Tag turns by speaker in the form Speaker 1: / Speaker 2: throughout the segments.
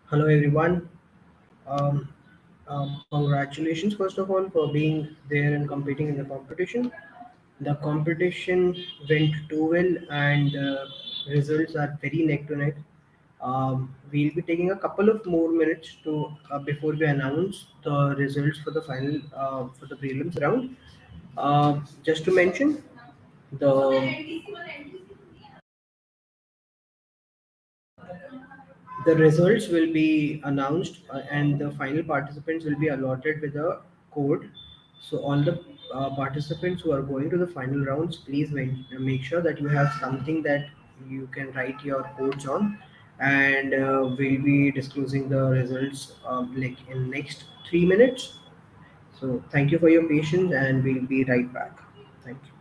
Speaker 1: Hello, everyone. Um, Congratulations, first of all, for being there and competing in the competition. The competition went too well, and results are very neck to neck. We'll be taking a couple of more minutes to before we announce the results for the final for the prelims round. Just to mention, the the results will be announced and the final participants will be allotted with a code. So all the participants who are going to the final rounds, please make sure that you have something that you can write your codes on, and we'll be disclosing the results like in next 3 minutes. So thank you for your patience, and we'll be right back. Thank you.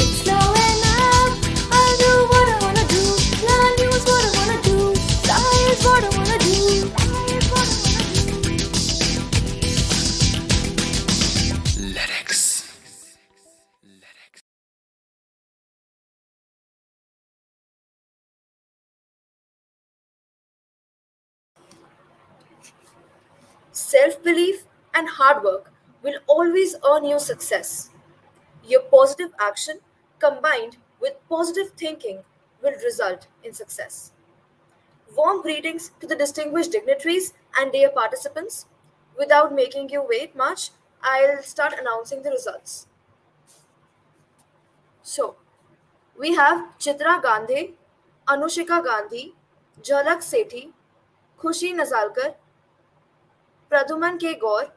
Speaker 2: It's slow enough. I'll do what I wanna do. Land use what I wanna do. Fly is what I wanna do. Fly is what I wanna do.
Speaker 3: LedX.
Speaker 2: Self belief and hard work will always earn you success. Your positive action combined with positive thinking will result in success. Warm greetings to the distinguished dignitaries and dear participants. Without making you wait much, I'll start announcing the results. So, we have Chitra Gandhi, Anushika Gandhi, Jhalak Sethi, Khushi Nazalkar, Praduman K. Gaur,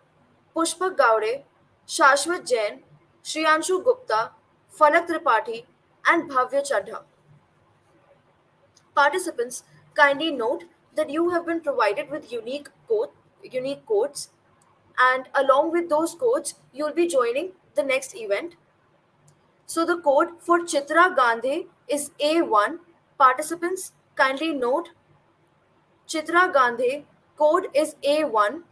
Speaker 2: Pushpak Gowde, Shashwat Jain, Shriyanshu Gupta, Falak Tripathi, and Bhavya Chadha. Participants, kindly note that you have been provided with unique codes, and along with those codes, you'll be joining the next event. So the code for Chitra Gandhi is A1. Participants, kindly note Chitra Gandhi code is A1.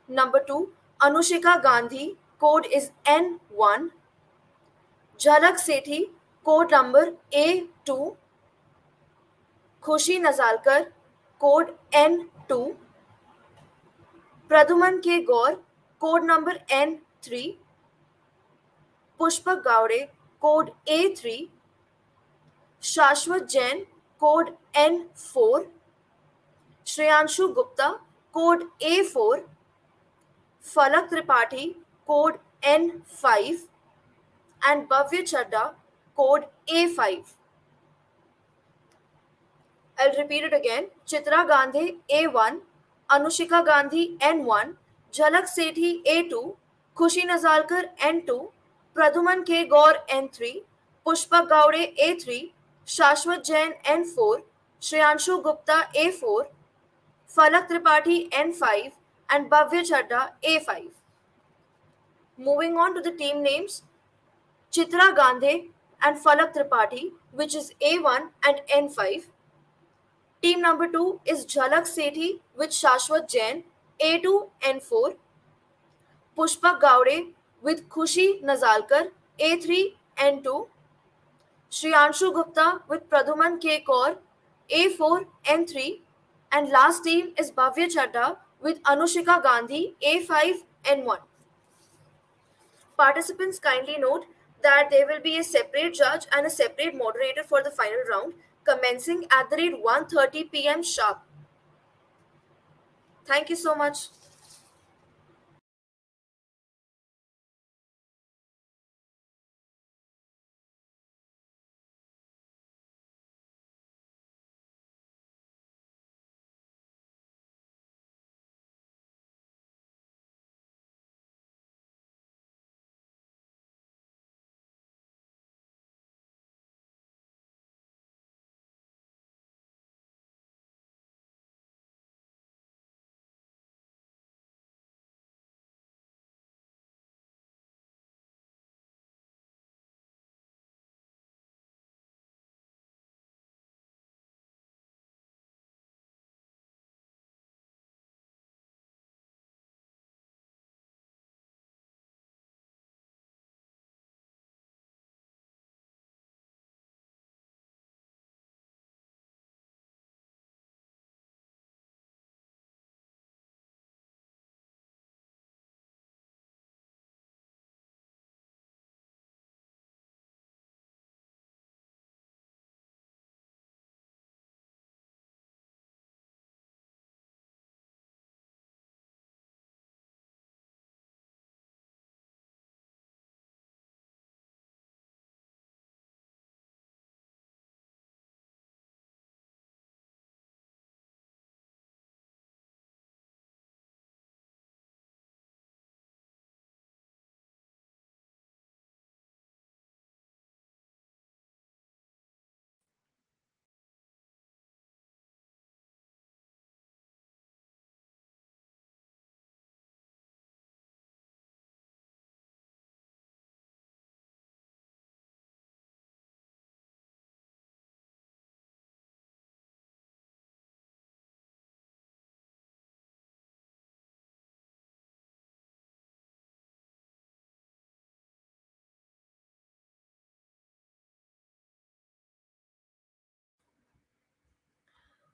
Speaker 2: Number 2, Anushika Gandhi code is N1. Jhalak Sethi code number A2. Khushi Nazalkar code N2. Praduman K. Gaur code number N3. Pushpak Gowde code A3. Shashwat Jain code N4. Shreyanshu Gupta code A4. Falak Tripathi code N5. And Bhavya Chadda code A5. I'll repeat it again. Chitra Gandhi A1, Anushika Gandhi N1, Jhalak Sethi A2, Khushi Nazalkar N2, Praduman K. Gaur N3, Pushpak Gowde A3, Shashwat Jain N4, Shreyanshu Gupta A4, Falak Tripathi N5, and Bhavya Chadda A5. Moving on to the team names, Chitra Gandhe and Falak Tripathi, which is A1 and N5. Team number 2 is Jhalak Sethi with Shashwat Jain, A2 N4. Pushpak Gowde with Khushi Nazalkar, A3 N2. Shriyanshu Gupta with Pradhuman K. Kaur, A4 N3. And last team is Bhavya Chadda with Anushika Gandhi, A5 N1. Participants kindly note that there will be a separate judge and a separate moderator for the final round, commencing at the rate 1:30 p.m. sharp. Thank you so much.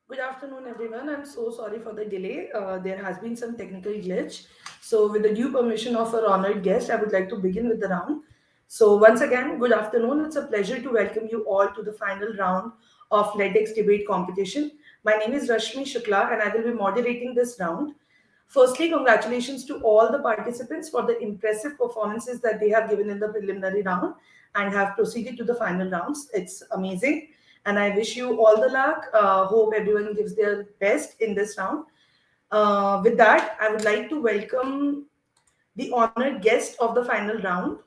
Speaker 3: Good afternoon, everyone. I'm so sorry for the delay. There has been some technical glitch. So, with the due permission of our honored guest, I would like to begin with the round. So, once again, good afternoon. It's a pleasure to welcome you all to the final round of LedX debate competition. My name is Rashmi Shukla, and I will be moderating this round. Firstly, congratulations to all the participants for the impressive performances that they have given in the preliminary round and have proceeded to the final rounds. It's amazing. And I wish you all the luck. Hope everyone gives their best in this round. With that, I would like to welcome the honored guest of the final round.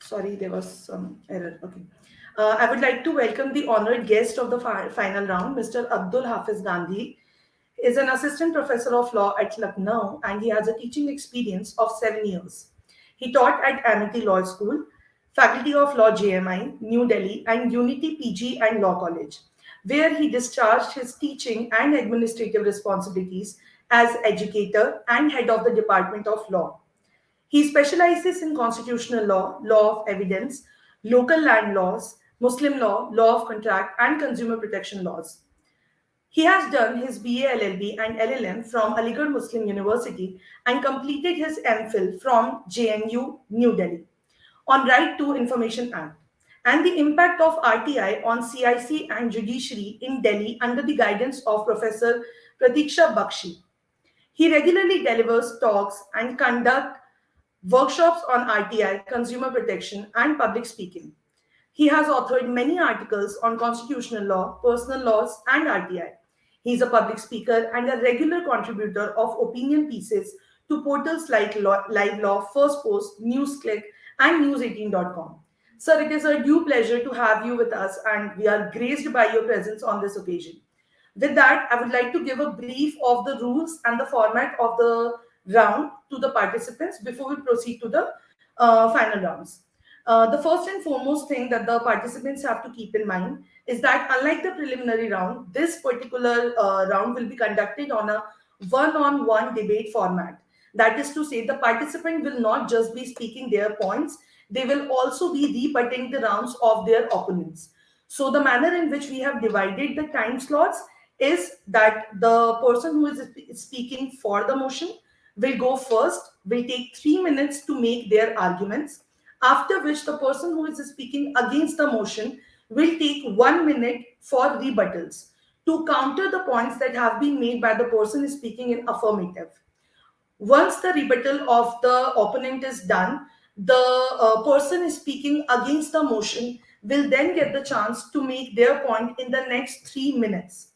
Speaker 3: Sorry, there was some error. Okay. I would like to welcome the honored guest of the final round, Mr. Abdul Hafiz Gandhi. Is an assistant professor of law at Lucknow and he has a teaching experience of 7 years. He taught at Amity Law School, Faculty of Law JMI, New Delhi, and Unity PG and Law College, where he discharged his teaching and administrative responsibilities as educator and head of the Department of Law. He specializes in constitutional law, law of evidence, local land laws, Muslim law, law of contract, and consumer protection laws. He has done his BA LLB and LLM from Aligarh Muslim University and completed his MPhil from JNU New Delhi on Right to Information Act and the impact of RTI on CIC and judiciary in Delhi under the guidance of Professor Pratiksha Bakshi. He regularly delivers talks and conduct workshops on RTI, consumer protection, and public speaking. He has authored many articles on constitutional law, personal laws, and RTI. He is a public speaker and a regular contributor of opinion pieces to portals like Live Law, First Post, NewsClick, and news18.com. Sir, it is a due pleasure to have you with us, and we are graced by your presence on this occasion. With that, I would like to give a brief of the rules and the format of the round to the participants before we proceed to the final rounds. The first and foremost thing that the participants have to keep in mind is that, unlike the preliminary round, this particular round will be conducted on a one on one debate format. That is to say, the participant will not just be speaking their points, they will also be rebutting the rounds of their opponents. So, the manner in which we have divided the time slots is that the person who is speaking for the motion will go first, will take 3 minutes to make their arguments, after which the person who is speaking against the motion will take 1 minute for rebuttals to counter the points that have been made by the person speaking in affirmative. Once the rebuttal of the opponent is done, the person speaking against the motion will then get the chance to make their point in the next 3 minutes.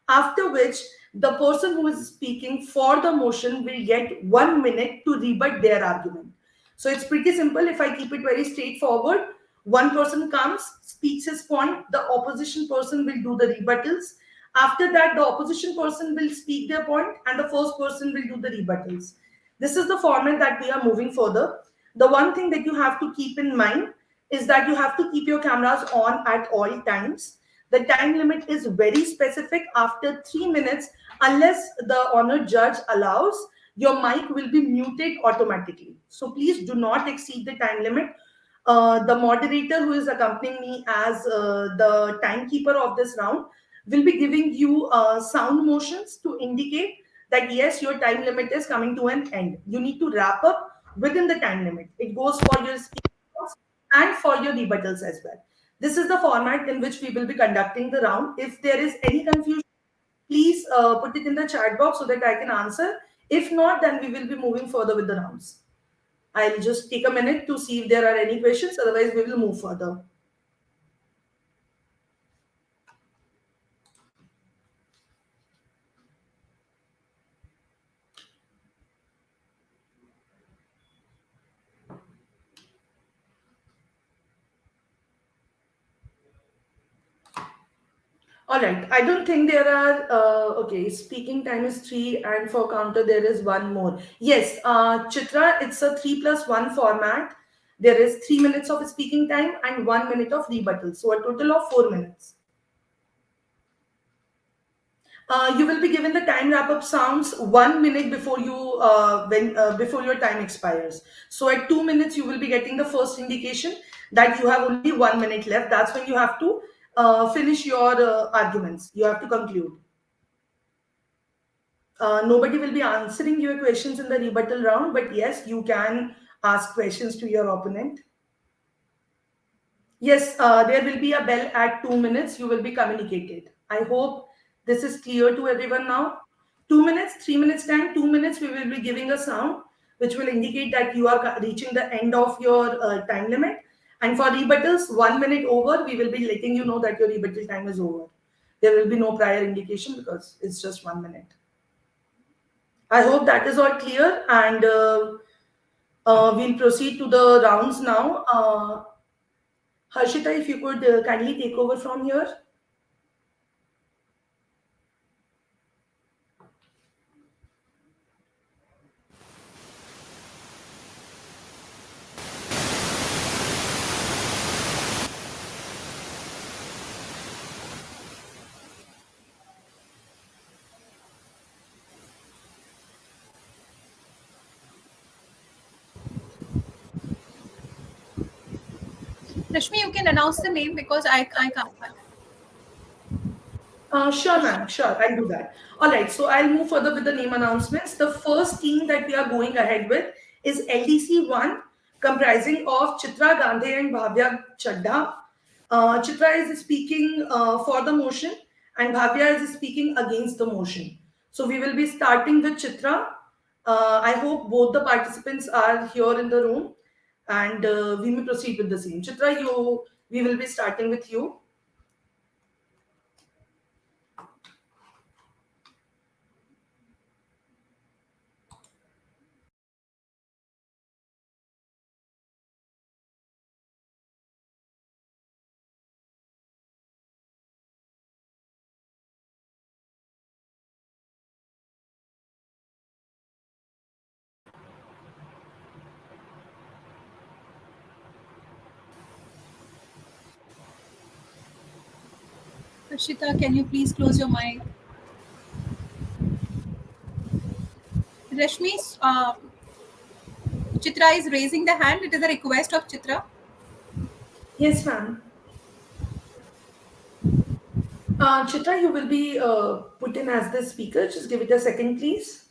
Speaker 3: After which, the person who is speaking for the motion will get 1 minute to rebut their argument. So it's pretty simple. If I keep it very straightforward, one person comes, speaks his point, the opposition person will do the rebuttals. After that, the opposition person will speak their point, and the first person will do the rebuttals. This is the format that we are moving further. The one thing that you have to keep in mind is that you have to keep your cameras on at all times. The time limit is very specific. After 3 minutes, unless the honored judge allows, your mic will be muted automatically. So please do not exceed the time limit. The moderator who is accompanying me as the timekeeper of this round will be giving you sound motions to indicate that yes, your time limit is coming to an end. You need to wrap up within the time limit. It goes for your speakers and for your rebuttals as well. This is the format in which we will be conducting the round. If there is any confusion, please put it in the chat box so that I can answer. If not, then we will be moving further with the rounds. I'll just take a minute to see if there are any questions. Otherwise, we will move further. All right. I don't think there are. Okay, speaking time is three, and for counter there is one more. Yes, Chitra, it's a 3+1 format. There is 3 minutes of speaking time and 1 minute of rebuttal, so a total of 4 minutes. You will be given the time wrap up sounds 1 minute before you when before your time expires. So at 2 minutes you will be getting the first indication that you have only 1 minute left. That's when you have to finish your arguments. You have to conclude. Nobody will be answering your questions in the rebuttal round, but yes, you can ask questions to your opponent. Yes, there will be a bell at 2 minutes. You will be communicated. I hope this is clear to everyone now. 2 minutes, 3 minutes time, 2 minutes, we will be giving a sound which will indicate that you are reaching the end of your time limit. And for rebuttals, 1 minute over, we will be letting you know that your rebuttal time is over. There will be no prior indication because it's just 1 minute. I hope that is all clear, and we'll proceed to the rounds now. Harshita, if you could kindly take over from here.
Speaker 4: Rashmi, you can announce the name because I can't.
Speaker 3: Sure, ma'am. Sure, I'll do that. All right, so I'll move further with the name announcements. The first team that we are going ahead with is LDC 1, comprising of Chitra Gandhi and Bhavya Chadha. Chitra is speaking for the motion, and Bhavya is speaking against the motion. So we will be starting with Chitra. I hope both the participants are here in the room, and we may proceed with the same. Chitra, we will be starting with you.
Speaker 4: Rishita, can you please close your mic? Rashmi, Chitra is raising the hand. It is a request of Chitra.
Speaker 3: Yes, ma'am. Chitra, you will be put in as the speaker. Just give it a second, please.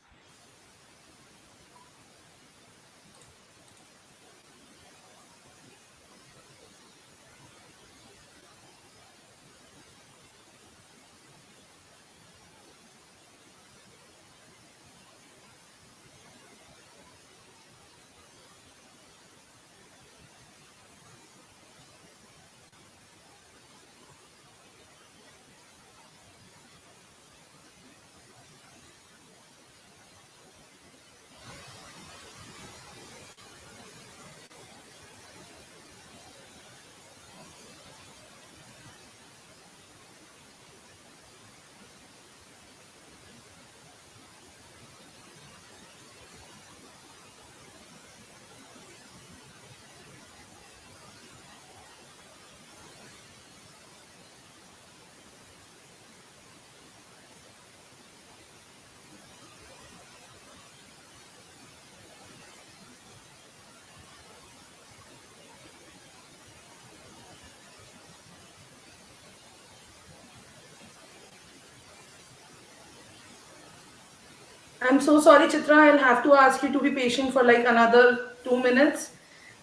Speaker 3: I'm so sorry, Chitra. I'll have to ask you to be patient for like another 2 minutes.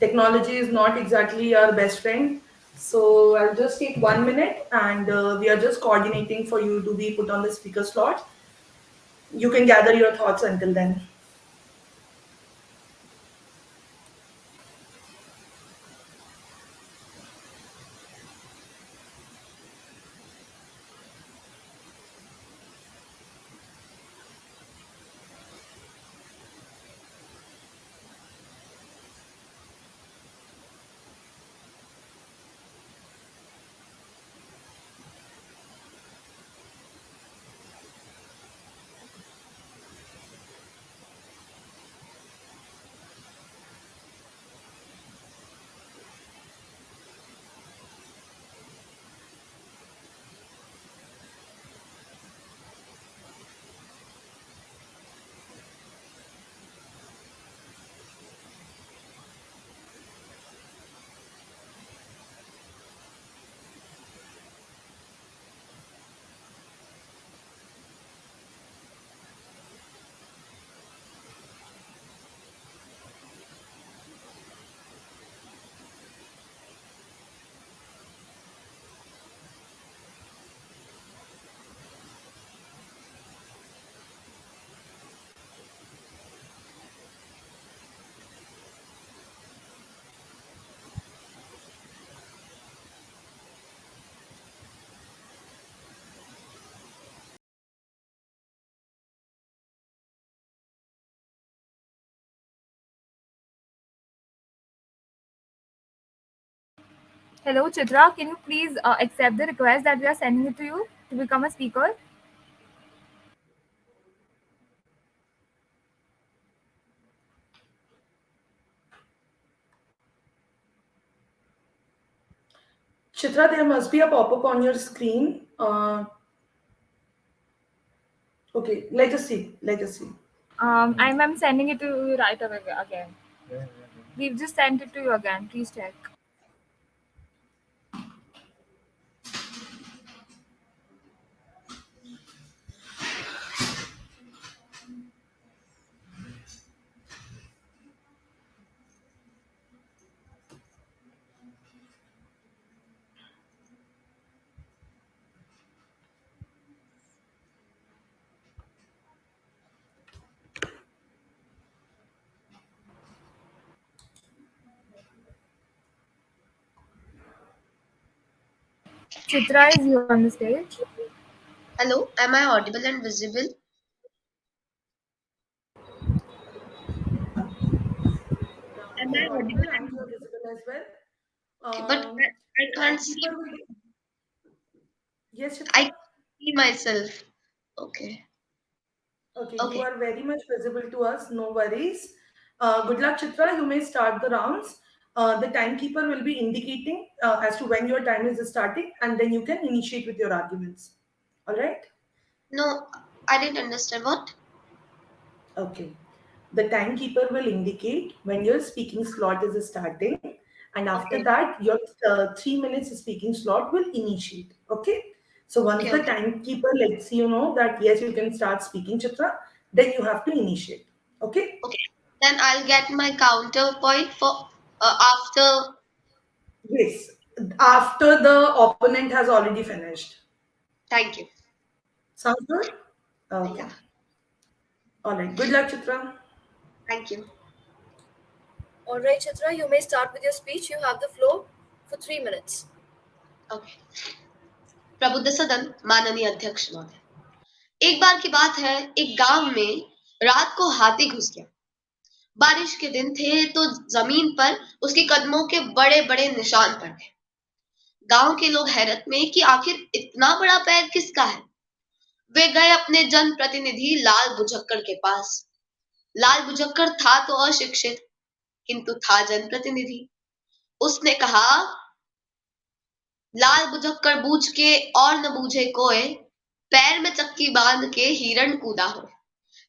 Speaker 3: Technology is not exactly our best friend. So I'll just take 1 minute and we are just coordinating for you to be put on the speaker slot. You can gather your thoughts until then.
Speaker 5: Hello, Chitra. Can you please accept the request that we are sending it to you to become a speaker?
Speaker 3: Chitra, there must be a pop-up on your screen. Okay, let us see. Let us see.
Speaker 5: I'm sending it to you right away again. We've just sent it to you again. Please check. Chitra is here on the stage.
Speaker 6: Hello, am I audible and visible? Am
Speaker 3: You're
Speaker 6: I
Speaker 3: audible
Speaker 6: audible
Speaker 3: and
Speaker 6: and
Speaker 3: you're
Speaker 6: visible?
Speaker 3: visible as well.
Speaker 6: Okay, but I can't see.
Speaker 3: People will. Yes,
Speaker 6: I
Speaker 3: Chitra.
Speaker 6: can't see myself. Okay,
Speaker 3: Okay, you
Speaker 6: okay.
Speaker 3: are very much visible to us. No worries. Good luck, Chitra. You may start the rounds. The timekeeper will be indicating as to when your time is starting, and then you can initiate with your arguments. All right?
Speaker 6: No, I didn't understand what.
Speaker 3: Okay. The timekeeper will indicate when your speaking slot is starting, and after
Speaker 6: Okay,
Speaker 3: that, your 3 minutes speaking slot will initiate. Okay. So once
Speaker 6: okay,
Speaker 3: the
Speaker 6: okay,
Speaker 3: timekeeper lets you know that yes, you can start speaking, Chitra, then you have to initiate. Okay.
Speaker 6: okay. Then I'll get my counterpoint for after.
Speaker 3: Yes. After the opponent has already finished.
Speaker 6: Thank you.
Speaker 3: Sounds good? Okay.
Speaker 6: Yeah,
Speaker 3: All right. Good luck, Chitra.
Speaker 6: thank you.
Speaker 2: All right, Chitra, you may start with your speech. You have the floor for 3 minutes.
Speaker 6: Okay. प्रबुद्ध सदन माननीय अध्यक्ष महोदय, एक बार की बात है, एक गांव में रात को हाथी घुस गया। बारिश के दिन थे तो जमीन पर उसके कदमों के बड़े बड़े निशान पड़ गए। गांव के लोग हैरत में कि आखिर इतना बड़ा पैर किसका है। वे गए अपने जनप्रतिनिधि लाल बुझक्कड़ के पास। लाल बुझक्कड़ था तो अशिक्षित, किंतु था जनप्रतिनिधि। उसने कहा, लाल बुझक्कड़ बूझ के और न बूझे कोय, पैर में चक्की बांध के हिरण कूदा हो।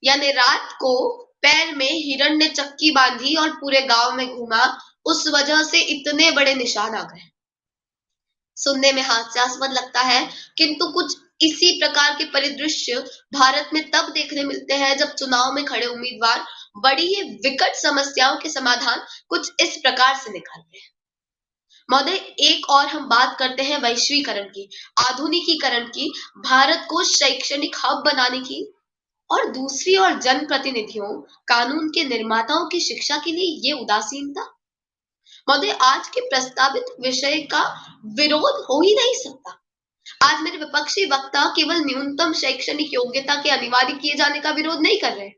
Speaker 6: यानी रात को पैर में हिरण ने चक्की बांधी और पूरे गांव में घूमा, उस वजह से इतने बड़े निशान आ गए। सुनने में हास्यास्पद लगता है, किंतु कुछ इसी प्रकार के परिदृश्य भारत में तब देखने मिलते हैं जब चुनाव में खड़े उम्मीदवार बड़ी ही विकट समस्याओं के समाधान कुछ इस प्रकार से निकालते हैं। महोदय, एक और हम बात करते हैं वैश्वीकरण की, आधुनिकीकरण की, भारत को शैक्षणिक हब बनाने की, और दूसरी ओर जनप्रतिनिधियों, कानून के निर्माताओं की शिक्षा के लिए ये उदासीनता। महोदय, आज के प्रस्तावित विषय का विरोध हो ही नहीं सकता। आज मेरे विपक्षी वक्ता केवल न्यूनतम शैक्षणिक योग्यता के अनिवार्य किए जाने का विरोध नहीं कर रहे,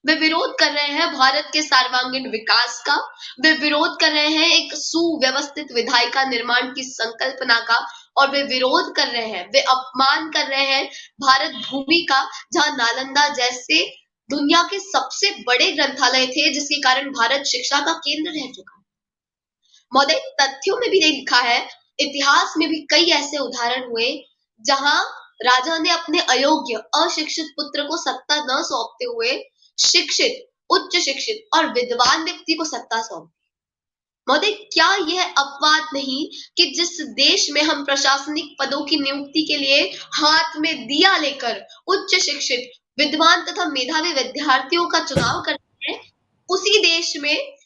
Speaker 6: वे विरोध कर रहे हैं भारत के सर्वांगीण विकास का। वे विरोध कर रहे हैं एक सुव्यवस्थित विधायिका निर्माण की संकल्पना का। और वे विरोध कर रहे हैं, वे अपमान कर रहे हैं भारत भूमि का, जहां नालंदा जैसे दुनिया के सबसे बड़े ग्रंथालय थे, जिसके कारण भारत शिक्षा का केंद्र रह चुका है। महोदय, तथ्यों में भी नहीं लिखा है, इतिहास में भी कई ऐसे उदाहरण हुए जहां राजा ने अपने अयोग्य अशिक्षित पुत्र को सत्ता न सौंपते हुए शिक्षित, उच्च शिक्षित और विद्वान व्यक्ति को सत्ता सौंपी। महोदय, क्या यह अपवाद नहीं कि जिस देश में हम प्रशासनिक पदों की नियुक्ति के लिए हाथ में दिया लेकर उच्च शिक्षित, विद्वान तथा मेधावी विद्यार्थियों का चुनाव करते हैं, उसी देश में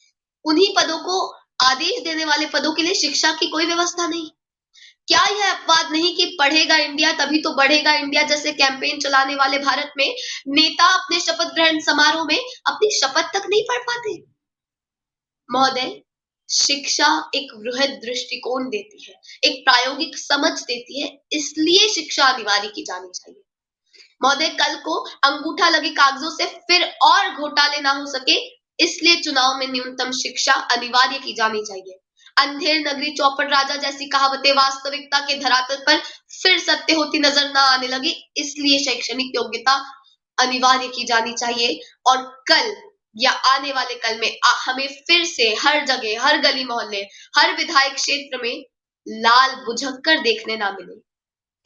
Speaker 6: उन्हीं पदों को आदेश देने वाले पदों के लिए शिक्षा की कोई व्यवस्था नहीं। क्या यह अपवाद नहीं कि पढ़ेगा इंडिया तभी तो बढ़ेगा इंडिया जैसे कैंपेन चलाने वाले भारत में नेता अपने शपथ ग्रहण समारोह में अपनी शपथ तक नहीं पढ़ पाते। महोदय, शिक्षा एक वृहद दृष्टिकोण देती है, एक प्रायोगिक समझ देती है, इसलिए शिक्षा अनिवार्य की जानी चाहिए। महोदय, कल को अंगूठा लगे कागजों से फिर और घोटाले ना हो सके, इसलिए चुनाव में न्यूनतम शिक्षा अनिवार्य की जानी चाहिए। अंधेर नगरी चौपड़ राजा जैसी कहावतें वास्तविकता के धरातल पर फिर सत्य होती नजर ना आने लगी, इसलिए शैक्षणिक योग्यता अनिवार्य की जानी चाहिए। और कल या आने वाले कल में हमें फिर से हर जगह, हर गली मोहल्ले, हर विधायक क्षेत्र में लाल बुझक्कड़ देखने ना मिले,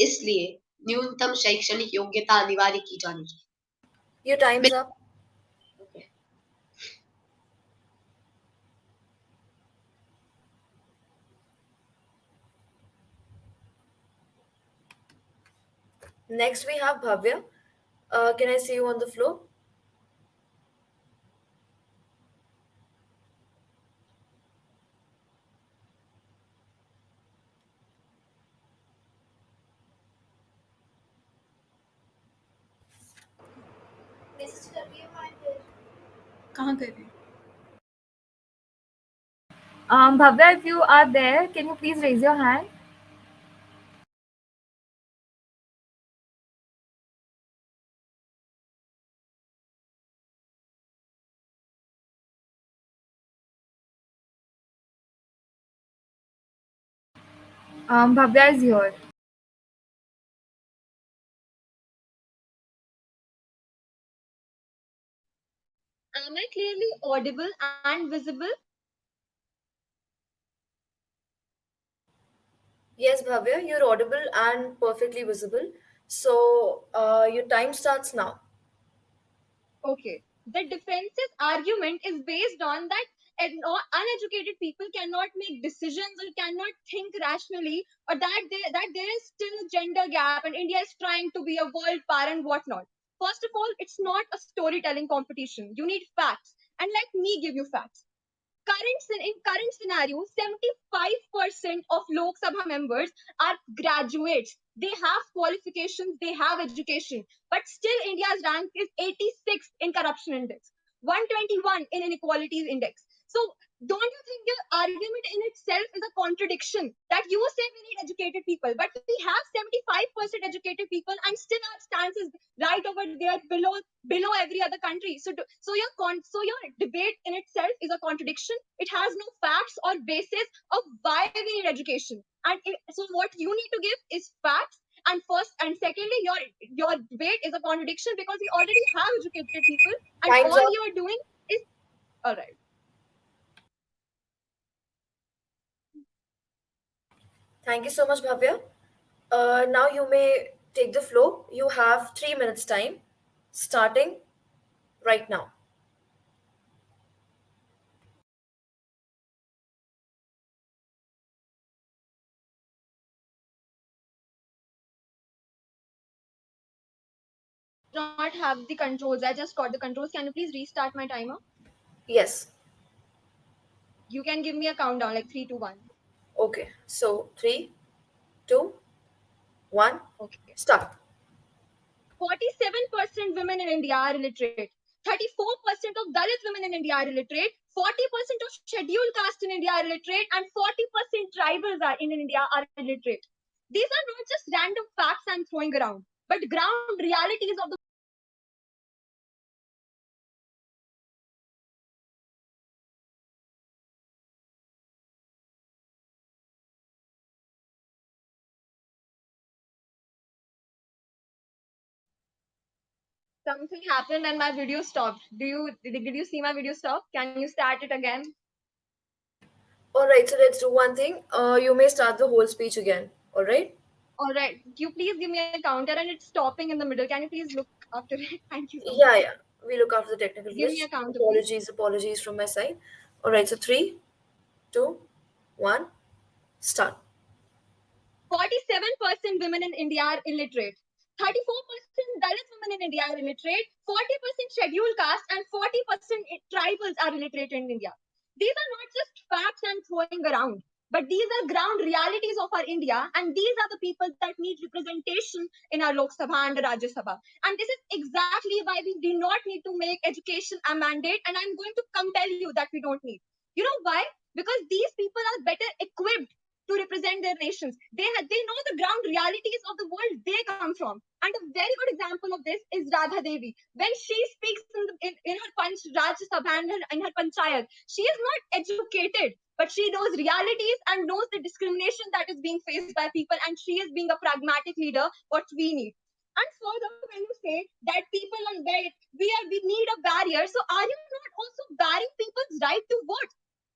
Speaker 6: इसलिए न्यूनतम शैक्षणिक योग्यता अनिवार्य की जानी चाहिए।
Speaker 2: Your time's
Speaker 6: मेरे-
Speaker 2: up. Next, we have Bhavya. Can I see you on the floor?
Speaker 4: कहाँ कर रहे हैं?
Speaker 5: Bhavya, if you are there, can you please raise your hand? Bhavya is here.
Speaker 7: Am I clearly audible and visible?
Speaker 2: Yes, Bhavya, you're audible and perfectly visible. So, your time starts now.
Speaker 7: Okay. The defense's argument is based on that uneducated people cannot make decisions or cannot think rationally, or that there is still a gender gap and India is trying to be a world power and whatnot. First of all, it's not a storytelling competition. You need facts. And let me give you facts. In current scenario, 75% of Lok Sabha members are graduates. They have qualifications, they have education, but still India's rank is 86th in corruption index, 121 in inequalities index. So don't you think your argument in itself is a contradiction that you say we need educated people, but we have 75% educated people and still our stance is right over there below every other country. So your debate in itself is a contradiction. It has no facts or basis of why we need education. So what you need to give is facts. And first and secondly, your debate is a contradiction because we already have educated people, and
Speaker 2: Time's
Speaker 7: all
Speaker 2: up.
Speaker 7: you are doing is all right.
Speaker 2: Thank you so much, Bhavya. Now you may take the floor. You have 3 minutes time, starting right now.
Speaker 7: Do not have the controls. I just got the controls. Can you please restart my timer?
Speaker 2: Yes.
Speaker 7: You can give me a countdown like 3, 2, 1.
Speaker 2: Okay. So, three, two, one,
Speaker 7: Okay.
Speaker 2: start.
Speaker 7: 47% women in India are illiterate. 34% of Dalit women in India are illiterate. 40% of scheduled caste in India are illiterate, and 40% tribals are in India are illiterate. These are not just random facts I'm throwing around, but ground realities of the. Something happened and my video stopped. Did you see my video stop? Can you start it again?
Speaker 2: All right. So let's do one thing. You may start the whole speech again. All right.
Speaker 7: All right. You please give me a counter and it's stopping in the middle. Can you please look after it? Thank you so much.
Speaker 2: Yeah, yeah. We look after the technical
Speaker 7: Give me
Speaker 2: glitch.
Speaker 7: a counter, please.
Speaker 2: Apologies from my side. All right. So three, two, one, start.
Speaker 7: 47% women in India are illiterate. 34% Dalit women in India are illiterate. 40% scheduled caste and 40% tribals are illiterate in India. These are not just facts I'm throwing around, but these are ground realities of our India, and these are the people that need representation in our Lok Sabha and the Rajya Sabha. And this is exactly why we do not need to make education a mandate, and I'm going to compel you that we don't need. You know why? Because these people are better equipped to represent their nations. They know the ground realities of the world they come from. And a very good example of this is Radha Devi. When she speaks in her Rajya Sabha and in her Panchayat, she is not educated, but she knows realities and knows the discrimination that is being faced by people, and she is being a pragmatic leader, what we need. And further, when you say that people on bed, we need a barrier, so are you not also barring people's right to vote?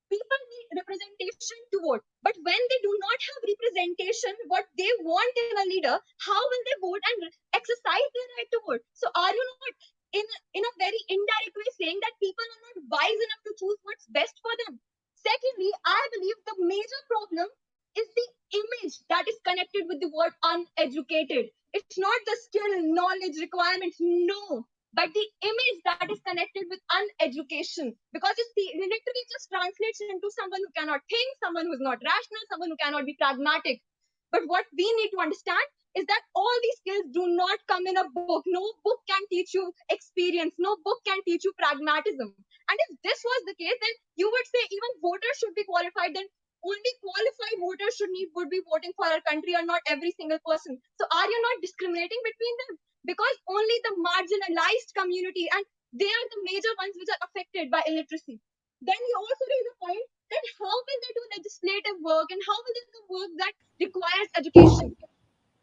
Speaker 7: People need representation to vote. But when they do not have representation, what they want in a leader, how will they vote and exercise their right to vote? So are you not in a very indirect way saying that people are not wise enough to choose what's best for them? Secondly, I believe the major problem is the image that is connected with the word uneducated. It's not the skill, knowledge, requirements, no, but the image that is connected with uneducation. Because you see, it literally just translates into someone who cannot think, someone who's not rational, someone who cannot be pragmatic. But what we need to understand is that all these skills do not come in a book. No book can teach you experience, no book can teach you pragmatism. And if this was the case, then you would say even voters should be qualified, then only qualified voters would be voting for our country or not every single person. So are you not discriminating between them? Because only the marginalized community and they are the major ones which are affected by illiteracy. Then you also raise a point that how will they do legislative work and how will they do work that requires education?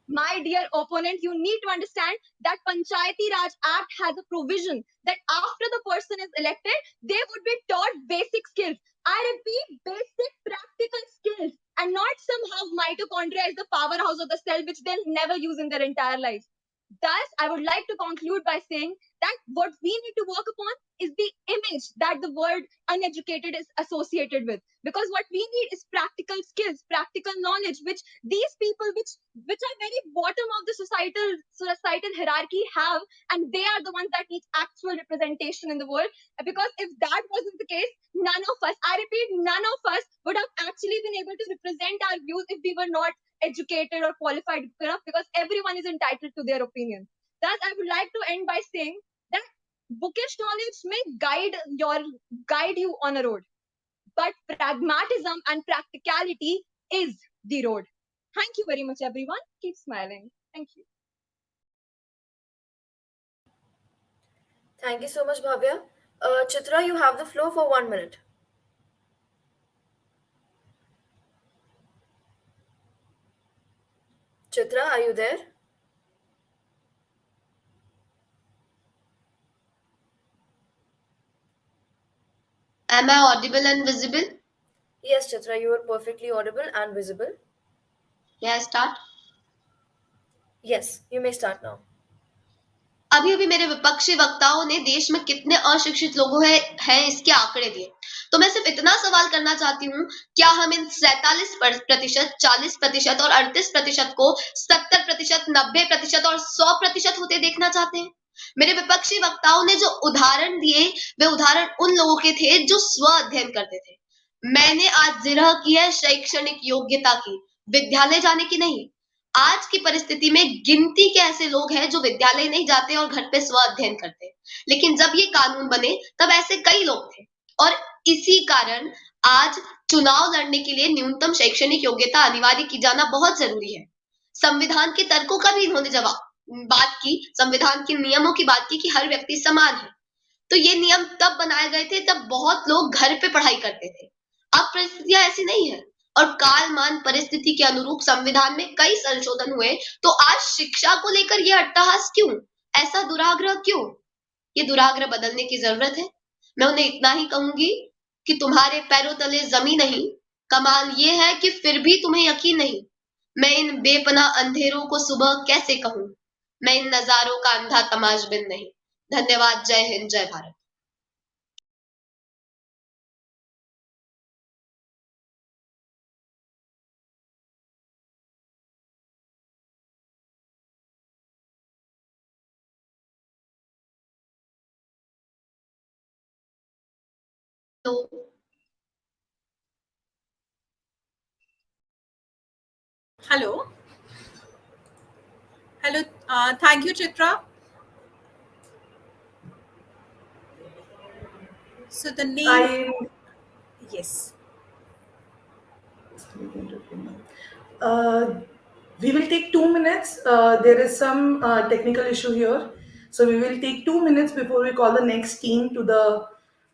Speaker 7: My dear opponent, you need to understand that Panchayati Raj Act has a provision that after the person is elected, they would be taught basic skills. I repeat, basic practical skills and not somehow mitochondria is the powerhouse of the cell, which they'll never use in their entire lives. Thus, I would like to conclude by saying that what we need to work upon is the image that the word uneducated is associated with. Because what we need is practical skills, practical knowledge, which these people, which are very bottom of the societal hierarchy have, and they are the ones that need actual representation in the world. Because if that wasn't the case, none of us, I repeat, none of us would have actually been able to represent our views if we were not educated or qualified enough, because everyone is entitled to their opinion. Thus, I would like to end by saying that bookish knowledge may guide you on a road, but pragmatism and practicality is the road. Thank you very much, everyone. Keep smiling. Thank you.
Speaker 2: Thank you so much, Bhavya. Chitra, you have the floor for 1 minute. Chitra, are you there?
Speaker 6: Am I audible and visible?
Speaker 2: Yes, Chitra, you are perfectly audible and visible.
Speaker 6: May I start?
Speaker 2: Yes, you may start now.
Speaker 6: अभी अभी मेरे विपक्षी वक्ताओं ने देश में कितने अशिक्षित लोगों हैं इसके आंकड़े दिए। तो मैं सिर्फ इतना सवाल करना चाहती हूँ, क्या हम इन 47%, 40% और 38% को 70%, 90% और 100% होते देखना चाहते हैं? मेरे विपक्षी वक्ताओं ने जो उदाहरण दिए, वे उदाहरण उन लोगों के थे जो स्व अध्ययन करते थे। मैंने आज जिरह की है शैक्षणिक योग्यता की, विद्यालय जाने की नहीं। आज की परिस्थिति में गिनती के ऐसे लोग हैं जो विद्यालय नहीं जाते और घर पे स्व अध्ययन करते हैं। लेकिन जब ये कानून बने तब ऐसे कई लोग थे, और इसी कारण आज चुनाव लड़ने के लिए न्यूनतम शैक्षणिक योग्यता अनिवार्य की जाना बहुत जरूरी है। संविधान के तर्कों का भी इन्होंने बात की, संविधान के नियमों की बात की कि हर व्यक्ति समान है। तो ये नियम तब बनाए गए थे तब बहुत लोग घर पे पढ़ाई करते थे। अब परिस्थितियां ऐसी नहीं है, और कालमान परिस्थिति के अनुरूप संविधान में कई संशोधन हुए। तो आज शिक्षा को लेकर यह अट्टहास क्यों, ऐसा दुराग्रह क्यों? ये दुराग्रह बदलने की जरूरत है। मैं उन्हें इतना ही कहूंगी कि तुम्हारे पैरों तले जमीन नहीं, कमाल ये है कि फिर भी तुम्हें यकीन नहीं। मैं इन बेपनाह अंधेरों को सुबह कैसे कहूं, मैं इन नजारों का अंधा तमाशबिन नहीं। धन्यवाद। जय हिंद, जय भारत। तो
Speaker 4: Hello. Hello. Thank you, Chitra. So the name,
Speaker 3: I
Speaker 4: yes.
Speaker 3: uh, we will take 2 minutes. There is some technical issue here, so we will take 2 minutes before we call the next team to the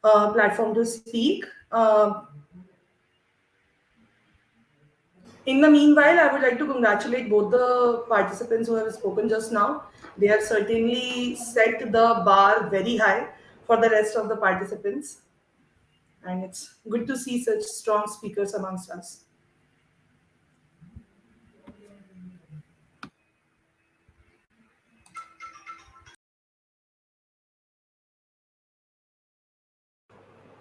Speaker 3: platform to speak. In the meanwhile, I would like to congratulate both the participants who have spoken just now. They have certainly set the bar very high for the rest of the participants, and it's good to see such strong speakers amongst us.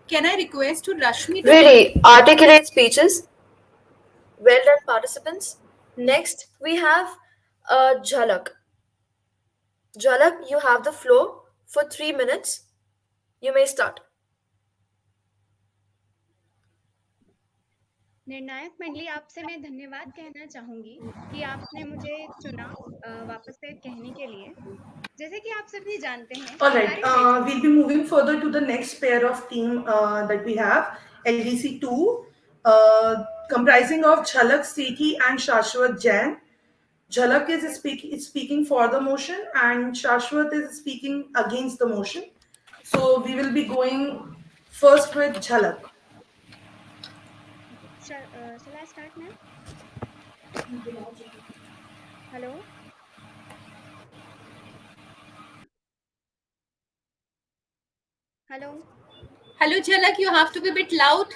Speaker 4: Can I request to Rashmi to
Speaker 2: Really articulate speeches. Well done, participants. Next, we have Jhalak. Jhalak, you have the floor for 3 minutes. You may start.
Speaker 8: निर्णायक मंडली, आपसे मैं धन्यवाद कहना चाहूंगी कि आपने मुझे चुना वापस से कहने के लिए। जैसे कि आप सभी जानते हैं,
Speaker 3: All right,
Speaker 8: हमारे देश
Speaker 3: we'll be moving further to the next pair of team that we have, LDC2, comprising of Jhalak Sethi and Shashwat Jain. Jhalak is speaking for the motion, and Shashwat is speaking against the motion. So we will be going first with Jhalak.
Speaker 8: okay. Shall I start, ma'am? Hello. Hello
Speaker 4: Hello, Jhalak. You have to be a bit loud.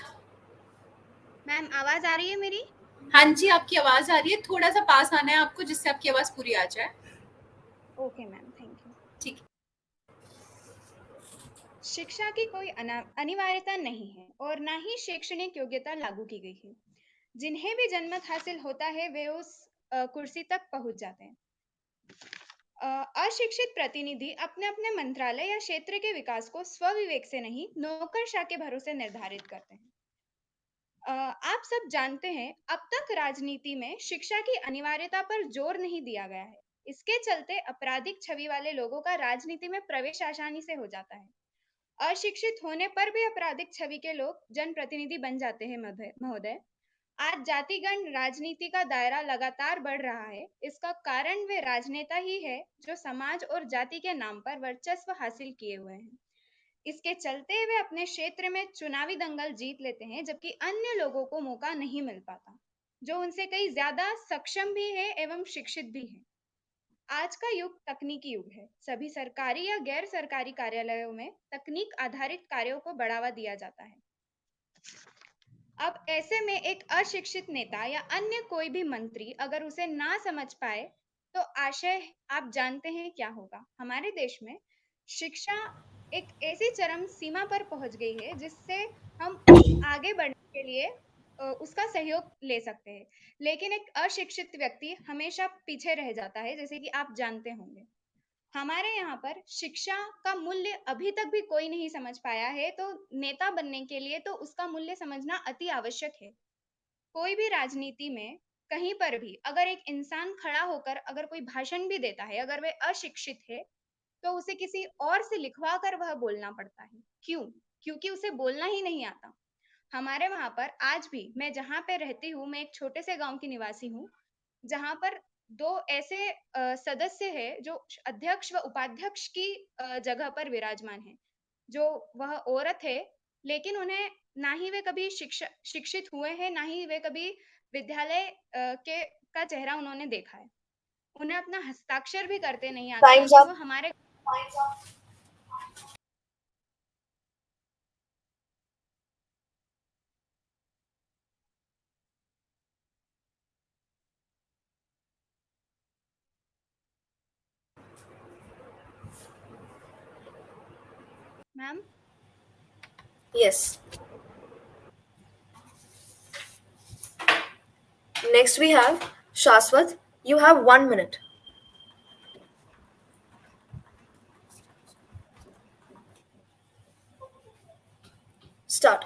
Speaker 8: Ma'am, आवाज आ रही है मेरी?
Speaker 4: हाँ जी, आपकी आवाज आ रही है, थोड़ा सा पास आना है आपको जिससे आपकी आवाज पूरी आ जाए।
Speaker 8: Okay ma'am, thank you.
Speaker 4: ठीक है।
Speaker 8: शिक्षा की कोई अनिवार्यता नहीं है और ना ही शैक्षणिक योग्यता लागू की गई है। जिन्हें भी जन्मत हासिल होता है वे उस कुर्सी तक पहुंच जाते हैं। अशिक्षित प्रतिनिधि अपने अपने मंत्रालय या क्षेत्र के विकास को स्वविवेक से नहीं, नौकरशाह के भरोसे निर्धारित करते हैं। आप सब जानते हैं, अब तक राजनीति में शिक्षा की अनिवार्यता पर जोर नहीं दिया गया है। इसके चलते आपराधिक छवि वाले लोगों का राजनीति में प्रवेश आसानी से हो जाता है। अशिक्षित होने पर भी आपराधिक छवि के लोग जनप्रतिनिधि बन जाते हैं महोदय। आज जातिगण राजनीति का दायरा लगातार बढ़ रहा है। इसका कारण वे राजनेता ही है जो समाज और जाति के नाम पर वर्चस्व हासिल किए हुए हैं। इसके चलते वे अपने क्षेत्र में चुनावी दंगल जीत लेते हैं, जबकि अन्य लोगों को मौका नहीं मिल पाता, जो उनसे कहीं ज्यादा सक्षम भी है एवं शिक्षित भी है। आज का युग तकनीकी युग है। सभी सरकारी या गैर सरकारी कार्यालयों में तकनीक आधारित कार्यों को बढ़ावा दिया जाता है। अब ऐसे में एक अशिक्षित नेता या अन्य कोई भी मंत्री अगर उसे ना समझ पाए तो आशय आप जानते हैं क्या होगा। हमारे देश में शिक्षा एक ऐसी चरम सीमा पर पहुंच गई है जिससे हम आगे बढ़ने के लिए उसका सहयोग ले सकते हैं, लेकिन एक अशिक्षित व्यक्ति हमेशा पीछे रह जाता है, जैसे कि आप जानते होंगे। हमारे यहाँ पर शिक्षा का मूल्य अभी तक भी कोई नहीं समझ पाया है, तो नेता बनने के लिए तो उसका मूल्य समझना अति आवश्यक है। कोई भी राजनीति में कहीं पर भी अगर एक इंसान खड़ा होकर अगर कोई भाषण भी देता है, अगर वह अशिक्षित है, तो उसे किसी और से लिखवा कर वह बोलना पड़ता है। क्यों? क्योंकि उसे बोलना ही नहीं आता। हमारे वहां पर आज भी, मैं जहाँ पे रहती हूँ, मैं एक छोटे से गांव की निवासी हूँ, जहाँ पर दो ऐसे सदस्य हैं जो अध्यक्ष व उपाध्यक्ष की जगह पर विराजमान है। जो वह औरत है, लेकिन उन्हें ना ही वे कभी शिक्षित हुए हैं, ना ही वे कभी विद्यालय के का चेहरा उन्होंने देखा है। उन्हें अपना हस्ताक्षर भी करते नहीं आता
Speaker 2: Time's
Speaker 8: कि
Speaker 2: up.
Speaker 8: वो हमारे। Ma'am,
Speaker 2: Yes. Next we have Shaswat. You have 1 minute. Start.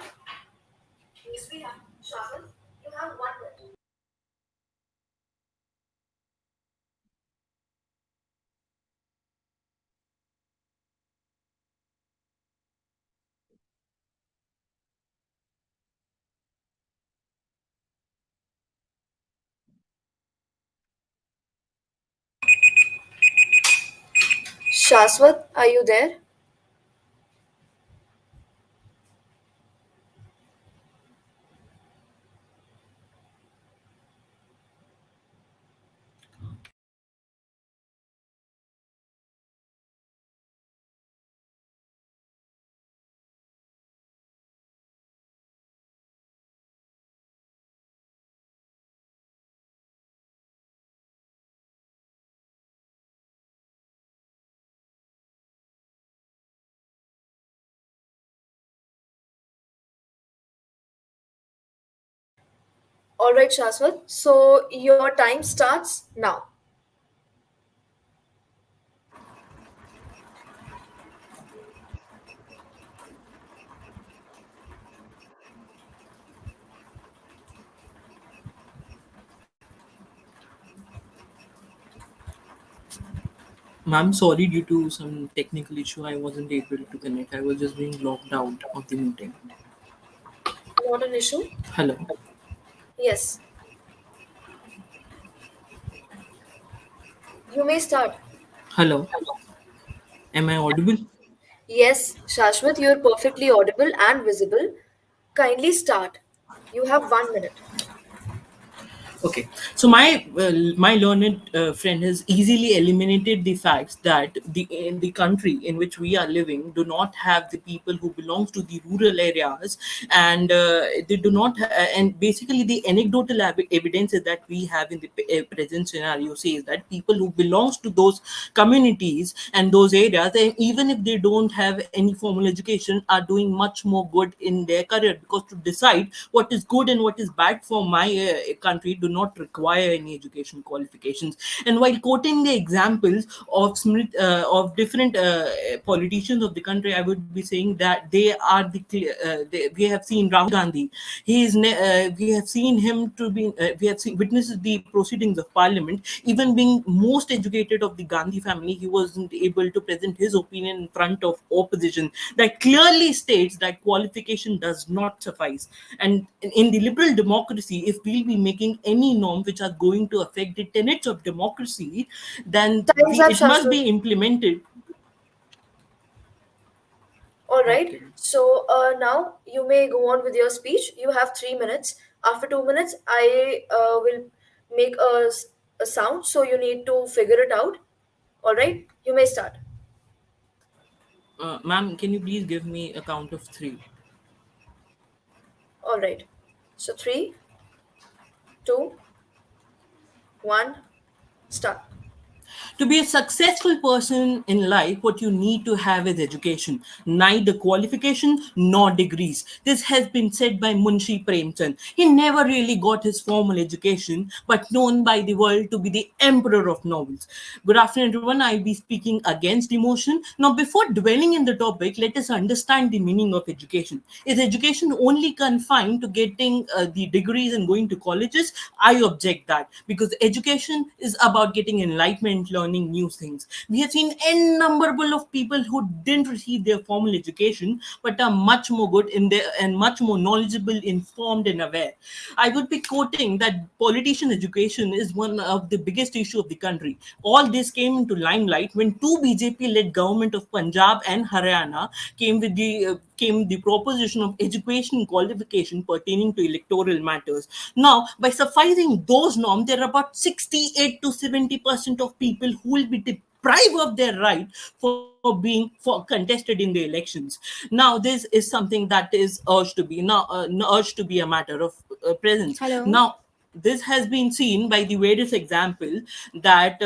Speaker 2: Next we have Shaswat. You have 1 minute. Shaswat, are you there? All right, Shaswat. So your time starts now.
Speaker 9: Ma'am, sorry, due to some technical issue, I wasn't able to connect. I was just being locked out of the meeting.
Speaker 2: Not an issue.
Speaker 9: Hello.
Speaker 2: Yes. You may start.
Speaker 9: Hello. Am I audible?
Speaker 2: Yes, Shashwat, you're perfectly audible and visible. Kindly start. You have 1 minute.
Speaker 9: Okay, so my learned friend has easily eliminated the facts that the in the country in which we are living do not have the people who belongs to the rural areas, and they do not and basically the anecdotal evidence that we have in the present scenario says that people who belongs to those communities and those areas, and even if they don't have any formal education, are doing much more good in their career, because to decide what is good and what is bad for my country do not require any education qualifications. And while quoting the examples of of different politicians of the country, I would be saying that they are we have seen Rahul Gandhi. We have seen him to be we have seen witnessed the proceedings of parliament. Even being most educated of the Gandhi family, he wasn't able to present his opinion in front of opposition. That clearly states that qualification does not suffice. And in the liberal democracy, if we'll be making any norm which are going to affect the tenets of democracy, then
Speaker 2: Time's up,
Speaker 9: it must
Speaker 2: Shashwat.
Speaker 9: be implemented.
Speaker 2: All right.
Speaker 9: Okay.
Speaker 2: So now you may go on with your speech. You have 3 minutes. After 2 minutes, I will make a sound. So you need to figure it out. All right. You may start.
Speaker 9: Ma'am, can you please give me a count of three?
Speaker 2: All right. So three, two, one, start.
Speaker 9: To be a successful person in life, what you need to have is education, neither qualification nor degrees. This has been said by Munshi Premchand. He never really got his formal education, but known by the world to be the emperor of novels. Good afternoon, everyone. I'll be speaking against emotion. Now, before dwelling in the topic, let us understand the meaning of education. Is education only confined to getting the degrees and going to colleges? I object that, because education is about getting enlightenment, learning new things. We have seen innumerable of people who didn't receive their formal education but are much more good in their and much more knowledgeable, informed, and aware. I would be quoting that politician education is one of the biggest issue of the country. All this came into limelight when two BJP-led government of Punjab and Haryana came the proposition of education qualification pertaining to electoral matters. Now, by sufficing those norms, there are about 68 to 70% of people who will be deprived of their right for contested in the elections. Now, this is something that is urged to be a matter of presence.
Speaker 8: Hello.
Speaker 9: Now, this has been seen by the various example that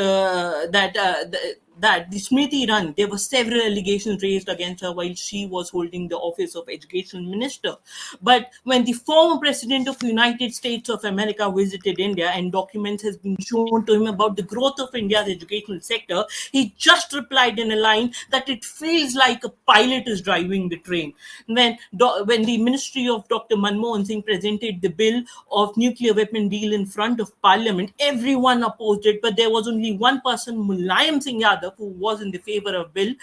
Speaker 9: the Smriti Iran, there were several allegations raised against her while she was holding the office of education minister. But when the former president of United States of America visited India and documents has been shown to him about the growth of India's educational sector, he just replied in a line that it feels like a pilot is driving the train. When the ministry of Dr. Manmohan Singh presented the bill of nuclear weapon deal in front of parliament, everyone opposed it, but there was only one person, Mulayam Singh Yadav, who was in the favor of bill,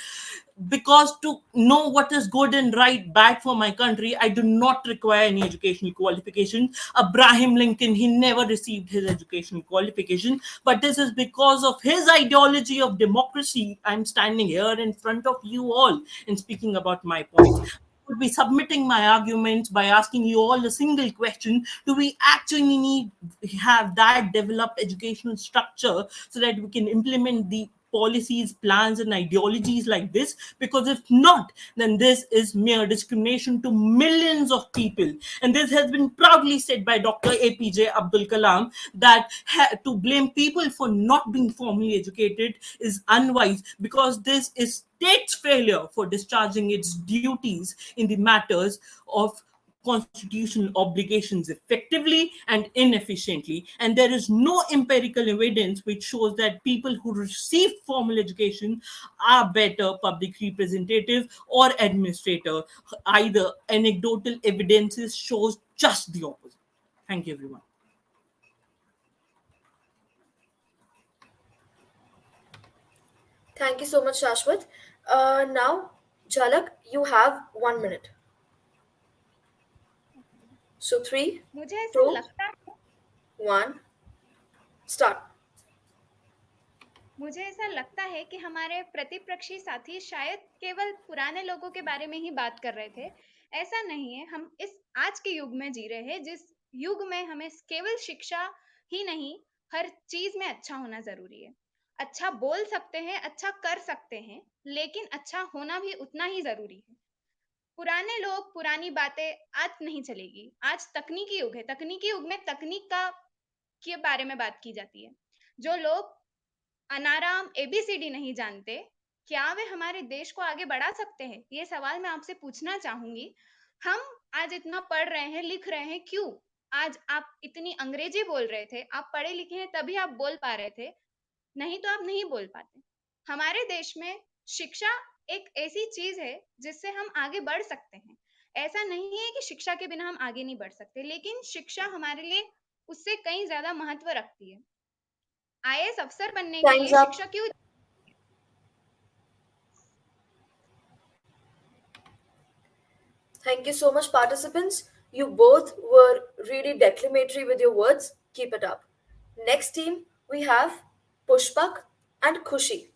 Speaker 9: because to know what is good and right, bad for my country, I do not require any educational qualification. Abraham Lincoln, he never received his educational qualification, but this is because of his ideology of democracy. I'm standing here in front of you all and speaking about my points. Would be submitting my arguments by asking you all a single question: do we actually need have that developed educational structure so that we can implement the policies, plans, and ideologies like this? Because if not, then this is mere discrimination to millions of people. And this has been proudly said by Dr. APJ Abdul Kalam that to blame people for not being formally educated is unwise, because this is state's failure for discharging its duties in the matters of constitutional obligations effectively and inefficiently. And there is no empirical evidence which shows that people who receive formal education are better public representative or administrator. Either anecdotal evidences shows just the opposite. Thank you, everyone.
Speaker 2: Thank you so much, Shashwat. Now, Jhalak, you have 1 minute. So three,
Speaker 8: मुझे ऐसा
Speaker 2: two,
Speaker 8: लगता है
Speaker 2: one, start.
Speaker 8: मुझे ऐसा लगता है कि हमारे प्रतिपक्षी साथी शायद केवल पुराने लोगों के बारे में ही बात कर रहे थे। ऐसा नहीं है, हम इस आज के युग में जी रहे हैं, जिस युग में हमें केवल शिक्षा ही नहीं, हर चीज में अच्छा होना जरूरी है। अच्छा बोल सकते हैं, अच्छा कर सकते हैं, लेकिन अच्छा होना भी उतना ही जरूरी है। पुराने लोग, पुरानी बातें आज नहीं चलेगी। आज तकनीकी युग है, तकनीकी युग में तकनीक का के बारे में बात की जाती है। जो लोग अनाराम एबीसीडी नहीं जानते, क्या वे हमारे देश को आगे बढ़ा सकते हैं? ये सवाल मैं आपसे पूछना चाहूंगी। हम आज इतना पढ़ रहे हैं, लिख रहे हैं, क्यों? आज आप इतनी अंग्रेजी बोल रहे थे, आप पढ़े लिखे हैं तभी आप बोल पा रहे थे, नहीं तो आप नहीं बोल पाते। हमारे देश में शिक्षा एक ऐसी चीज है जिससे हम आगे बढ़ सकते हैं। ऐसा नहीं है कि शिक्षा के बिना हम आगे नहीं बढ़ सकते, लेकिन शिक्षा हमारे लिए उससे कहीं ज्यादा महत्व रखती है। आईएएस अफसर बनने के
Speaker 2: Time's
Speaker 8: लिए
Speaker 2: up.
Speaker 8: शिक्षा क्यों?
Speaker 2: Thank you so much, participants. You both were really declamatory with your words. Keep it up. Next team, we have Pushpak and Khushi.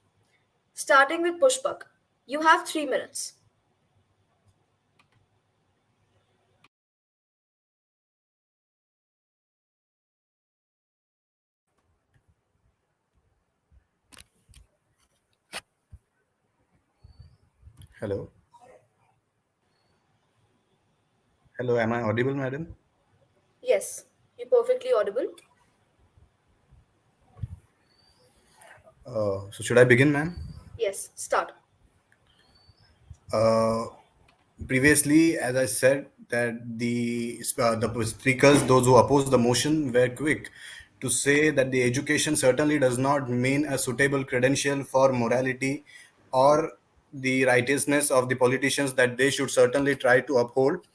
Speaker 2: Starting with Pushpak. You have 3 minutes.
Speaker 10: Hello. Hello, am I audible, madam?
Speaker 2: Yes, you're perfectly audible.
Speaker 10: So should I begin, ma'am?
Speaker 2: Yes, start.
Speaker 10: Uh, Previously, as I said, that the speakers, those who oppose the motion, were quick to say that the education certainly does not mean a suitable credential for morality or the righteousness of the politicians that they should certainly try to uphold.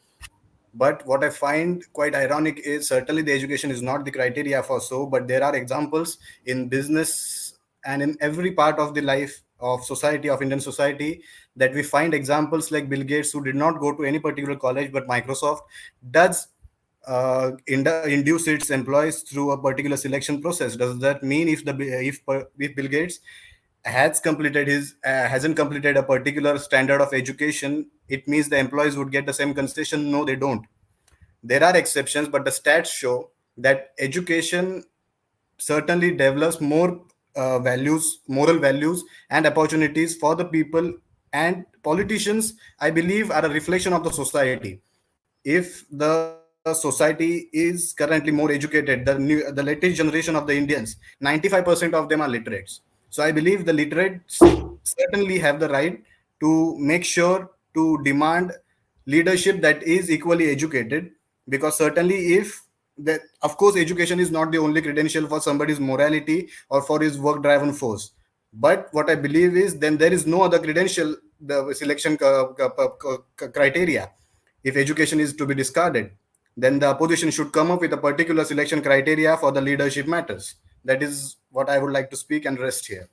Speaker 10: But what I find quite ironic is certainly the education is not the criteria for so, but there are examples in business and in every part of the life of society, of Indian society, that we find examples like Bill Gates, who did not go to any particular college, but Microsoft does induce its employees through a particular selection process. Does that mean if Bill Gates hasn't completed a particular standard of education, it means the employees would get the same concession? No, they don't. There are exceptions, but the stats show that education certainly develops more moral values, and opportunities for the people. And politicians, I believe, are a reflection of the society. If the society is currently more educated, the latest generation of the Indians, 95% of them are literates. So I believe the literates certainly have the right to make sure to demand leadership that is equally educated, because certainly if that, of course, education is not the only credential for somebody's morality or for his work driven force. But what I believe is, then there is no other credential, the selection criteria. If education is to be discarded, then the opposition should come up with a particular selection criteria for the leadership matters. That is what I would like to speak and rest here.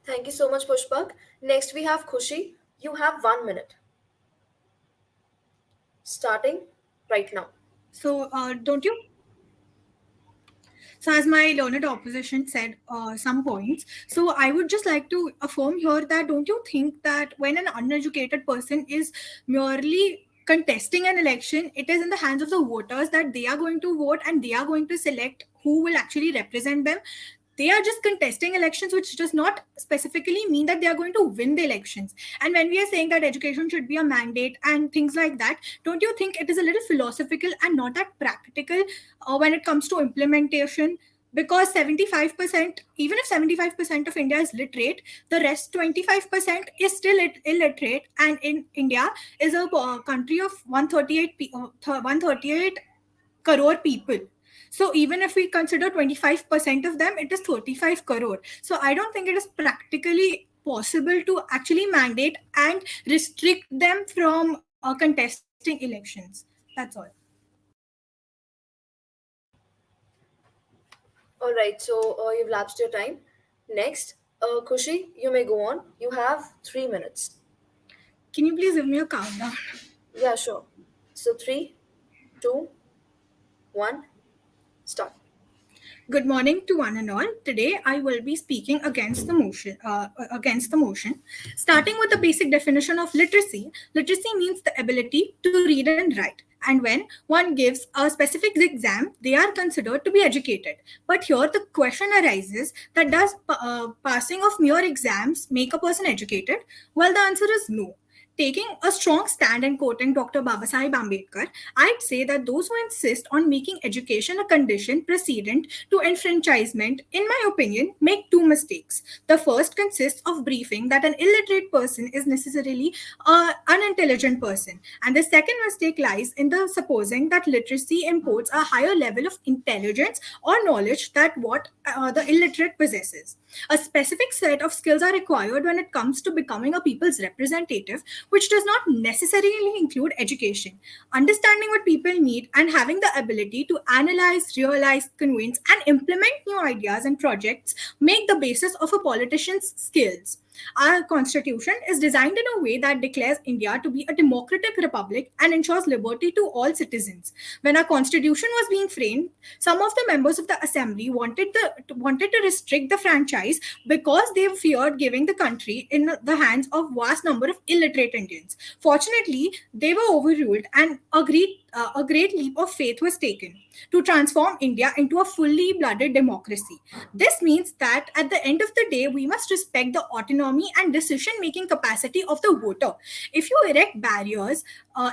Speaker 2: Thank you so much, Pushpak. Next, we have Khushi. You have 1 minute. Starting right now.
Speaker 4: So, don't you? So, as my learned opposition said some points, so I would just like to affirm here that don't you think that when an uneducated person is merely contesting an election, it is in the hands of the voters that they are going to vote and they are going to select who will actually represent them. They are just contesting elections, which does not specifically mean that they are going to win the elections. And when we are saying that education should be a mandate and things like that, don't you think it is a little philosophical and not that practical when it comes to implementation? Because 75%, even if 75% of India is literate, the rest 25% is still illiterate. And in India is a country of 138 crore people. So even if we consider 25% of them, it is 35 crore. So I don't think it is practically possible to actually mandate and restrict them from contesting elections. That's all.
Speaker 2: Alright, so you've lapsed your time. Next, Khushi, you may go on. You have 3 minutes.
Speaker 4: Can you please give me a countdown?
Speaker 2: Yeah, sure. So, three, two, one, start.
Speaker 4: Good morning to one and all. Today I will be speaking against the motion. Starting with the basic definition of literacy. Literacy means the ability to read and write. And when one gives a specific exam, they are considered to be educated. But here the question arises that does passing of mere exams make a person educated? Well, the answer is no. Taking a strong stand and quoting Dr. Babasaheb Ambedkar, I'd say that those who insist on making education a condition precedent to enfranchisement, in my opinion, make two mistakes. The first consists of briefing that an illiterate person is necessarily an unintelligent person, and the second mistake lies in the supposing that literacy imports a higher level of intelligence or knowledge that what the illiterate possesses. A specific set of skills are required when it comes to becoming a people's representative, which does not necessarily include education. Understanding what people need and having the ability to analyze, realize, convince, and implement new ideas and projects make the basis of a politician's skills. Our constitution is designed in a way that declares India to be a democratic republic and ensures liberty to all citizens. When our constitution was being framed, some of the members of the assembly wanted to restrict the franchise because they feared giving the country in the hands of vast number of illiterate Indians. Fortunately, they were overruled and a great leap of faith was taken to transform India into a fully blooded democracy. This means that at the end of the day, we must respect the autonomy and decision making capacity of the voter. If you erect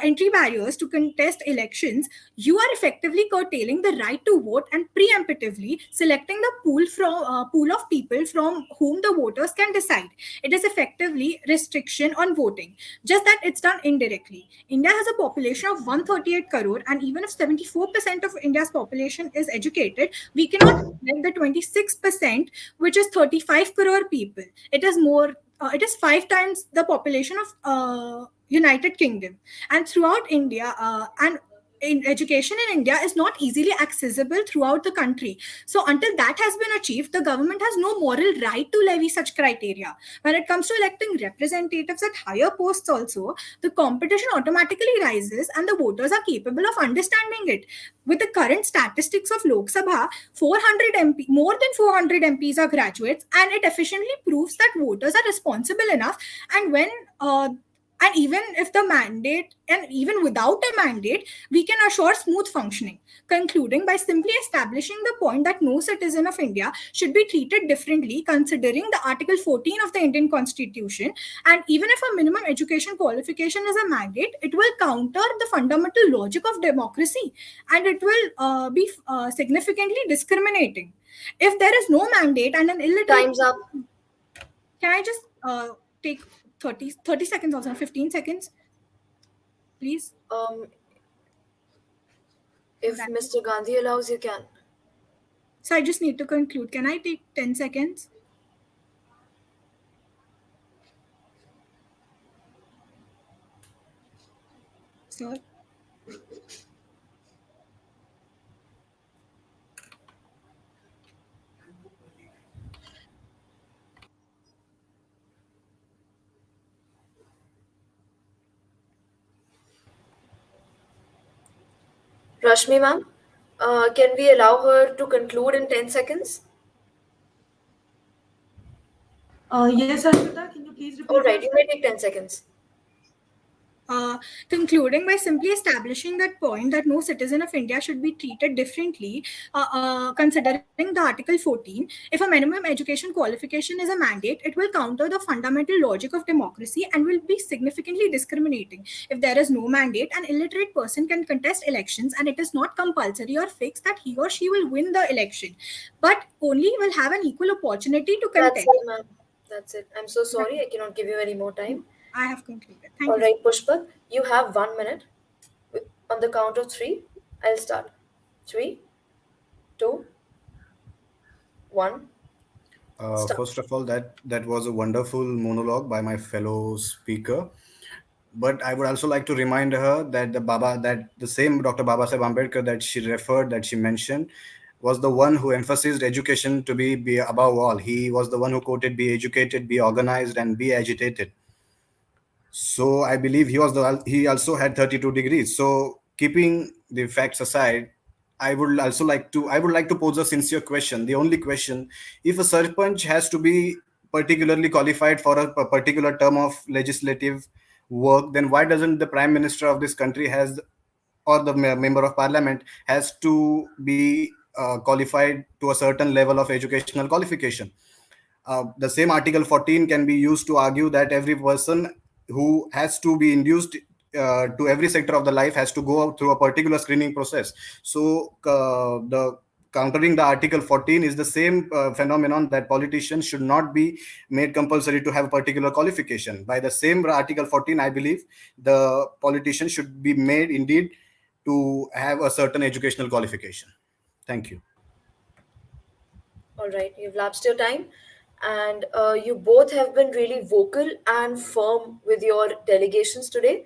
Speaker 4: entry barriers to contest elections, you are effectively curtailing the right to vote and preemptively selecting the pool of people from whom the voters can decide. It is effectively restriction on voting, just that it's done indirectly. India has a population of 138 crore, and even if 74% of India's population is educated, we cannot neglect the 26%, which is 35 crore people. It is more. It is five times the population of United Kingdom, and throughout India, and in education in India is not easily accessible throughout the country. So until that has been achieved, the government has no moral right to levy such criteria. When it comes to electing representatives at higher posts also, the competition automatically rises and the voters are capable of understanding it. With the current statistics of Lok Sabha, more than 400 MPs are graduates, and it efficiently proves that voters are responsible enough. And when and even if the mandate and even without a mandate, we can assure smooth functioning. Concluding by simply establishing the point that no citizen of India should be treated differently considering the Article 14 of the Indian Constitution, and even if a minimum education qualification is a mandate, it will counter the fundamental logic of democracy, and it will be significantly discriminating. If there is no mandate and an illiterate...
Speaker 2: Time's up.
Speaker 4: Can I just take 30 seconds also, 15 seconds, please?
Speaker 2: If Mr. Gandhi allows, you can.
Speaker 4: So I just need to conclude. Can I take 10 seconds? Sir?
Speaker 2: Rashmi ma'am, can we allow her to conclude in 10 seconds?
Speaker 3: Yes, Ashita, can you please repeat
Speaker 2: All right, you
Speaker 3: yourself?
Speaker 2: may take 10 seconds.
Speaker 4: Concluding by simply establishing that point that no citizen of India should be treated differently, considering the Article 14. If a minimum education qualification is a mandate, it will counter the fundamental logic of democracy and will be significantly discriminating. If there is no mandate, an illiterate person can contest elections, and it is not compulsory or fixed that he or she will win the election, but only will have an equal opportunity to
Speaker 2: That's
Speaker 4: contest.
Speaker 2: it, ma'am. That's it. I'm so sorry, I cannot give you any more time.
Speaker 4: I have concluded. Thank
Speaker 2: All
Speaker 4: you.
Speaker 2: right, Pushpak, you have 1 minute. On the count of three, I'll start. 3, 2, 1. Start.
Speaker 10: First of all, that was a wonderful monologue by my fellow speaker. But I would also like to remind her that the same Dr. Babasaheb Ambedkar that she referred, that she mentioned, was the one who emphasized education to be above all. He was the one who quoted, "Be educated, be organized, and be agitated." So I believe he also had 32 degrees. So keeping the facts aside, I would like to pose a sincere question. The only question: if a sarpanch has to be particularly qualified for a particular term of legislative work, then why doesn't the prime minister of this country has, or the member of parliament has to be qualified to a certain level of educational qualification? The same article 14 can be used to argue that every person who has to be induced to every sector of the life has to go through a particular screening process. So the countering the article 14 is the same phenomenon, that politicians should not be made compulsory to have a particular qualification. By the same article 14, I believe the politician should be made indeed to have a certain educational qualification. Thank you.
Speaker 2: All right, you've lapsed your time, and you both have been really vocal and firm with your delegations today.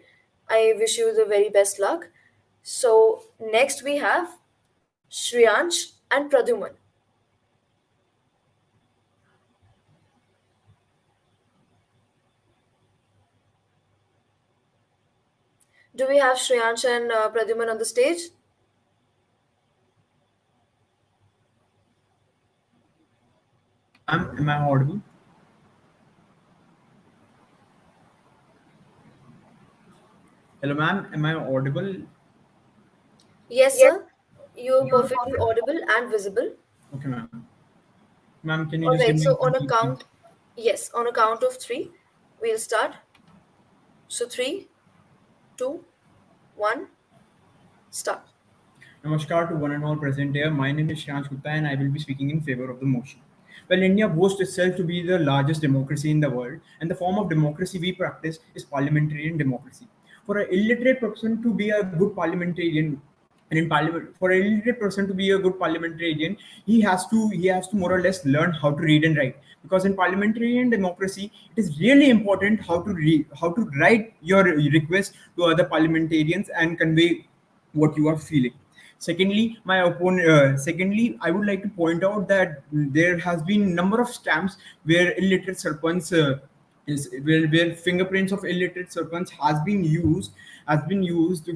Speaker 2: I wish you the very best luck. So, next we have Shriyansh and Pradyuman. Do we have Shriyansh and Pradyuman on the stage?
Speaker 11: Hello, ma'am. Am I audible? Hello, ma'am. Am I audible?
Speaker 2: Yes, sir. You're perfectly audible and visible.
Speaker 11: Okay, ma'am. Ma'am, can you
Speaker 2: All
Speaker 11: just give
Speaker 2: right,
Speaker 11: me
Speaker 2: so
Speaker 11: a
Speaker 2: on a
Speaker 11: second, please?
Speaker 2: count, yes, on a count of three, we'll start. So, three, two, one, start.
Speaker 11: Namaskar to one and all present here. My name is Shriyansh Gupta and I will be speaking in favor of the motion. Well, India boasts itself to be the largest democracy in the world, and the form of democracy we practice is parliamentarian democracy. For an illiterate person to be a good parliamentarian, and in parliament, for an illiterate person to be a good parliamentarian, he has to more or less learn how to read and write. Because in parliamentarian democracy, it is really important how to write your request to other parliamentarians and convey what you are feeling. Secondly, I would like to point out that there has been number of scams where illiterate serpents where fingerprints of illiterate serpents has been used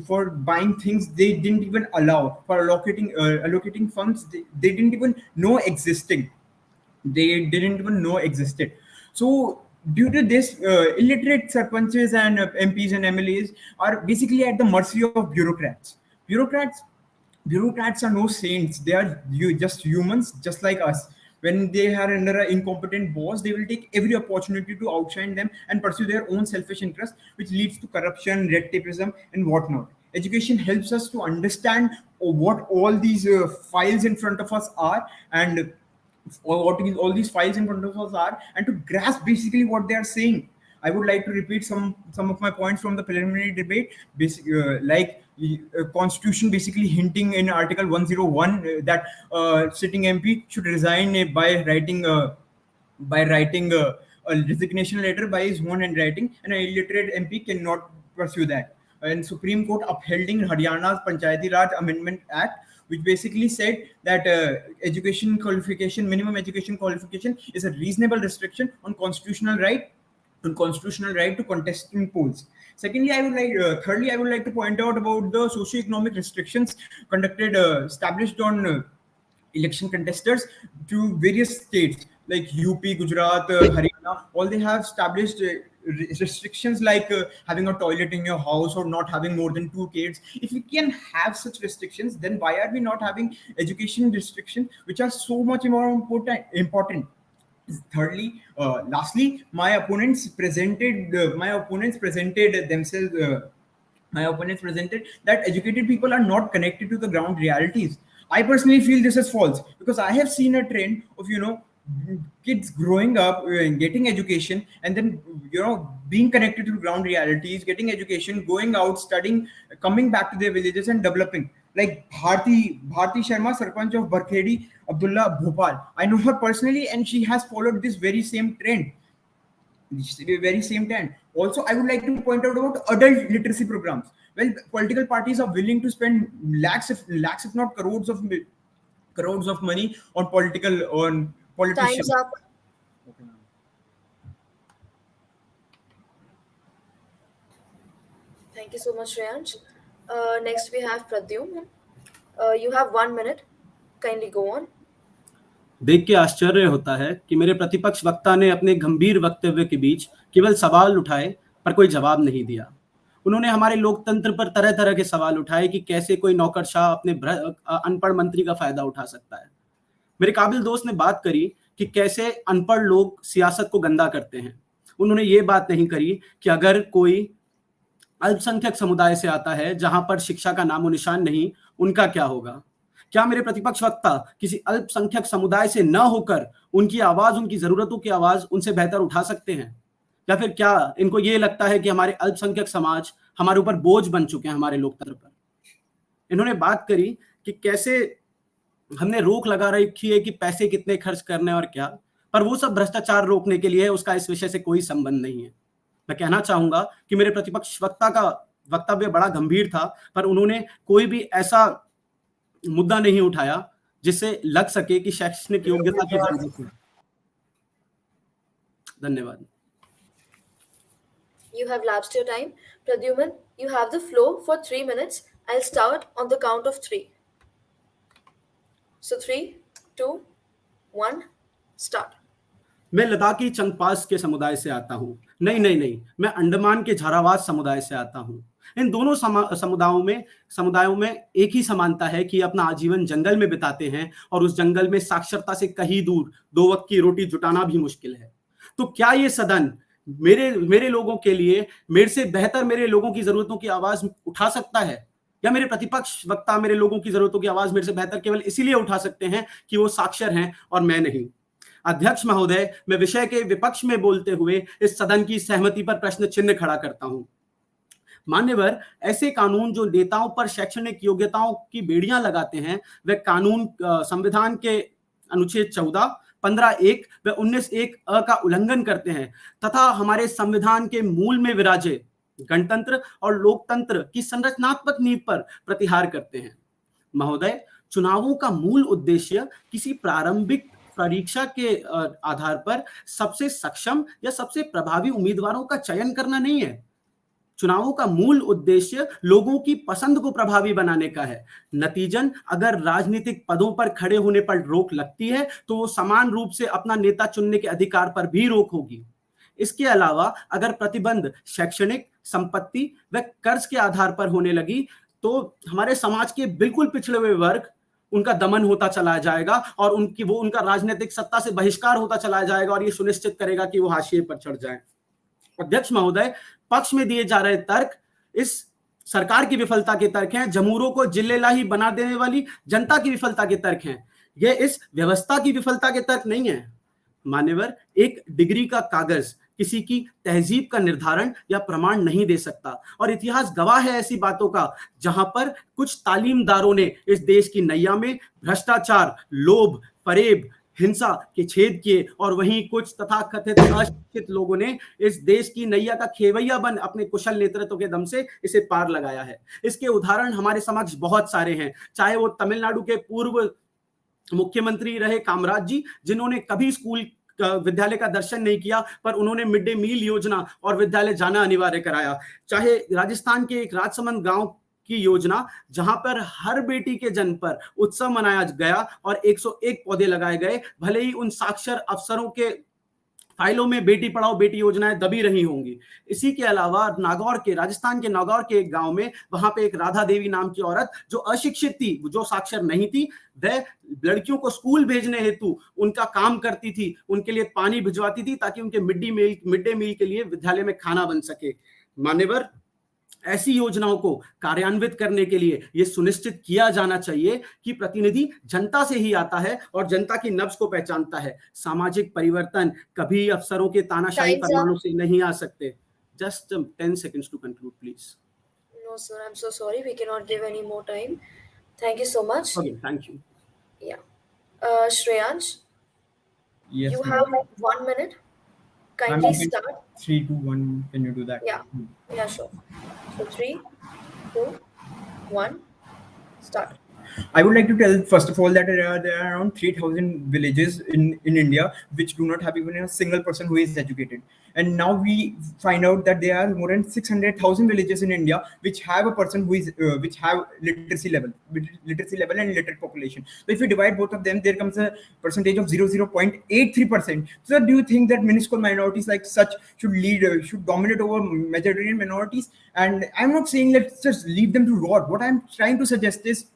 Speaker 11: for buying things they didn't even allow, for allocating funds they didn't even know existed. So due to this, illiterate sarpanches and MPs and MLAs are basically at the mercy of bureaucrats. Bureaucrats bureaucrats are no saints. They are just humans just like us. When they are under an incompetent boss, they will take every opportunity to outshine them and pursue their own selfish interest, which leads to corruption, red tapeism, and whatnot. Education helps us to understand what all these files in front of us are, and all these files in front of us are, and to grasp basically what they are saying. I would like to repeat some of my points from the preliminary debate. Constitution basically hinting in Article 101 that sitting MP should resign by writing a resignation letter by his own handwriting, and an illiterate MP cannot pursue that. And Supreme Court upholding Haryana's Panchayati Raj Amendment Act, which basically said that minimum education qualification, is a reasonable restriction on constitutional right to contest in polls. Thirdly, I would like to point out about the socio-economic restrictions established on election contestants to various states like UP, Gujarat, Haryana. All they have established restrictions like having a toilet in your house or not having more than two kids. If we can have such restrictions, then why are we not having education restrictions, which are so much more important? Lastly, my opponents presented that educated people are not connected to the ground realities. I personally feel this is false, because I have seen a trend of kids growing up and getting education, and then being connected to ground realities, getting education, going out, studying, coming back to their villages and developing. Like Bharti Sharma, Sarpanch of Barkhedi, Abdullah Bhopal. I know her personally, and she has followed this very same trend. Very same time. Also, I would like to point out about adult literacy programs. Well, political parties are willing to spend lakhs, if not crores of money on
Speaker 2: Time's
Speaker 11: politicians.
Speaker 2: up.
Speaker 11: Okay, ma'am.
Speaker 2: Thank you so much, Shreyansh. Next, we have Pradyum. You have 1 minute. Kindly go on.
Speaker 12: देख के आश्चर्य होता है कि मेरे प्रतिपक्ष वक्ता ने अपने गंभीर वक्तव्य के बीच केवल सवाल उठाए पर कोई जवाब नहीं दिया। उन्होंने हमारे लोकतंत्र पर तरह तरह के सवाल उठाए कि कैसे कोई नौकरशाह अपने अनपढ़ मंत्री का फायदा उठा सकता है। मेरे काबिल दोस्त ने बात करी कि कैसे अनपढ़ लोग सियासत को गंदा करते हैं। उन्होंने ये बात नहीं करी कि अगर कोई अल्पसंख्यक समुदाय से आता है जहां पर शिक्षा का नामो निशान नहीं, उनका क्या होगा। क्या मेरे प्रतिपक्ष वक्ता किसी अल्पसंख्यक समुदाय से न होकर उनकी आवाज, उनकी जरूरतों की आवाज उनसे बेहतर उठा सकते हैं, या फिर क्या इनको ये लगता है कि हमारे अल्पसंख्यक समाज हमारे ऊपर बोझ बन चुके हैं हमारे लोकतंत्र पर। इन्होंने बात करी कि कैसे हमने रोक लगा रखी है कि पैसे कितने खर्च करने और क्या, पर वो सब भ्रष्टाचार रोकने के लिए है, उसका इस विषय से कोई संबंध नहीं है। मैं कहना चाहूंगा कि मेरे प्रतिपक्ष वक्ता का वक्तव्य बड़ा गंभीर था, पर उन्होंने कोई भी ऐसा मुद्दा नहीं उठाया जिससे लग सके कि शैक्षणिक योग्यता की जरूरत है। धन्यवाद।
Speaker 2: You have lapsed your time. Pradyuman, you have the floor for 3 minutes. I'll start on the count of three. So 3, 2, 1, start.
Speaker 12: मैं लद्दाखी चंगपास के समुदाय से आता हूँ। नहीं, मैं अंडमान के झारावास समुदाय से आता हूँ। इन दोनों समुदायों में एक ही समानता है कि अपना आजीवन जंगल में बिताते हैं और उस जंगल में साक्षरता से कहीं दूर 2 वक्त की रोटी जुटाना भी मुश्किल है। तो क्या ये सदन मेरे लोगों के लिए मेरे से बेहतर मेरे लोगों की जरूरतों की आवाज उठा सकता है, या मेरे प्रतिपक्ष वक्ता मेरे लोगों की जरूरतों की आवाज मेरे से बेहतर केवल इसीलिए उठा सकते हैं कि वो साक्षर हैं और मैं नहीं। अध्यक्ष महोदय, मैं विषय के विपक्ष में बोलते हुए इस सदन की सहमति पर प्रश्न चिन्ह खड़ा करता हूं। मान्यवर, ऐसे कानून जो नेताओं पर शैक्षणिक योग्यताओं की बेड़ियां लगाते हैं, वह कानून संविधान के अनुच्छेद 14, 15(1) व 19(1) अ का उल्लंघन करते हैं तथा हमारे संविधान के मूल में विराजे गणतंत्र और लोकतंत्र की संरचनात्मक नींव पर प्रतिहार करते हैं। महोदय, चुनावों का मूल उद्देश्य किसी प्रारंभिक परीक्षा के आधार पर सबसे सक्षम या सबसे प्रभावी उम्मीदवारों का चयन करना नहीं है। चुनावों का मूल उद्देश्य लोगों की पसंद को प्रभावी बनाने का है। नतीजन अगर राजनीतिक पदों पर खड़े होने पर रोक लगती है तो वो समान रूप से अपना नेता चुनने के अधिकार पर भी रोक होगी। इसके अलावा अगर प्रतिबंध शैक्षणिक, संपत्ति व कर्ज के आधार पर होने लगी तो हमारे समाज के बिल्कुल पिछड़े हुए वर्ग, उनका दमन होता चला जाएगा और उनका राजनीतिक सत्ता से बहिष्कार होता चला जाएगा और ये सुनिश्चित करेगा कि वो हाशिए पर चढ़ जाए। अध्यक्ष महोदय, पक्ष में दिए जा रहे तर्क इस सरकार की विफलता के तर्क हैं, जमूरों को जिल्लेलाही बना देने वाली जनता की विफलता के तर्क हैं। यह इस व्यवस्था की विफलता के तर्क नहीं है। मान्यवर, एक डिग्री का कागज किसी की तहजीब का निर्धारण या प्रमाण नहीं दे सकता और इतिहास गवाह है ऐसी बातों का जहां पर कुछ तालीमदारों ने इस देश की नैया में भ्रष्टाचार, लोभ, फरेब, हिंसा के छेद किए और वहीं कुछ तथाकथित अशिक्षित लोगों ने इस देश की नैया का खेवैया बन अपने कुशल नेतृत्व के दम से इसे पार लगाया है। इसके उदाहरण हमारे समक्ष बहुत सारे हैं, चाहे वो तमिलनाडु के पूर्व मुख्यमंत्री रहे कामराज जी, जिन्होंने कभी स्कूल विद्यालय का दर्शन नहीं किया पर उन्होंने मिड डे मील योजना और विद्यालय जाना अनिवार्य कराया, चाहे राजस्थान के एक राजसमंद गांव की योजना जहां पर हर बेटी के जन्म पर उत्सव मनाया गया और 101 पौधे लगाए गए, भले ही उन साक्षर अफसरों के फाइलों में बेटी पढ़ाओ बेटी योजनाएं दबी रही होंगी। इसी के अलावा राजस्थान के नागौर के एक गांव में वहां पे एक राधा देवी नाम की औरत जो अशिक्षित थी, जो साक्षर नहीं थी, वह लड़कियों को स्कूल भेजने हेतु उनका काम करती थी, उनके लिए पानी भिजवाती थी ताकि उनके मिड डे मील के लिए विद्यालय में खाना बन सके। मान्यवर, ऐसी योजनाओं को कार्यान्वित करने के लिए यह सुनिश्चित किया जाना चाहिए कि प्रतिनिधि जनता से ही आता है और जनता की नब्ज को पहचानता है। सामाजिक परिवर्तन कभी अफसरों के तानाशाही
Speaker 2: Time's
Speaker 12: फरमानों
Speaker 2: up.
Speaker 12: से नहीं आ सकते। Just 10 seconds to conclude, please.
Speaker 2: No, sir, I'm so sorry. We cannot give any more time. Thank you so much.
Speaker 12: Okay, thank you.
Speaker 2: Yeah. Shreyansh,
Speaker 11: Yes,
Speaker 2: you
Speaker 11: ma'am.
Speaker 2: have 1 minute.
Speaker 11: Ma'am,
Speaker 2: Kindly
Speaker 11: you can
Speaker 2: start.
Speaker 11: 3, 2, 1. Can you do that?
Speaker 2: Yeah. Yeah, sure. So 3, 2, 1, start.
Speaker 11: I would like to tell first of all that there are around 3,000 villages in India which do not have even a single person who is educated. And now we find out that there are more than 600,000 villages in India which have a person who is which have literacy level and literate population. So if you divide both of them, there comes a percentage of 0.83%. So do you think that minuscule minorities like such should should dominate over majority minorities? And I'm not saying let's just leave them to rot. What I'm trying to suggest is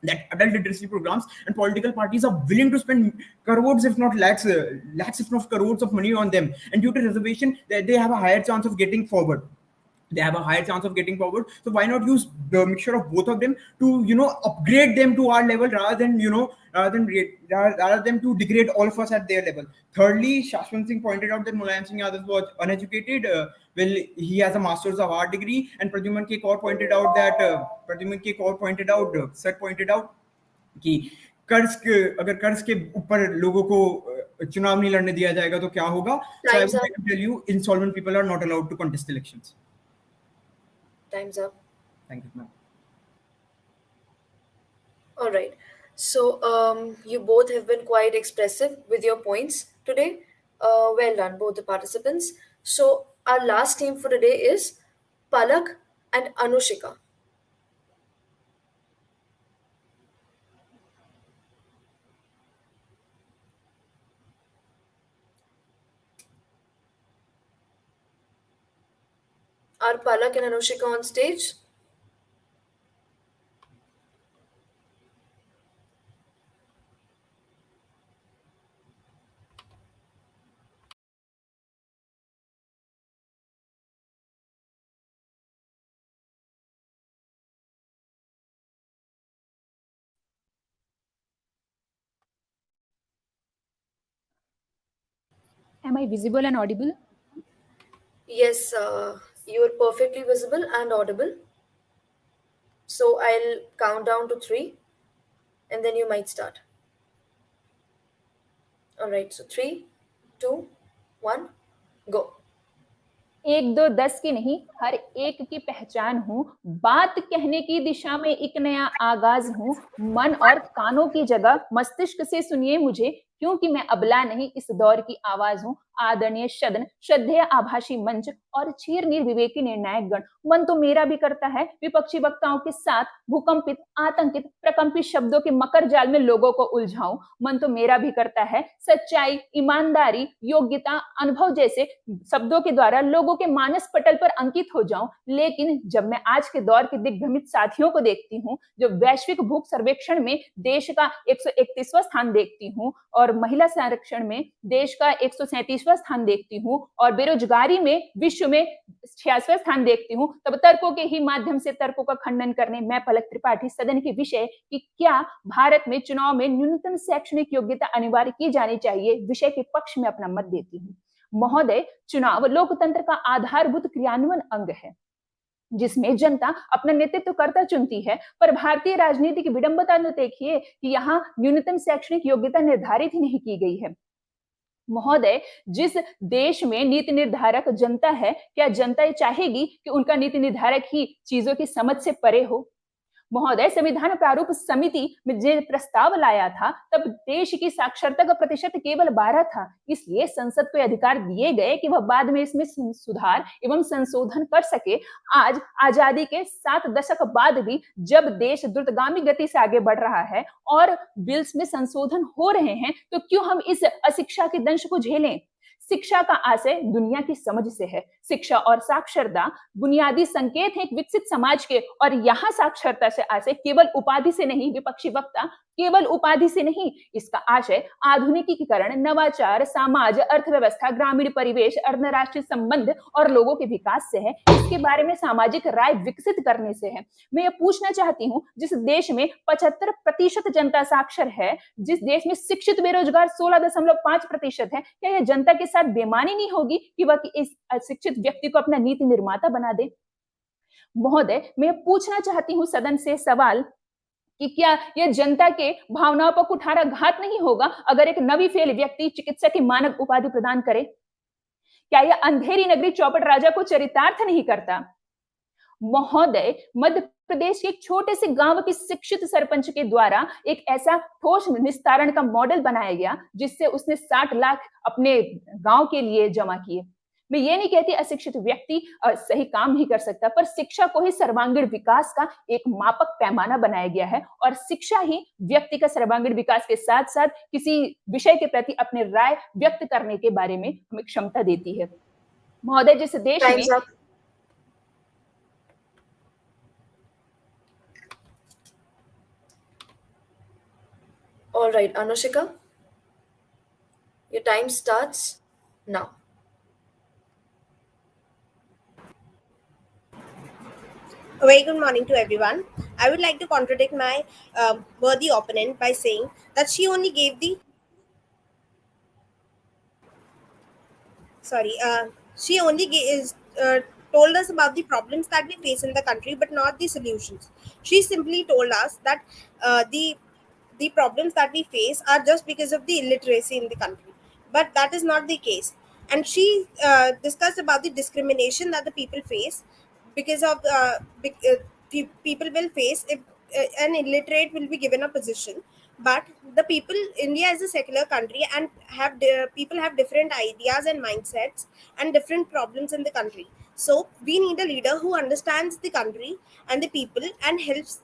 Speaker 11: that adult literacy programs and political parties are willing to spend crores, if not lakhs, if not crores of money on them. And due to reservation, they have a higher chance of getting forward. So why not use the mixture of both of them to upgrade them to our level rather than rather than to degrade all of us at their level. Thirdly, Shashwant Singh pointed out that Mulayam Singh Yadav was uneducated. Well, he has a master's of art degree, and Pradyuman K. Kaur pointed out sir pointed out कि अगर कर्ज के ऊपर लोगों को चुनाव नहीं लड़ने दिया जाएगा तो क्या होगा. So I
Speaker 2: Time's
Speaker 11: would
Speaker 2: up.
Speaker 11: like to tell you, insolvent people are not allowed to contest elections.
Speaker 2: Time's up.
Speaker 11: Thank you, ma'am.
Speaker 2: All right. So you both have been quite expressive with your points today. Well done, both the participants. So our last team for today is Palak and Anushika. Are Palak and Anushika on stage?
Speaker 13: Am I visible and audible?
Speaker 2: Yes, you are perfectly visible and audible. So I'll count down to 3 and then you might start. All right, so 3, 2, 1, go.
Speaker 13: 1, 2, 10 की नहीं, हर एक की पहचान हूँ. बात कहने की दिशा में एक नया आगाज हूँ. मन और कानों की जगह मस्तिष्क से सुनिए मुझे, क्योंकि मैं अबला नहीं, इस दौर की आवाज हूँ. आदरणीय सदन, श्रद्धेय आभासी मंच और चीर निर्विवेकी निर्णायक गण, मन तो मेरा भी करता है विपक्षी वक्ताओं के साथ भूकंपित, आतंकित, प्रकंपित शब्दों के मकर जाल में लोगों को उलझाऊं. मन तो मेरा भी करता है सच्चाई, ईमानदारी, योग्यता, अनुभव जैसे शब्दों के द्वारा लोगों के मानस पटल पर अंकित हो जाऊं. लेकिन जब मैं आज के दौर के दिग्भ्रमित साथियों को देखती हूँ, जो वैश्विक भूख सर्वेक्षण में देश का 131वां स्थान देखती हूँ और महिला संरक्षण में देश का 137वां स्थान देखती हूँ और बेरोजगारी में विश्व में 86वां स्थान देखती हूँ, तब तर्कों के ही माध्यम से तर्कों का खंडन करने मैं पलक त्रिपाठी सदन के विषय कि क्या भारत में चुनाव में न्यूनतम शैक्षणिक योग्यता अनिवार्य की जानी चाहिए विषय के पक्ष में अपना मत देती हूँ. महोदय, चुनाव लोकतंत्र का आधारभूत क्रियान्वयन अंग है जिसमें जनता अपना नेतृत्व करता चुनती है, पर भारतीय राजनीति की विडंबना तो देखिए कि यहाँ न्यूनतम शैक्षणिक योग्यता निर्धारित ही नहीं की गई है. महोदय, जिस देश में नीति निर्धारक जनता है, क्या जनता ये चाहेगी कि उनका नीति निर्धारक ही चीजों की समझ से परे हो? महोदय, संविधान प्रारूप समिति में जो प्रस्ताव लाया था तब देश की साक्षरता का प्रतिशत केवल 12 था, इसलिए संसद को अधिकार दिए गए कि वह बाद में इसमें सुधार एवं संशोधन कर सके. आज आजादी के 7 दशक बाद भी जब देश द्रुतगामी गति से आगे बढ़ रहा है और बिल्स में संशोधन हो रहे हैं, तो क्यों हम इस अशिक्षा के दंश को झेलें? शिक्षा का आशय दुनिया की समझ से है. शिक्षा और साक्षरता बुनियादी संकेत है एक विकसित समाज के, और यहाँ साक्षरता से आशय केवल उपाधि से नहीं, विपक्षी वक्ता, केवल उपाधि से नहीं, इसका आशय आधुनिकीकरण, नवाचार, समाज, अर्थव्यवस्था, ग्रामीण परिवेश, अंतरराष्ट्रीय संबंध और लोगों के विकास से है. इसके बारे में सामाजिक राय विकसित करने से है. मैं ये पूछना चाहती हूँ, जिस देश में 75% जनता साक्षर है, जिस देश में शिक्षित बेरोजगार 16.5% है, क्या यह जनता के साथ बेईमानी नहीं होगी कि वह इस अशिक्षित व्यक्ति को अपना नीति निर्माता बना दे? महोदय, मैं पूछना चाहती हूँ सदन से सवाल कि क्या यह जनता के भावनाओं पर कुठाराघात नहीं होगा अगर एक नवी फेल व्यक्ति चिकित्सक की मानक उपाधि प्रदान करे? क्या यह अंधेरी नगरी चौपट राजा को चरितार्थ नहीं करता? महोदय, मध्य प्रदेश के एक छोटे से गांव के शिक्षित सरपंच के द्वारा एक ऐसा ठोस निस्तारण का मॉडल बनाया गया जिससे उसने 60 लाख अपने गांव के लिए जमा किए। मैं ये नहीं कहती अशिक्षित व्यक्ति सही काम नहीं कर सकता, पर शिक्षा को ही सर्वांगीण विकास का एक मापक पैमाना बनाया गया है और शिक्षा ही व्यक्ति का सर्वांगीण विकास के साथ साथ किसी विषय के प्रति अपने राय व्यक्त करने के बारे में हमें क्षमता देती है। महोदय, जिस देश में
Speaker 2: Time's up. All right, Anushika, your time starts now.
Speaker 14: A very good morning to everyone. I would like to contradict my worthy opponent by saying that she only gave the sorry she only is told us about the problems that we face in the country but not the solutions. She simply told us that the problems that we face are just because of the illiteracy in the country, but that is not the case. And she discussed about the discrimination that the people face because of people will face if an illiterate will be given a position. But the people, India is a secular country and people have different ideas and mindsets and different problems in the country. So we need a leader who understands the country and the people and helps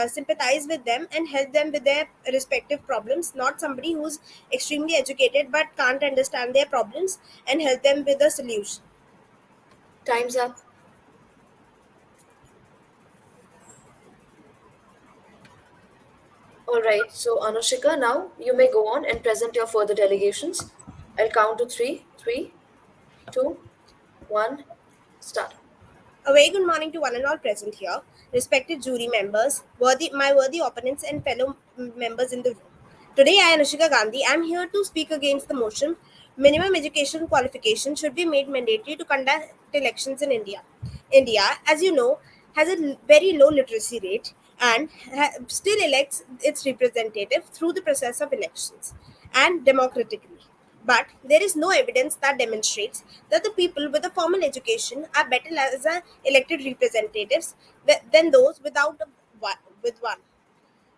Speaker 14: sympathize with them and help them with their respective problems, not somebody who's extremely educated but can't understand their problems and help them with a solution.
Speaker 2: Time's up. All right, so Anushika, now you may go on and present your further delegations. I'll count to three. 3, 2, 1, start.
Speaker 14: A very good morning to one and all present here, respected jury members, my worthy opponents, and fellow members in the room. Today, I, Anushika Gandhi, am here to speak against the motion minimum education qualification should be made mandatory to conduct elections in India. India, as you know, has a very low literacy rate and still elects its representative through the process of elections and democratically. But there is no evidence that demonstrates that the people with a formal education are better as elected representatives than those without with one.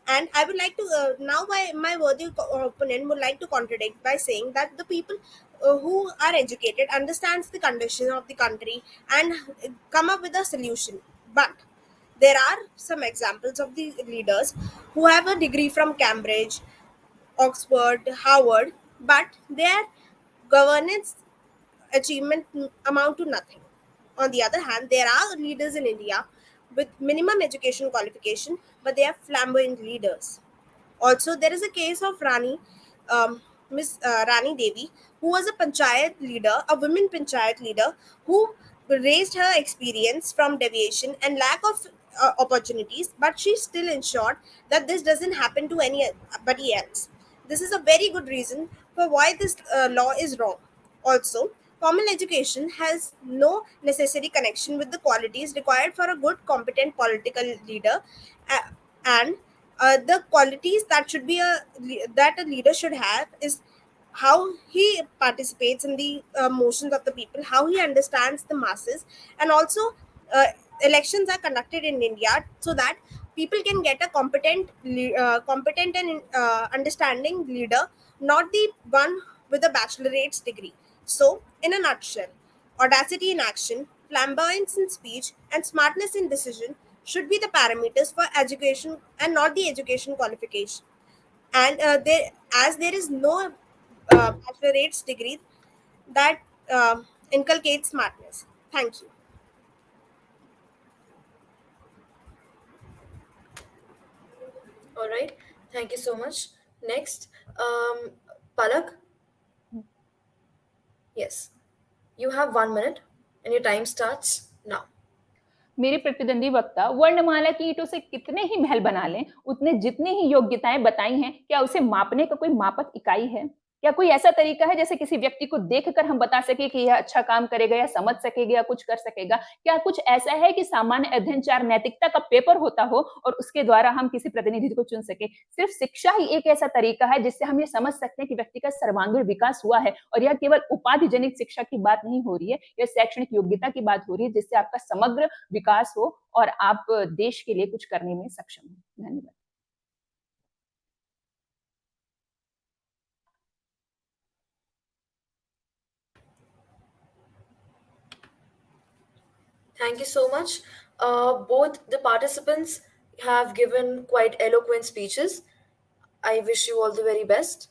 Speaker 14: And I would like to now my worthy opponent would like to contradict by saying that the people who are educated understands the condition of the country and come up with a solution. But there are some examples of the leaders who have a degree from Cambridge, Oxford, Harvard, but their governance achievement amount to nothing. On the other hand, there are leaders in India with minimum education qualification, but they are flamboyant leaders. Also, there is a case of Miss Rani Devi, who was a panchayat leader, a women panchayat leader, who raised her experience from deviation and lack of opportunities, but she still ensured that this doesn't happen to anybody else. This is a very good reason for why this law is wrong. Also, formal education has no necessary connection with the qualities required for a good, competent political leader, uh, and the qualities that that a leader should have is how he participates in the motions of the people, how he understands the masses, and also uh, elections are conducted in India so that people can get a competent and understanding leader, not the one with a baccalaureate's degree. So, in a nutshell, audacity in action, flamboyance in speech, and smartness in decision should be the parameters for education and not the education qualification. And as there is no baccalaureate's degree that inculcates smartness. Thank you.
Speaker 2: All right, thank you so much. Next, Palak. Yes, you have 1 minute and your time starts now.
Speaker 13: मेरे प्रतिद्वंदी वक्ता वर्णमाला की ईंटों से कितने ही महल बना लें, उतने जितनी ही योग्यताएं बताई हैं, क्या उसे मापने का कोई मापक इकाई है? क्या कोई ऐसा तरीका है जैसे किसी व्यक्ति को देखकर हम बता सके कि यह अच्छा काम करेगा या समझ सकेगा या कुछ कर सकेगा? क्या कुछ ऐसा है कि सामान्य अध्ययन 4 नैतिकता का पेपर होता हो और उसके द्वारा हम किसी प्रतिनिधि को चुन सके? सिर्फ शिक्षा ही एक ऐसा तरीका है जिससे हम ये समझ सकते हैं कि व्यक्ति का सर्वांगीण विकास हुआ है और यह केवल उपाधिजनित शिक्षा की बात नहीं हो रही है, यह शैक्षणिक योग्यता की बात हो रही है जिससे आपका समग्र विकास हो और आप देश के लिए कुछ करने में सक्षम हो। धन्यवाद।
Speaker 2: Thank you so much. Both the participants have given quite eloquent speeches. I wish you all the very best.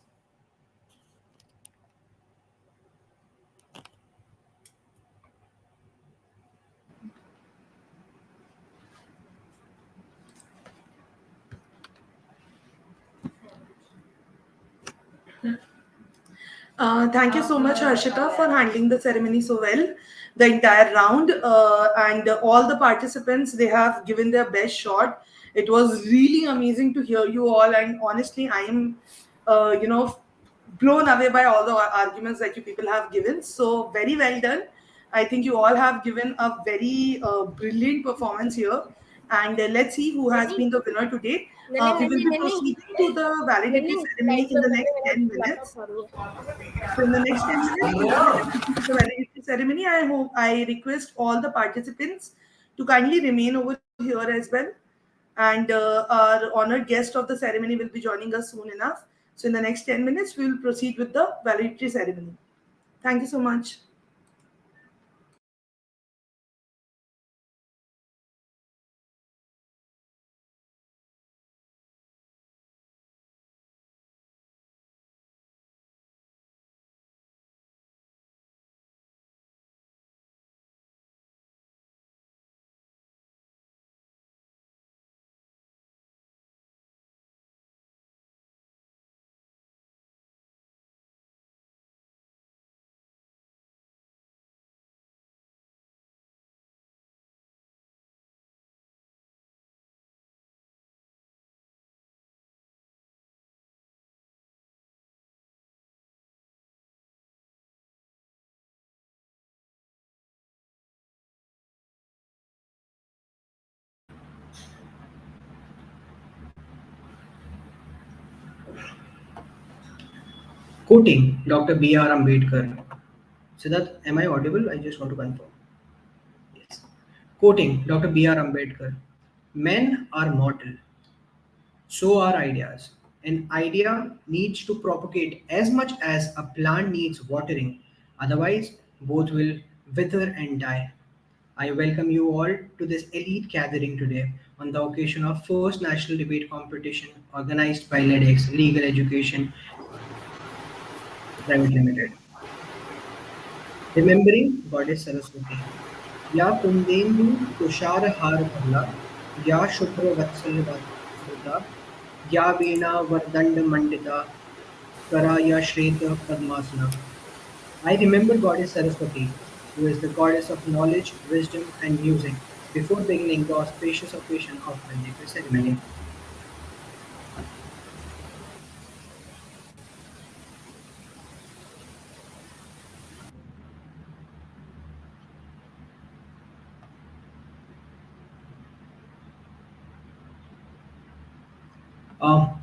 Speaker 3: Thank you so much, Harshita, for handling the ceremony so well, the entire round, and all the participants. They have given their best shot. It was really amazing to hear you all, and honestly, I am, blown away by all the arguments that you people have given. So very well done. I think you all have given a very brilliant performance here. And let's see who has been the winner today. We will be proceeding to the validity ceremony in the next 10 minutes. So in the next 10 minutes, we will be proceeding to the validity ceremony. I hope I request all the participants to kindly remain over here as well. And our honored guest of the ceremony will be joining us soon enough. So in the next 10 minutes, we will proceed with the validity ceremony. Thank you so much.
Speaker 1: Quoting Dr. B.R. Ambedkar. Siddharth, am I audible? I just want to confirm. Yes. Quoting Dr. B.R. Ambedkar. Men are mortal, so are ideas. An idea needs to propagate as much as a plant needs watering, otherwise, both will wither and die. I welcome you all to this elite gathering today on the occasion of first national debate competition organized by LedX Legal Education Private Limited. Remembering Goddess Saraswati. या कुंदेन्दु तुषार हार भल्ला या शुभ्र वत्सल वृता या वीणा वरदंड मंडिता करा या श्वेत padmasana. I remember Goddess Saraswati, who is the goddess of knowledge, wisdom, and music, before beginning the auspicious occasion of Validity Ceremony.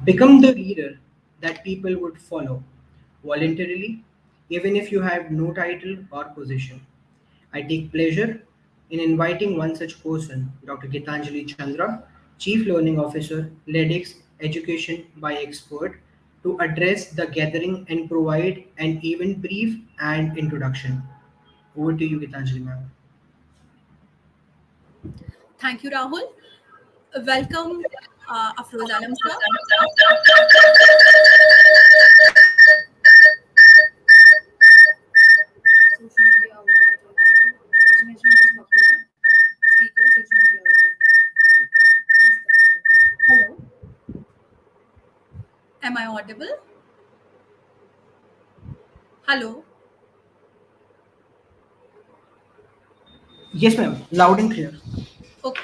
Speaker 1: Become the leader that people would follow voluntarily, even if you have no title or position. I take pleasure in inviting one such person, Dr. Gitanjali Chandra, Chief Learning Officer, LedX Education by Expert, to address the gathering and provide an even brief and introduction. Over to you, Gitanjali ma'am.
Speaker 15: Thank you, Rahul. Welcome, Afroz Alam sir. Social media इसमें most popular speaker social media Hello, am I audible? Hello.
Speaker 1: Yes, ma'am. Loud and clear.
Speaker 15: Okay.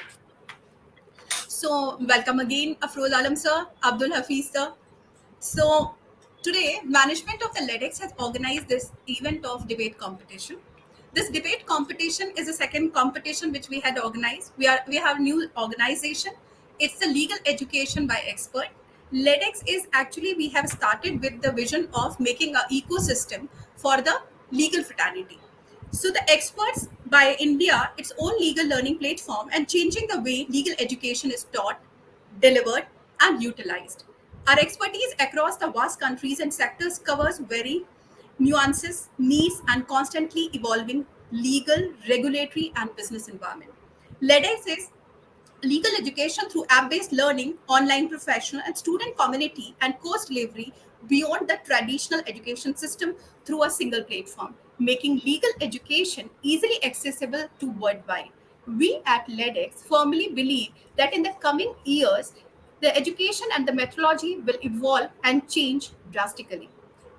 Speaker 15: So welcome again, Afroz Alam sir, Abdul Hafiz sir. So
Speaker 16: Today, management of the LedX has organized this event of debate competition. This debate competition is the second competition which we had organized. We have new organization. It's the legal education by expert. LedX is actually we have started with the vision of making an ecosystem for the legal fraternity. So the experts by India, its own legal learning platform, and changing the way legal education is taught, delivered, and utilized. Our expertise across the vast countries and sectors covers very nuances, needs, and constantly evolving legal, regulatory, and business environment. LEDX is legal education through app-based learning, online professional and student community, and course delivery beyond the traditional education system through a single platform, making legal education easily accessible to worldwide. We at LEDX firmly believe that in the coming years, the education and the methodology will evolve and change drastically.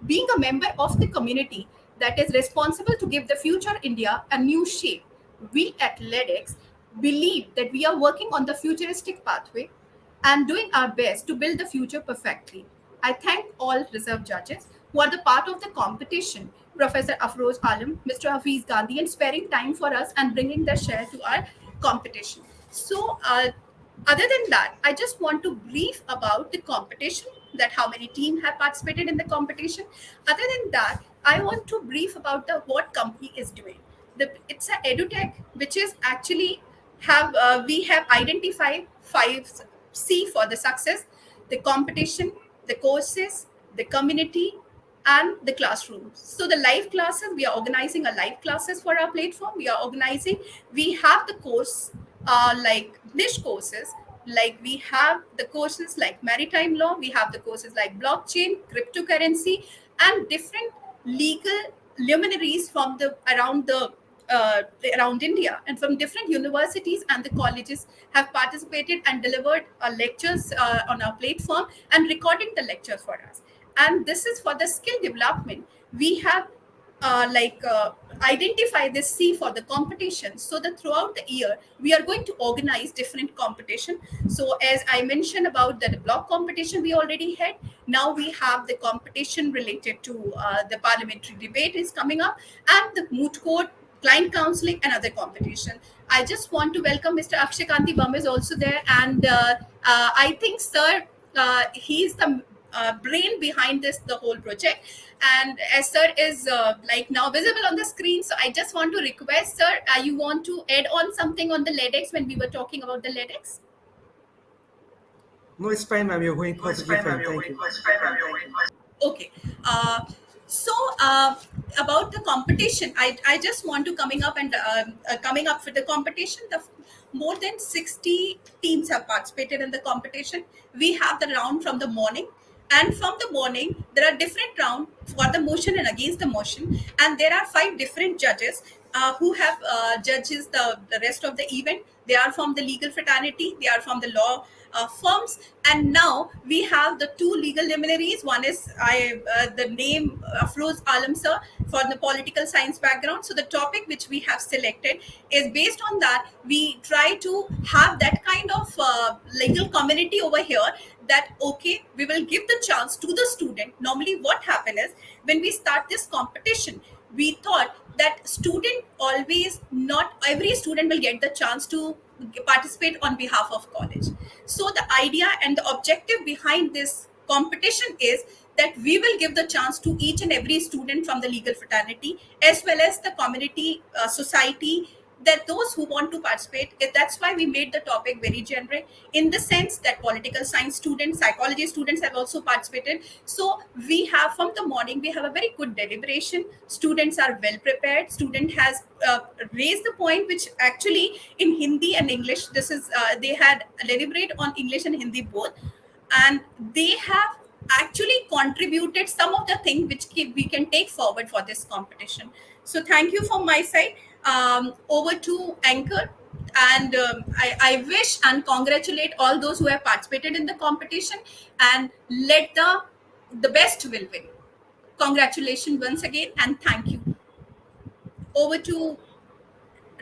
Speaker 16: Being a member of the community that is responsible to give the future India a new shape, we at LEDX believe that we are working on the futuristic pathway and doing our best to build the future perfectly. I thank all reserve judges who are the part of the competition, Professor Afroz Alam, Mr. Hafiz Gandhi, and sparing time for us and bringing their share to our competition. Other than that, I just want to brief about the competition, that how many teams have participated in the competition. Other than that, I want to brief about the what company is doing. It's a edutech which is actually have we have identified five C for the success: the competition, the courses, the community, and the classrooms. So the live classes, we are organizing a live classes for our platform. We have the course like niche courses, like we have the courses like maritime law, we have the courses like blockchain, cryptocurrency, and different legal luminaries from the uh, around India and from different universities and the colleges have participated and delivered lectures on our platform and recording the lectures for us. And this is for the skill development. We have identify this C for the competition, so that throughout the year we are going to organize different competition. So as I mentioned about the block competition we already had, now we have the competition related to the parliamentary debate is coming up, and the moot court, client counseling, and other competition. I just want to welcome Mr. Akshay Kanti Bam is also there, and I think sir, he's the brain behind this the whole project. And as sir is like now visible on the screen, so I just want to request sir, you want to add on something on the LedX when we were talking about the LedX?
Speaker 17: No, it's fine, ma'am. You're going perfectly fine. Thank you.
Speaker 16: Okay. Uh, so uh, about the competition, I just want to coming up and coming up for the competition. More than 60 teams have participated in the competition. We have the round from the morning, and from the morning there are different round for the motion and against the motion, and there are five different judges who have judges the rest of the event. They are from the legal fraternity, they are from the law firms, and now we have the two legal luminaries. One is the name Afroz Alam sir for the political science background. So the topic which we have selected is based on that. We try to have that kind of legal community over here, that okay, we will give the chance to the student. Normally what happen is, when we start this competition, we thought that student always, not every student will get the chance to participate on behalf of college. So the idea and the objective behind this competition is that we will give the chance to each and every student from the legal fraternity as well as the community society, that those who want to participate. That's why we made the topic very generic, in the sense that political science students, psychology students have also participated. So we have, from the morning we have a very good deliberation. Students are well prepared. Student has raised the point which actually in Hindi and English, this is they had deliberate on English and Hindi both, and they have actually contributed some of the things which we can take forward for this competition. So thank you from my side. Over to Anchor, and I wish and congratulate all those who have participated in the competition, and let the best will win. Congratulations once again, and thank you. Over to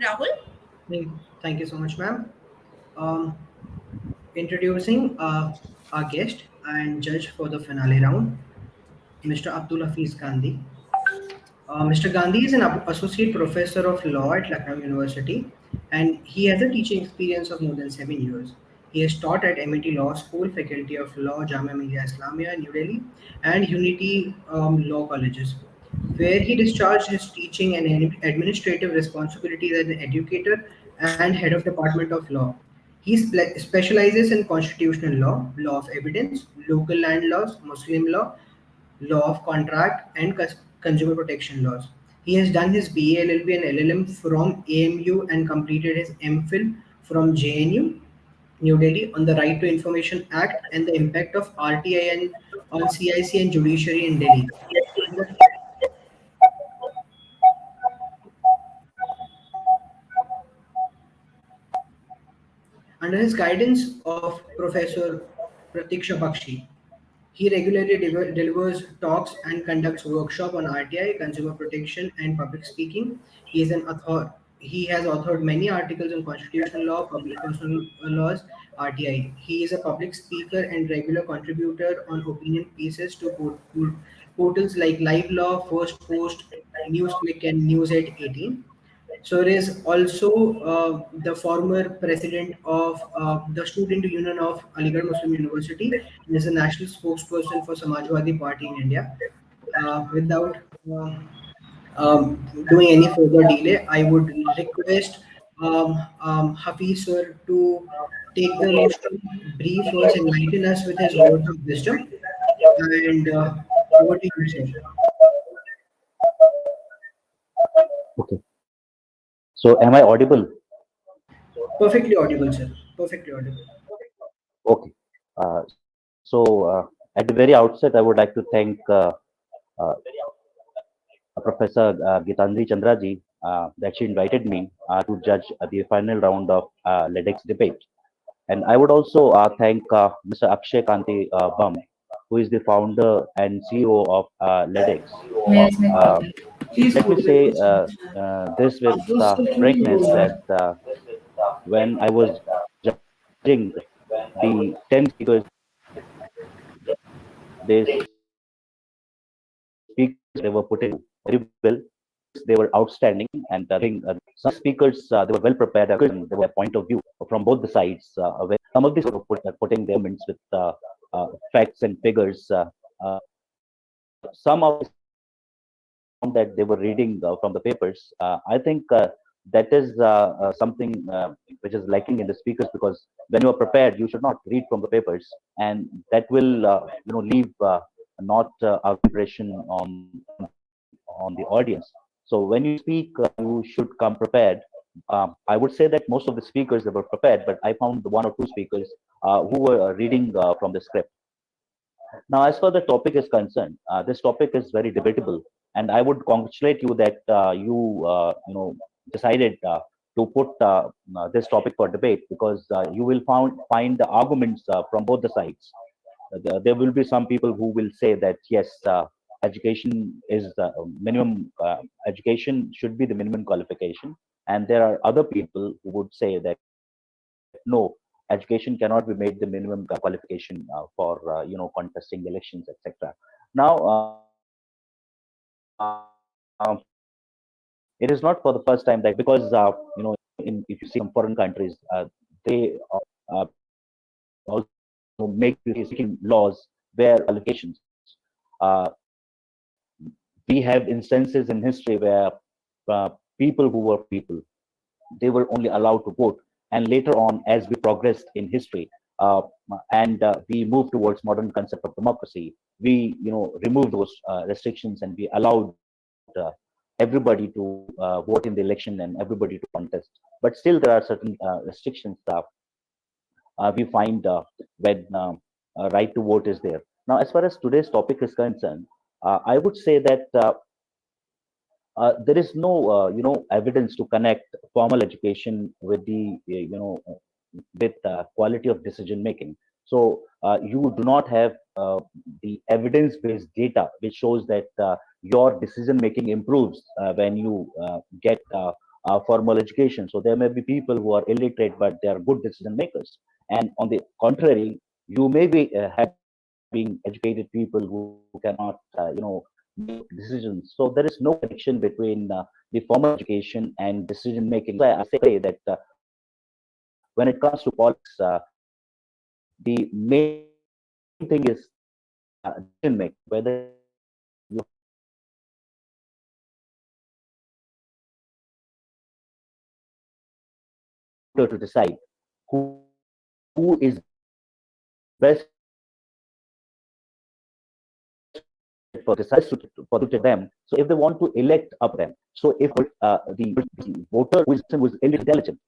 Speaker 16: Rahul.
Speaker 1: Thank you so much, ma'am. Um, Introducing our guest and judge for the finale round. Mr. Abdul Hafiz Gandhi. Mr. Gandhi is an associate professor of law at Lucknow University, and he has a teaching experience of more than 7 years. He has taught at MIT Law School, Faculty of Law, Jamia Millia Islamia, New Delhi, and Unity Law Colleges, where he discharged his teaching and administrative responsibilities as an educator and head of Department of Law. He specializes in constitutional law, law of evidence, local land laws, Muslim law, law of contract, and consumer protection laws. He has done his BA, LLB, and LLM from AMU and completed his MPhil from JNU, New Delhi, on the Right to Information Act and the impact of RTI and on CIC and judiciary in Delhi. Under, under his guidance of Professor Pratiksha Bakshi, he regularly delivers talks and conducts workshops on RTI, consumer protection, and public speaking. He is an author. He has authored many articles on constitutional law, public personal laws, RTI. He is a public speaker and regular contributor on opinion pieces to portals like Live Law, First Post, NewsClick, and News at 18. So it is also the former president of the Student Union of Aligarh Muslim University and is a national spokesperson for Samajwadi Party in India. Without doing any further delay, I would request Hafiz sir to take the motion, brief us, enlighten us with his words of wisdom, and over to you, sir.
Speaker 18: Okay. So am I audible?
Speaker 1: Perfectly audible, sir. Perfectly audible.
Speaker 18: Okay. At the very outset, I would like to thank uh, Professor Gitanjali Chandraji that she invited me to judge the final round of LedX debate. And I would also thank Mr. Akshay Kanti Bam, who is the founder and CEO of LedX. Uh, Let me say this with frankness that when I was judging the 10 speakers they speakers they were put in very well. They were outstanding, and some speakers they were well prepared and they were point of view from both the sides. Where some of these were putting their arguments with facts and figures. Some of the speakers I found that they were reading from the papers. I think that is something which is lacking in the speakers, because when you are prepared, you should not read from the papers, and that will leave not a good impression on the audience. So when you speak, you should come prepared. I would say that most of the speakers they were prepared, but I found one or two speakers who were reading from the script. Now, as far the topic is concerned, this topic is very debatable, and I would congratulate you that you decided to put this topic for debate, because you will find the arguments from both the sides. There will be some people who will say that yes, education is the minimum. Education should be the minimum qualification, and there are other people who would say that no, education cannot be made the minimum qualification for contesting elections, etc. Now, it is not for the first time that we see this, because if you see some foreign countries, they also make making laws where qualifications. We have instances in history where people who were poor people, they were only allowed to vote, and later on, as we progressed in history, uh, and we moved towards modern concept of democracy, we removed those restrictions, and we allowed everybody to vote in the election and everybody to contest. But still there are certain restrictions we find when right to vote is there. Now, as far as today's topic is concerned, I would say that there is no evidence to connect formal education with the with quality of decision making. So you do not have the evidence based data which shows that your decision making improves when you get formal education. So there may be people who are illiterate but they are good decision makers, and on the contrary, you may be having being educated people who cannot, make decisions. So there is no connection between the formal education and decision making. So I say that when it comes to politics, the main thing is decision making, whether you have a voter to decide who is best suited for the country, best suited for them. So if they want to elect a person, so if the voter who is intelligent,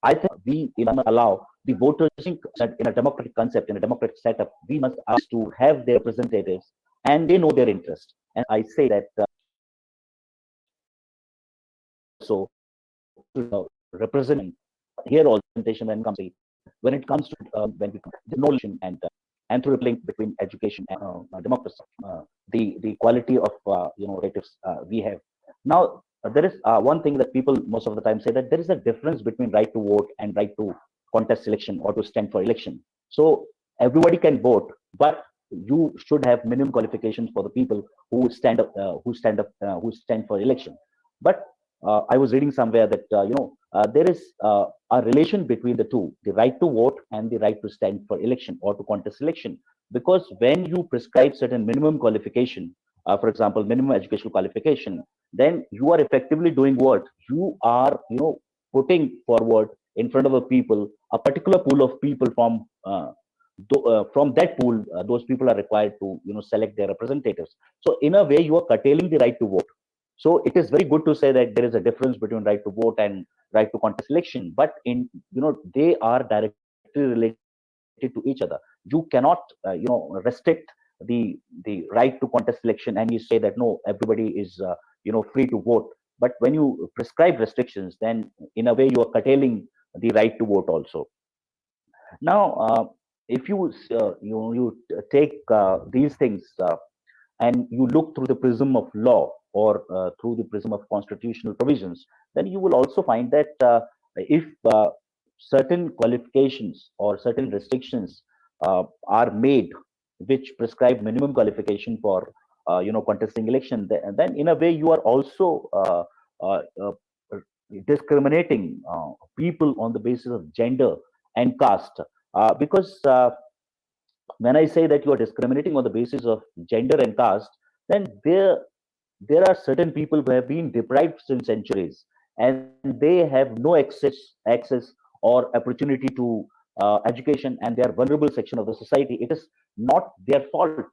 Speaker 18: I think we in allow the voters think that in a democratic concept, in a democratic setup, we must ask to have their representatives and they know their interest. And I say that also representation here also representation when it comes to when we there's no relation and through the link between education and democracy, the quality of relatives we have. Now there is one thing that people most of the time say, that there is a difference between right to vote and right to contest election or to stand for election. So everybody can vote, but you should have minimum qualifications for the people who stand for election. But I was reading somewhere that there is a relation between the two, the right to vote and the right to stand for election or to contest election. Because when you prescribe certain minimum qualification, for example, minimum educational qualification, then you are effectively doing what you are, putting forward in front of a people, a particular pool of people from that pool, those people are required to select their representatives. So in a way, you are curtailing the right to vote. So it is very good to say that there is a difference between right to vote and right to contest election, but they are directly related to each other. You cannot restrict the right to contest election and you say that no, everybody is free to vote. But when you prescribe restrictions, then in a way you are curtailing the right to vote also. Now, if you take these things and you look through the prism of law or through the prism of constitutional provisions, then you will also find that if certain qualifications or certain restrictions are made which prescribe minimum qualification for contesting election, then in a way you are also uh, uh, discriminating people on the basis of gender and caste, because when I say that you are discriminating on the basis of gender and caste, then there are certain people who have been deprived since centuries, and they have no access or opportunity to education, and they are vulnerable section of the society. It is not their fault.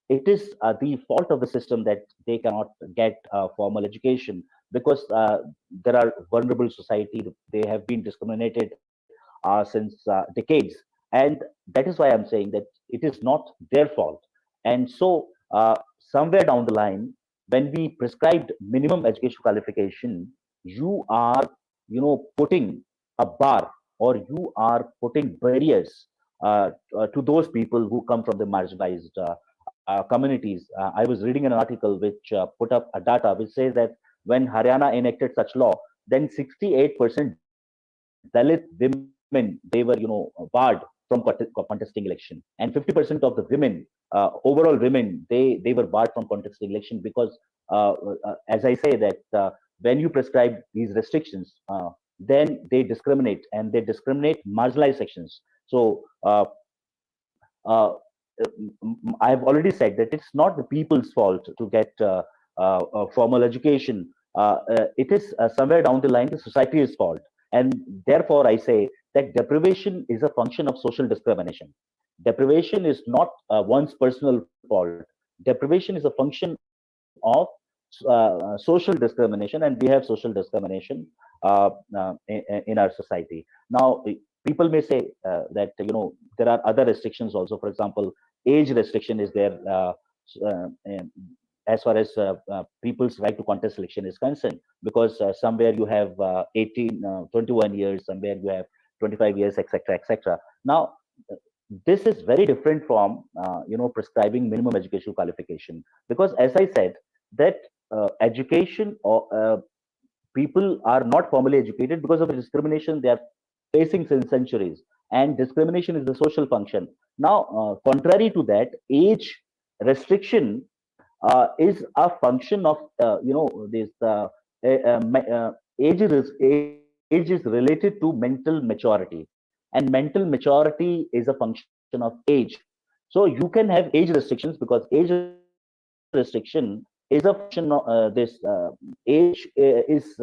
Speaker 18: It is the fault of the system that they cannot get formal education, because there are vulnerable society. They have been discriminated since decades, and that is why I'm saying that it is not their fault. And so somewhere down the line, when we prescribed minimum education qualification, you are putting a bar, or you are putting barriers to those people who come from the marginalized communities. I was reading an article which put up a data which says that when Haryana enacted such law, then 68% Dalit women, they were barred from contesting election, and 50% of the women, overall women, they were barred from contesting election, because as I say that when you prescribe these restrictions, then they discriminate, and they discriminate marginalized sections. So uh, I've already said that it's not the people's fault to get formal education. It is somewhere down the line the society's fault, and therefore I say that deprivation is a function of social discrimination. Deprivation is not one's personal fault. Deprivation is a function of social discrimination, and we have social discrimination in our society. Now, people may say that there are other restrictions also. For example, age restriction is there, as far as people's right to contest election is concerned, because somewhere you have 21 years, somewhere you have 25 years, etc., etc. Now, this is very different from prescribing minimum educational qualification, because as I said that education or people are not formally educated because of the discrimination they are facing since centuries. and discrimination is the social function. Now, contrary to that, age restriction is a function of this age is related to mental maturity, and mental maturity is a function of age. So you can have age restrictions because age restriction is a function of this age is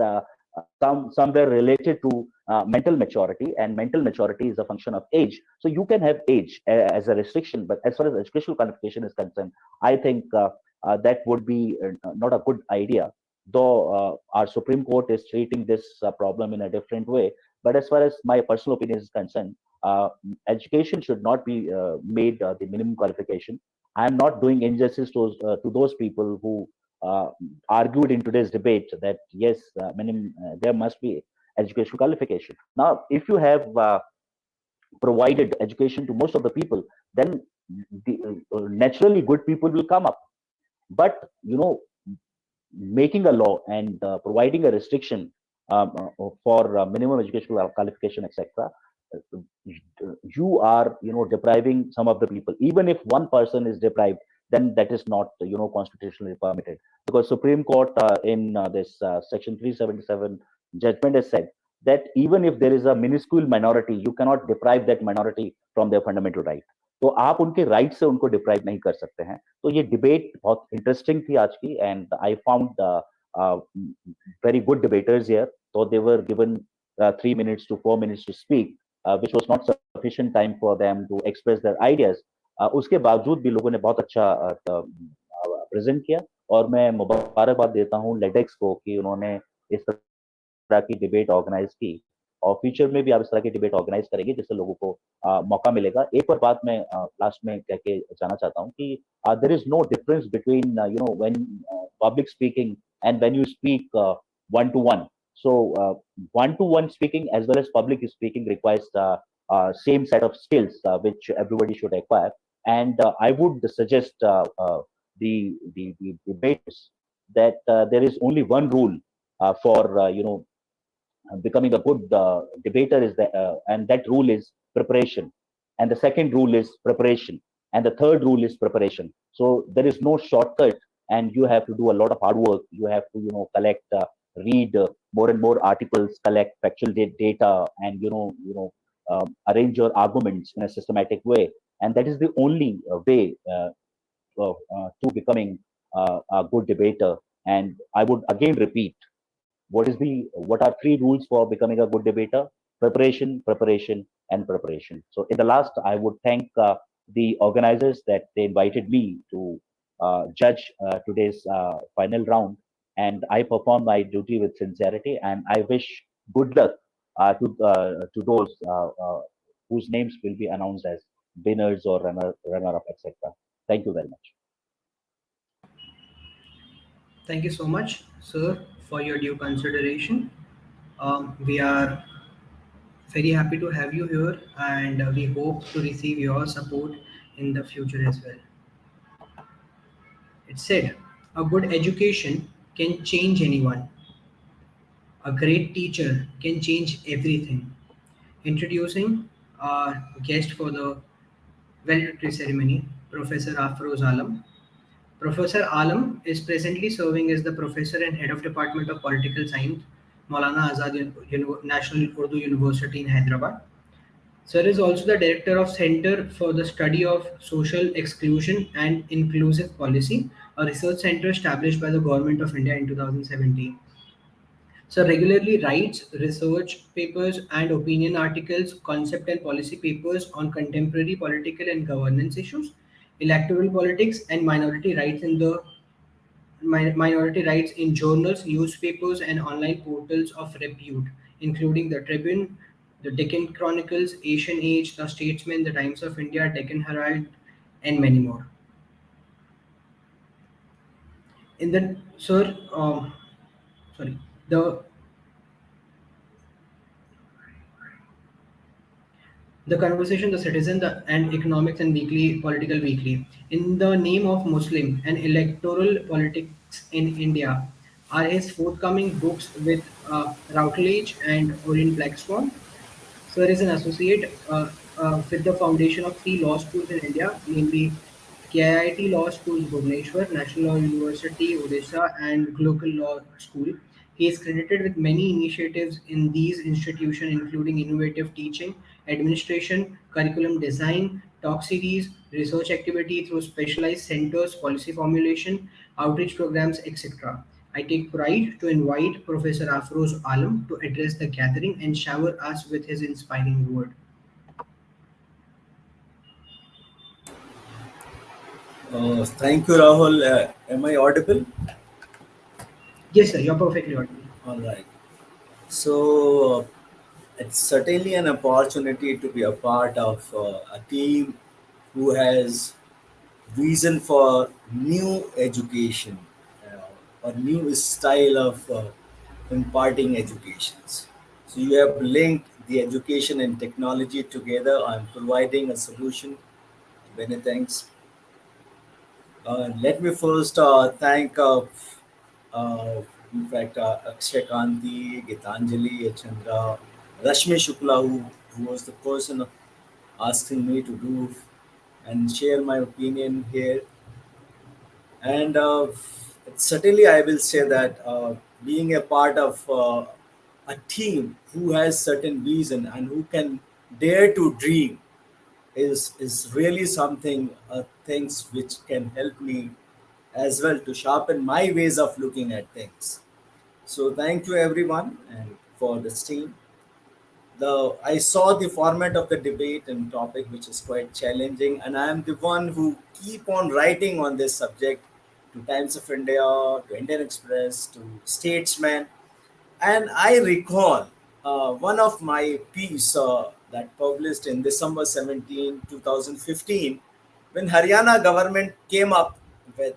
Speaker 18: somewhere related to mental maturity, and mental maturity is a function of age. So you can have age as a restriction, but as far as educational qualification is concerned, I think that would be not a good idea. Though our Supreme Court is treating this problem in a different way, but as far as my personal opinion is concerned, education should not be made the minimum qualification. I am not doing injustice to those people who uh, argued in today's debate that yes, there must be educational qualification. Now, if you have provided education to most of the people, then naturally good people will come up. But making a law and providing a restriction for minimum educational qualification, etc., you are depriving some of the people. Even if one person is deprived, then that is not constitutionally permitted, because Supreme Court in this section 377 judgment has said that even if there is a minuscule minority, you cannot deprive that minority from their fundamental right. तो आप उनके right से उनको deprive नहीं कर सकते हैं. तो ये डिबेट बहुत इंटरेस्टिंग थी आज की, and I found very good debaters here. So they were given 3 minutes to 4 minutes to speak, which was not sufficient time for them to express their ideas. उसके बावजूद भी लोगों ने बहुत अच्छा प्रेजेंट किया, और मैं मुबारकबाद देता हूँ लेडेक्स को कि उन्होंने इस तरह की डिबेट ऑर्गेनाइज की, और फ्यूचर में भी आप इस तरह की डिबेट ऑर्गेनाइज करेंगे जिससे लोगों को मौका मिलेगा. एक और बात मैं लास्ट में कह के जाना चाहता हूँ कि there is no difference between when public speaking and when you speak one to one. So one to one speaking as well as public speaking requires same set of skills which everybody should acquire. And I would suggest the debaters that there is only one rule for becoming a good debater is that, and that rule is preparation, and the second rule is preparation, and the third rule is preparation. So there is no shortcut, and you have to do a lot of hard work. You have to collect read more and more articles, collect factual data, and arrange your arguments in a systematic way, and that is the only way to becoming a good debater. And I would again repeat, what are three rules for becoming a good debater? Preparation, preparation, and preparation. So in the last, I would thank the organizers that they invited me to judge today's final round, and I performed my duty with sincerity, and I wish good luck to those whose names will be announced as winners or runner up, etc. Thank you very much.
Speaker 1: Thank you so much, sir, for your due consideration. We are very happy to have you here, and we hope to receive your support in the future as well. It said, a good education can change anyone. A great teacher can change everything. Introducing our guest for the Validity Ceremony, Professor Afroz Alam. Professor Alam is presently serving as the Professor and Head of Department of Political Science, Maulana Azad National Urdu University in Hyderabad. Sir is also the Director of Center for the Study of Social Exclusion and Inclusive Policy, a research center established by the Government of India in 2017. Sir regularly writes research papers and opinion articles, concept and policy papers on contemporary political and governance issues, electoral politics, and minority rights in journals, newspapers, and online portals of repute, including the Tribune, the Deccan Chronicles, Asian Age, the Statesman, the Times of India, Deccan Herald, and many more. In the sir, sorry, the conversation, the citizen, and economics and weekly political weekly. In the name of Muslim and electoral politics in India are his forthcoming books with Routledge and Orient Black Swan. Sir is an associate with the foundation of three law schools in India, namely KIIT Law Schools Bhubaneswar, National Law University Odisha, and Global Law School. He is credited with many initiatives in these institutions, including innovative teaching, administration, curriculum design, talk series, research activity through specialized centers, policy formulation, outreach programs, etc. I take pride to invite Professor Afroz Alam to address the gathering and shower us with his inspiring word.
Speaker 19: Thank you, Rahul. Am I audible?
Speaker 1: Yes, sir, you're perfectly audible.
Speaker 19: All right. So it's certainly an opportunity to be a part of a team who has vision for new education or new style of imparting educations. So you have linked the education and technology together. I'm providing a solution. Many thanks. Let me first thank, in fact, Akshay Kanti, Gitanjali, Chandra, Rashmi Shukla, who was the person asking me to do and share my opinion here. And certainly, I will say that being a part of a team who has certain vision and who can dare to dream is really something things which can help me as well to sharpen my ways of looking at things. So thank you everyone and for this team. The I saw the format of the debate and topic which is quite challenging, and I am the one who keep on writing on this subject to Times of India, to Indian Express, to Statesman, and I recall one of my piece that published in December 17, 2015, when Haryana government came up with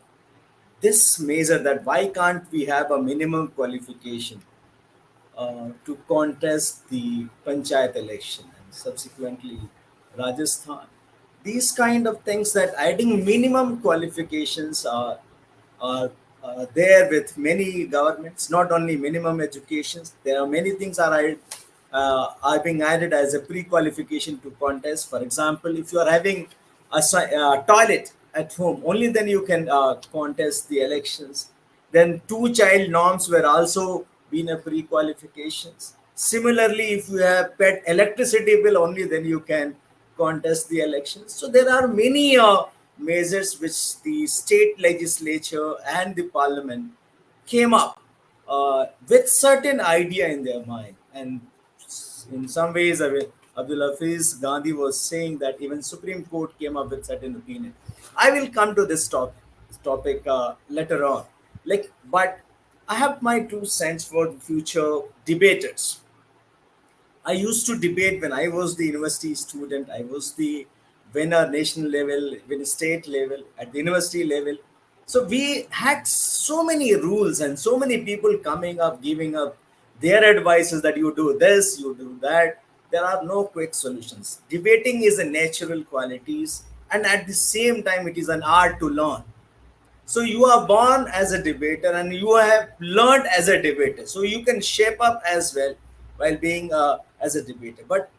Speaker 19: this measure that why can't we have a minimum qualification to contest the panchayat election and subsequently Rajasthan. These kind of things that adding minimum qualifications are there with many governments. Not only minimum educations, there are many things are being added as a pre-qualification to contest. For example, if you are having a toilet at home, only then you can contest the elections. Then two-child norms were also been a pre-qualifications. Similarly, if you have paid electricity bill, only then you can contest the elections. So there are many measures which the state legislature and the parliament came up with certain idea in their mind. And in some ways, Abdul Hafiz Gandhi was saying that even Supreme Court came up with certain opinion. I will come to this topic later on. But I have my 2 cents for the future debaters. I used to debate when I was the university student. I was the winner national level, winner state level, at the university level. So we had so many rules and so many people coming up, giving up their advices that you do this, you do that. There are no quick solutions. Debating is a natural qualities, and at the same time, it is an art to learn. So you are born as a debater and you have learned as a debater. So you can shape up as well while being as a debater. But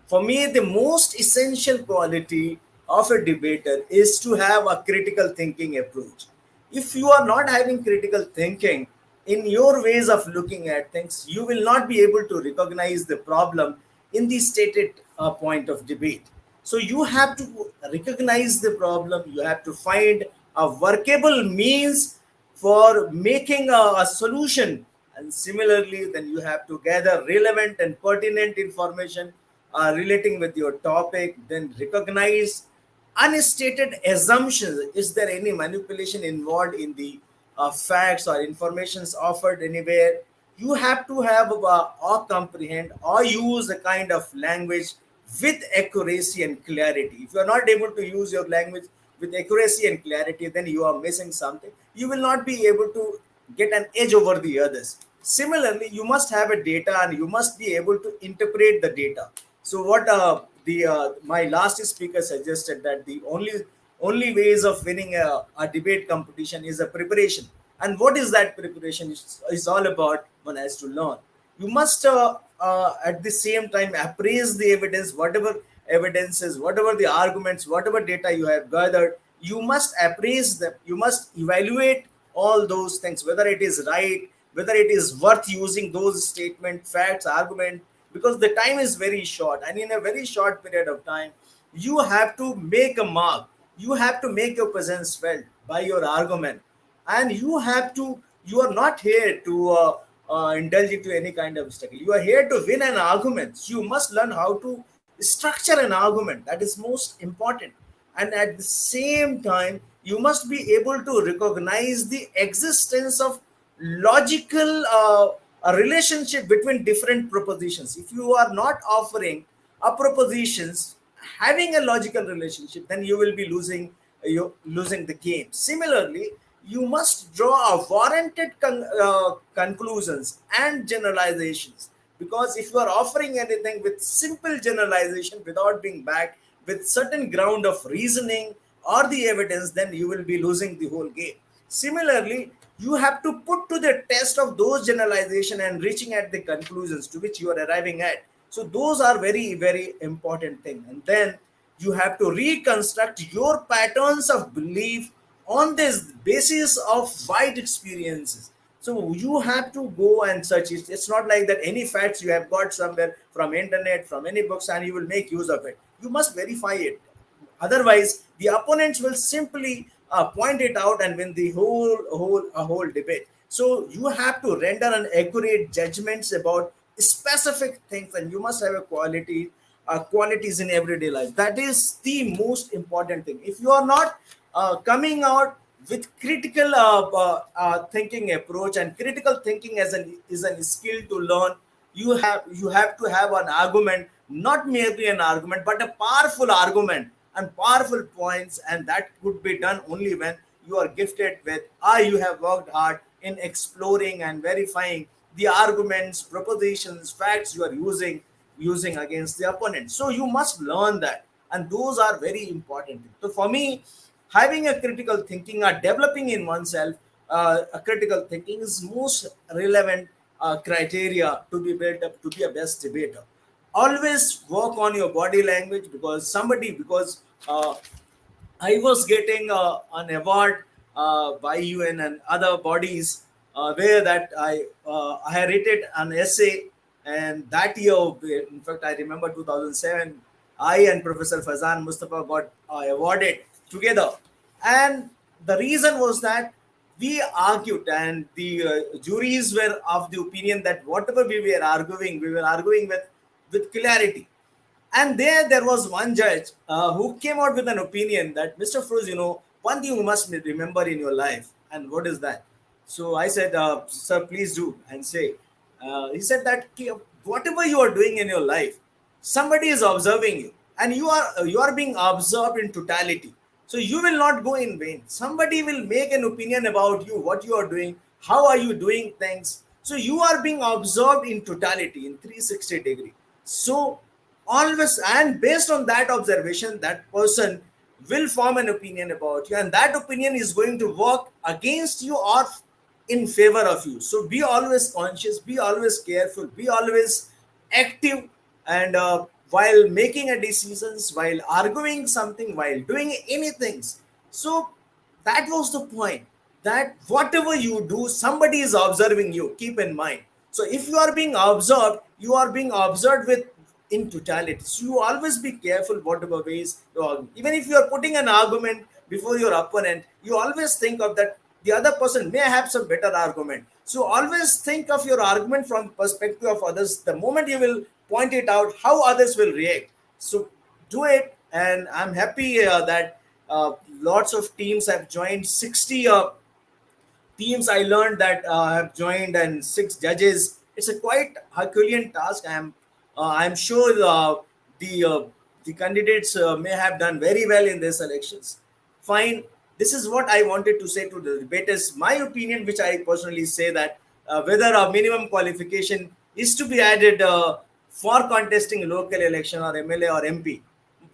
Speaker 19: for me, the most essential quality of a debater is to have a critical thinking approach. If you are not having critical thinking in your ways of looking at things, you will not be able to recognize the problem in the stated point of debate. So you have to recognize the problem, you have to find a workable means for making a solution. And similarly, then you have to gather relevant and pertinent information relating with your topic, then recognize unstated assumptions. Is there any manipulation involved in the facts or informations offered anywhere? You have to have or comprehend or use a kind of language with accuracy and clarity. If you are not able to use your language with accuracy and clarity, then you are missing something. You will not be able to get an edge over the others. Similarly, you must have a data and you must be able to interpret the data. So what the my last speaker suggested, that the only ways of winning a debate competition is a preparation. And what is that preparation? Is all about one has to learn. You must at the same time appraise the evidence, whatever evidences, whatever the arguments, whatever data you have gathered. You must appraise them, you must evaluate all those things, whether it is right, whether it is worth using those statement, facts, argument, because the time is very short, and in a very short period of time you have to make a mark, you have to make your presence felt by your argument, and you are not here to indulge into any kind of struggle. You are here to win an argument. You must learn how to structure an argument. That is most important. And at the same time, you must be able to recognize the existence of logical a relationship between different propositions. If you are not offering a propositions having a logical relationship, then you will be losing the game. Similarly, you must draw a warranted conclusions and generalizations, because if you are offering anything with simple generalization without being backed with certain ground of reasoning or the evidence, then you will be losing the whole game. Similarly, you have to put to the test of those generalization and reaching at the conclusions to which you are arriving at. So those are very, very important thing. And then you have to reconstruct your patterns of belief on this basis of wide experiences. So you have to go and search it. It's not like that any facts you have got somewhere from internet, from any books, and you will make use of it. You must verify it. Otherwise, the opponents will simply point it out and win the whole debate. So you have to render an accurate judgments about specific things, and you must have a qualities in everyday life. That is the most important thing. If you are not coming out with critical thinking approach, and critical thinking as an is a skill to learn, you have to have an argument, not merely an argument but a powerful argument and powerful points, and that could be done only when you are gifted with, or you have worked hard in exploring and verifying the arguments, propositions, facts you are using against the opponent. So you must learn that, and those are very important. So for me, having a critical thinking or developing in oneself a critical thinking is most relevant criteria to be built up to be a best debater. Always work on your body language, because I was getting an award by UN and other bodies, where that I had written an essay, and that year, in fact, I remember 2007, I and Professor Fazan Mustafa got awarded together, and the reason was that we argued, and the juries were of the opinion that whatever we were arguing with clarity. And there was one judge who came out with an opinion that, Mr. Fruz, one thing you must remember in your life. And what is that? So I said, sir, please do and say. He said that whatever you are doing in your life, somebody is observing you, and you are being observed in totality. So you will not go in vain. Somebody will make an opinion about you, what you are doing, how are you doing things. So you are being observed in totality, in 360 degree. So always, and based on that observation, that person will form an opinion about you, and that opinion is going to work against you or in favor of you. So be always conscious, be always careful, be always active, and while making a decisions, while arguing something, while doing anything. So that was the point, that whatever you do, somebody is observing you, keep in mind. So if you are being observed, you are being observed with in totality. So you always be careful whatever ways you are. Even if you are putting an argument before your opponent, you always think of that the other person may have some better argument. So always think of your argument from perspective of others. The moment you will point it out, how others will react. So do it, and I'm happy that lots of teams have joined. 60 teams I learned that have joined, and 6 judges. It's a quite Herculean task. I'm sure the uh, the candidates may have done very well in their selections. Fine. This is what I wanted to say to the debaters. My opinion, which I personally say, that whether a minimum qualification is to be added for contesting local election or MLA or MP.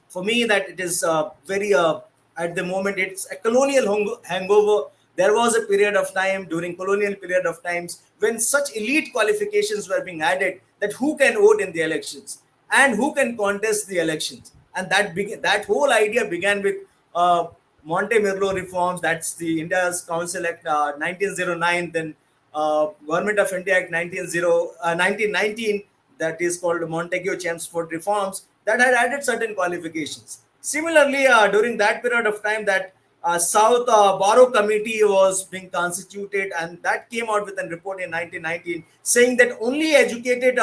Speaker 19: For me, that it is very at the moment it's a colonial hangover. There was a period of time during colonial period of times when such elite qualifications were being added, that who can vote in the elections and who can contest the elections. And that whole idea began with Monte Merlo reforms. That's the India's Council Act 1909, then Government of India Act 1919, that is called Montague-Chelmsford reforms, that had added certain qualifications. Similarly, during that period of time, that South Borough Committee was being constituted, and that came out with a report in 1919 saying that only educated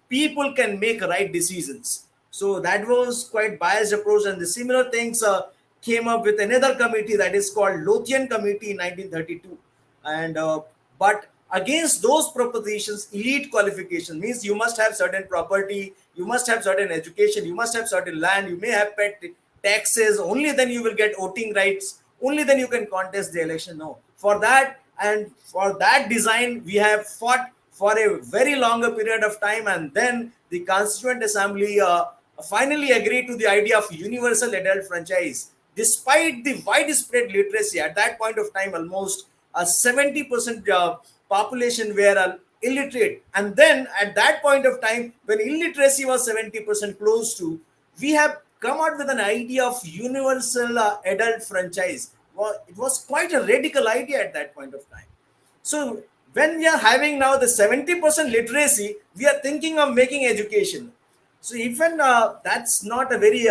Speaker 19: people can make right decisions. So that was quite biased approach, and the similar things came up with another committee that is called Lothian Committee in 1932. And but against those propositions, elite qualification means you must have certain property, you must have certain education, you must have certain land, you may have paid taxes, only then you will get voting rights, only then you can contest the election. No, for that, and for that design we have fought for a very longer period of time, and then the Constituent Assembly finally agreed to the idea of universal adult franchise. Despite the widespread literacy at that point of time, almost 70% population were illiterate, and then at that point of time, when illiteracy was 70% close to, we have come out with an idea of universal adult franchise. Well, it was quite a radical idea at that point of time. So when we are having now the 70% literacy, we are thinking of making education. So even that's not a very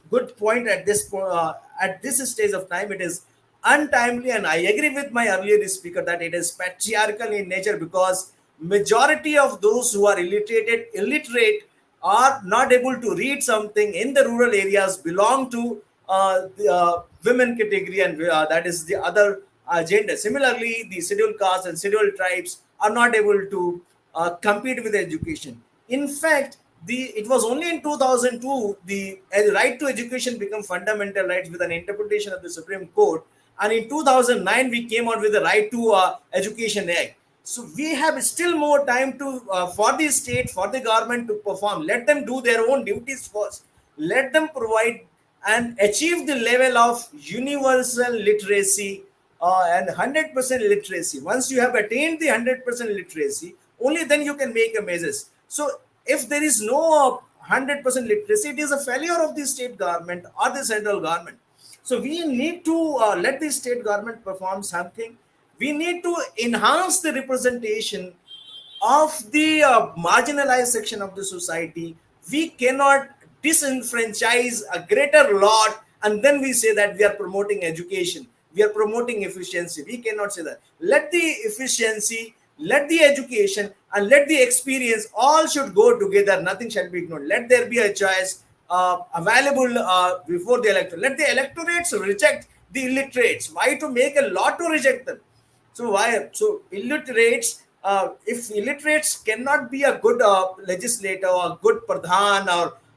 Speaker 19: good point at this stage of time. It is untimely, and I agree with my earlier speaker that it is patriarchal in nature, because majority of those who are illiterate are not able to read something in the rural areas belong to the women category, and that is the other gender. Similarly, the scheduled castes and scheduled tribes are not able to compete with education. In fact, it was only in 2002 the right to education became fundamental rights with an interpretation of the Supreme Court, and in 2009 we came out with the Right to Education Act. So we have still more time to for the state, for the government to perform. Let them do their own duties first. Let them provide and achieve the level of universal literacy and 100% literacy. Once you have attained the 100% literacy, only then you can make a measures. So if there is no 100% literacy, it is a failure of the state government or the central government. So we need to let the state government perform something. We need to enhance the representation of the marginalized section of the society. We cannot disenfranchise a greater lot and then we say that we are promoting education, we are promoting efficiency. We cannot say that. Let the efficiency, let the education, and let the experience all should go together. Nothing shall be ignored. Let there be a choice available before the electorate. Let the electorates reject the illiterates. Why to make a law to reject them? So why? So illiterates, if illiterates cannot be a good legislator or good pradhan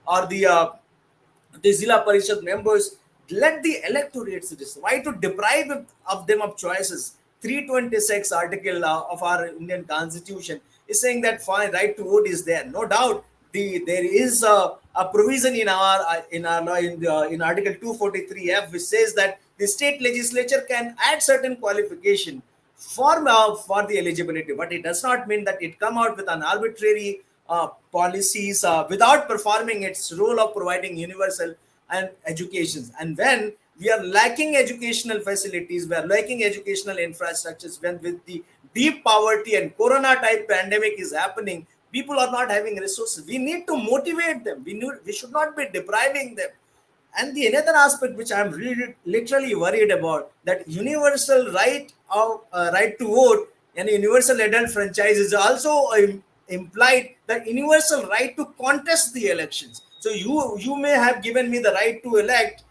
Speaker 19: or the Zilla Parishad members, let the electorates decide. Why to deprive of them of choices? 326 article of our Indian Constitution is saying that fine, right to vote is there. No doubt, there is a provision in our law in Article 243F, which says that the state legislature can add certain qualification for the eligibility, but it does not mean that it come out with an arbitrary policies without performing its role of providing universal and education. And when we are lacking educational facilities, we are lacking educational infrastructures, when with the deep poverty and corona type pandemic is happening, people are not having resources. We need to motivate them. We should not be depriving them. And the another aspect which I'm really literally worried about, that universal right to vote and universal adult franchise is also implied that universal right to contest the elections. So you may have given me the right to elect,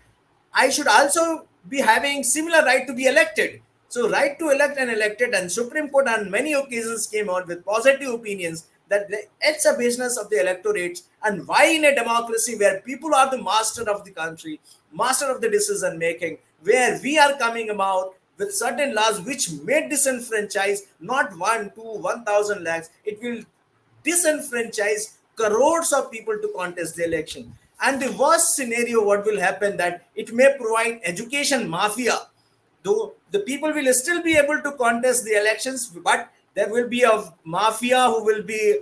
Speaker 19: I should also be having similar right to be elected. So right to elect and elected, and Supreme Court on many occasions came out with positive opinions that it's a business of the electorate. And why in a democracy where people are the master of the country, master of the decision making, where we are coming about with certain laws which may disenfranchise not 1 to 1,000 lakhs, it will disenfranchise crores of people to contest the election. And the worst scenario, what will happen, that it may provide education mafia. Though the people will still be able to contest the elections, but There will be a mafia who will be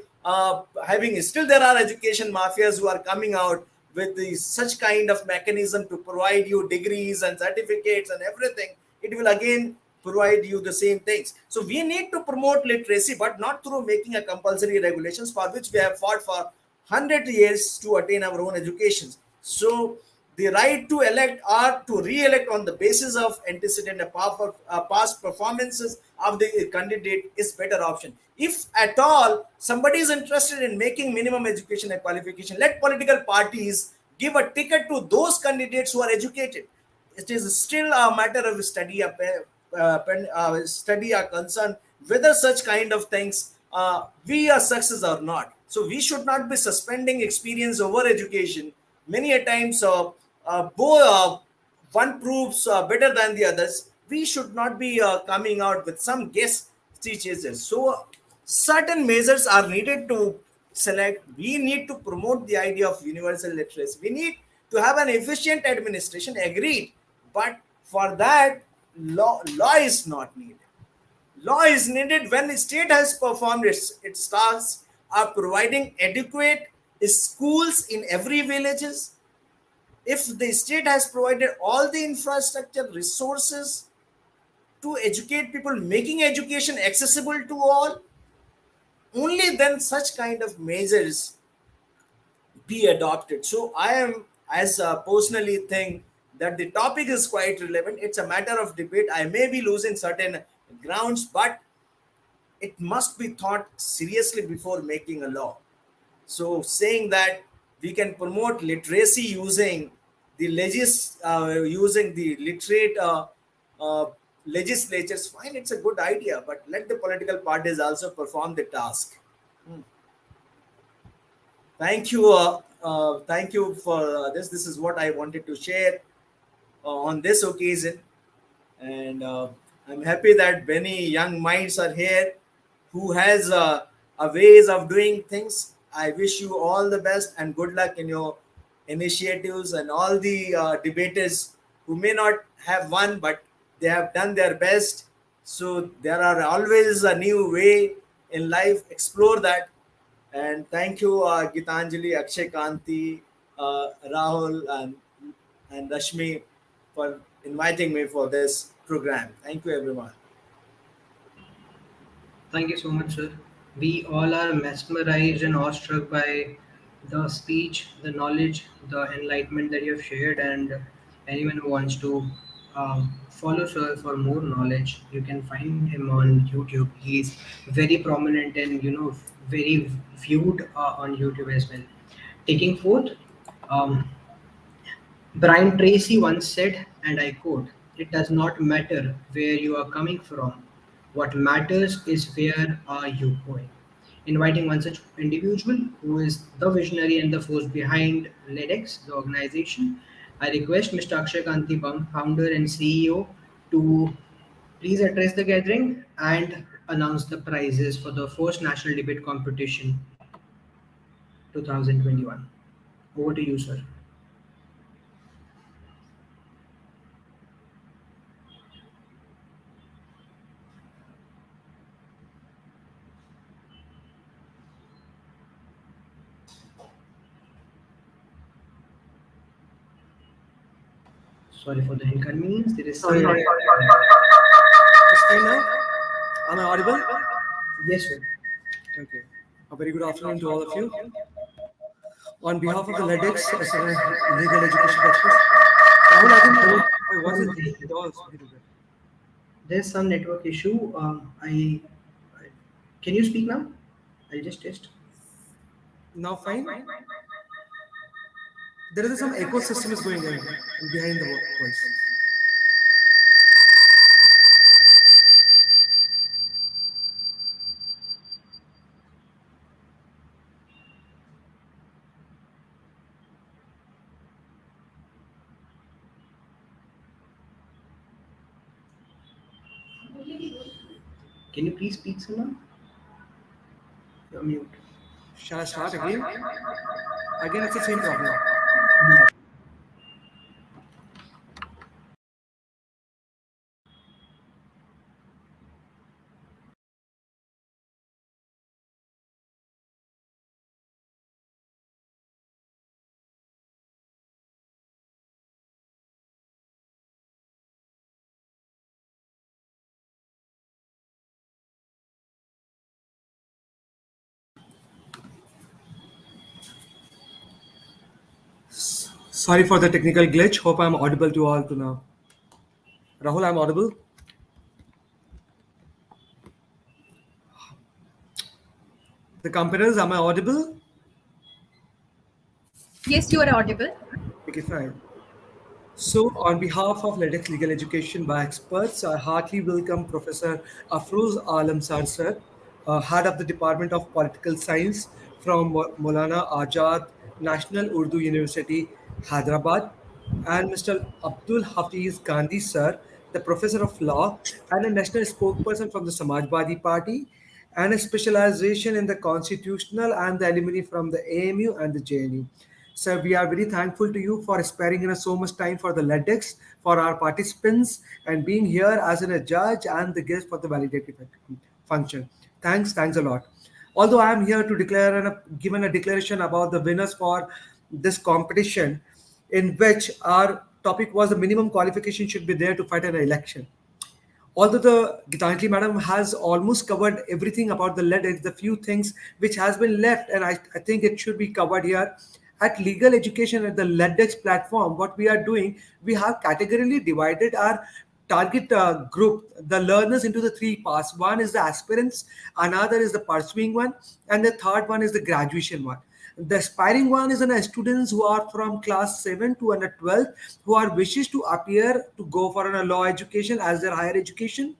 Speaker 19: having, still there are education mafias who are coming out with such kind of mechanism to provide you degrees and certificates and everything. It will again provide you the same things. So we need to promote literacy, but not through making a compulsory regulations, for which we have fought for 100 years to attain our own educations. So the right to elect or to re-elect on the basis of antecedent past performances of the candidate is better option. If at all somebody is interested in making minimum education a qualification, let political parties give a ticket to those candidates who are educated. It is still a matter of study or concern whether such kind of things we are success or not. So we should not be suspending experience over education. Many a times, both one proves better than the others. We should not be coming out with some guess teachers. So certain measures are needed to select. We need to promote the idea of universal literacy. We need to have an efficient administration, agreed, but for that law is not needed. Law is needed when the state has performed its tasks of providing adequate schools in every villages. If the state has provided all the infrastructure resources to educate people, making education accessible to all, only then such kind of measures be adopted. So I am, as personally think that the topic is quite relevant. It's a matter of debate. I may be losing certain grounds, but it must be thought seriously before making a law. So saying that we can promote literacy using using the literate legislatures, fine, it's a good idea, but let the political parties also perform the task. Thank you. Thank you for this. This is what I wanted to share on this occasion. And I'm happy that many young minds are here who has a ways of doing things. I wish you all the best and good luck in your initiatives, and all the debaters who may not have won, but they have done their best. So there are always a new way in life. Explore that. And thank you, Gitanjali, Akshay Kanti, Rahul, and Rashmi for inviting me for this program. Thank you, everyone.
Speaker 1: Thank you so much, sir. We all are mesmerized and awestruck by the speech, the knowledge, the enlightenment that you have shared. And anyone who wants to follow sir for more knowledge, you can find him on YouTube. He's very prominent and very viewed on YouTube as well. Taking forth. Um, Brian Tracy once said, and I quote, "It does not matter where you are coming from. What matters is where are you going." Inviting one such individual who is the visionary and the force behind LedX, the organization, I request Mr. Akshay Kanti Bam, founder and CEO, to please address the gathering and announce the prizes for the first national debate competition 2021. Over to you, sir. Sorry for the inconvenience. There is some.
Speaker 17: Sorry. It's fine now? Am I audible?
Speaker 1: Yes, sir.
Speaker 17: Okay. A very good afternoon to all of you. On behalf of the LedX as a legal education experts, Rahul, I think my voice is it was a little bit.
Speaker 1: There's some network issue. Can you speak now? I'll just test.
Speaker 17: Now fine. There is some ecosystem is going on behind the voice.
Speaker 1: Can you please speak, someone? You're mute.
Speaker 17: Shall I start again? Again, it's the same problem. Sorry for the technical glitch. Hope I'm audible to all to now. Rahul, I'm audible. The competitors, am I audible?
Speaker 16: Yes, you are audible.
Speaker 17: Okay, fine. So, on behalf of LedX Legal Education by Experts, I heartily welcome Professor Afroz Alam Sar sir, head of the Department of Political Science from Maulana Azad National Urdu University, Hyderabad, and Mr. Abdul Hafiz Gandhi sir, the Professor of Law and a national spokesperson from the Samajwadi Party, and a specialization in the constitutional and the alumni from the AMU and the JNU. Sir, we are very thankful to you for sparing us so much time for the LedX, for our participants, and being here as a judge and the guest for the validative function. Thanks a lot. Although I am here to declare and given a declaration about the winners for this competition, in which our topic was the minimum qualification should be there to fight an election. Although the Gitanjali madam has almost covered everything about the LedX, the few things which has been left, and I think it should be covered here. At legal education at the LedX platform, what we are doing, we have categorically divided our target group, the learners, into the three parts. One is the aspirants, another is the pursuing one, and the third one is the graduation one. The aspiring one is students who are from class 7 to under 12 who are wishes to appear to go for a law education as their higher education.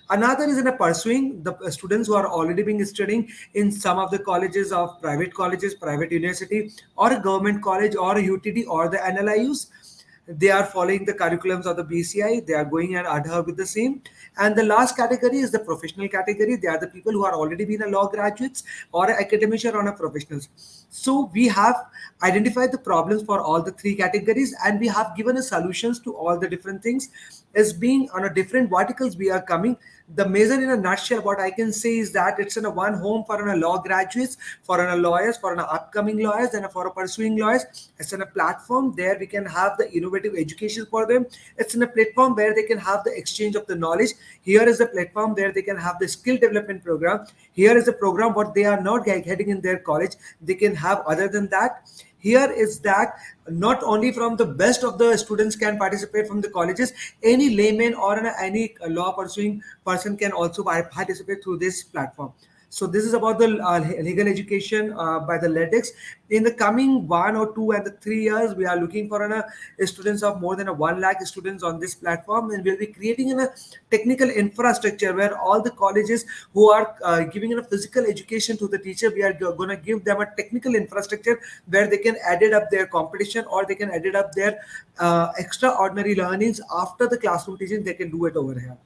Speaker 17: Another is in a pursuing the students who are already being studying in some of the colleges, private university, or a government college, or a UTD, or the NLIUs. They are following the curriculums of the BCI. They are going and adhere with the same. And the last category is the professional category. They are the people who are already been a law graduates or academician or a professionals. So we have identified the problems for all the three categories, and we have given a solutions to all the different things. As being on a different verticals we are coming, the measure in a nutshell what I can say is that it's in a one home for a law graduates, for a lawyers, for an upcoming lawyers, and for a pursuing lawyers. It's in a platform there we can have the innovative education for them. It's in a platform where they can have the exchange of the knowledge. Here is the platform where they can have the skill development program. Here is the program what they are not getting in their college they can have. Other than that, here is that not only from the best of the students can participate from the colleges, any layman or any law pursuing person can also participate through this platform. So this is about the legal education by the LedX. In the coming 1 or 2 and 3 years, we are looking for students of more than 1 lakh students on this platform, and we'll be creating a technical infrastructure where all the colleges who are giving a physical education to the teacher, we are going to give them a technical infrastructure where they can add it up their competition, or they can add it up their extraordinary learnings after the classroom teaching. They can do it over here.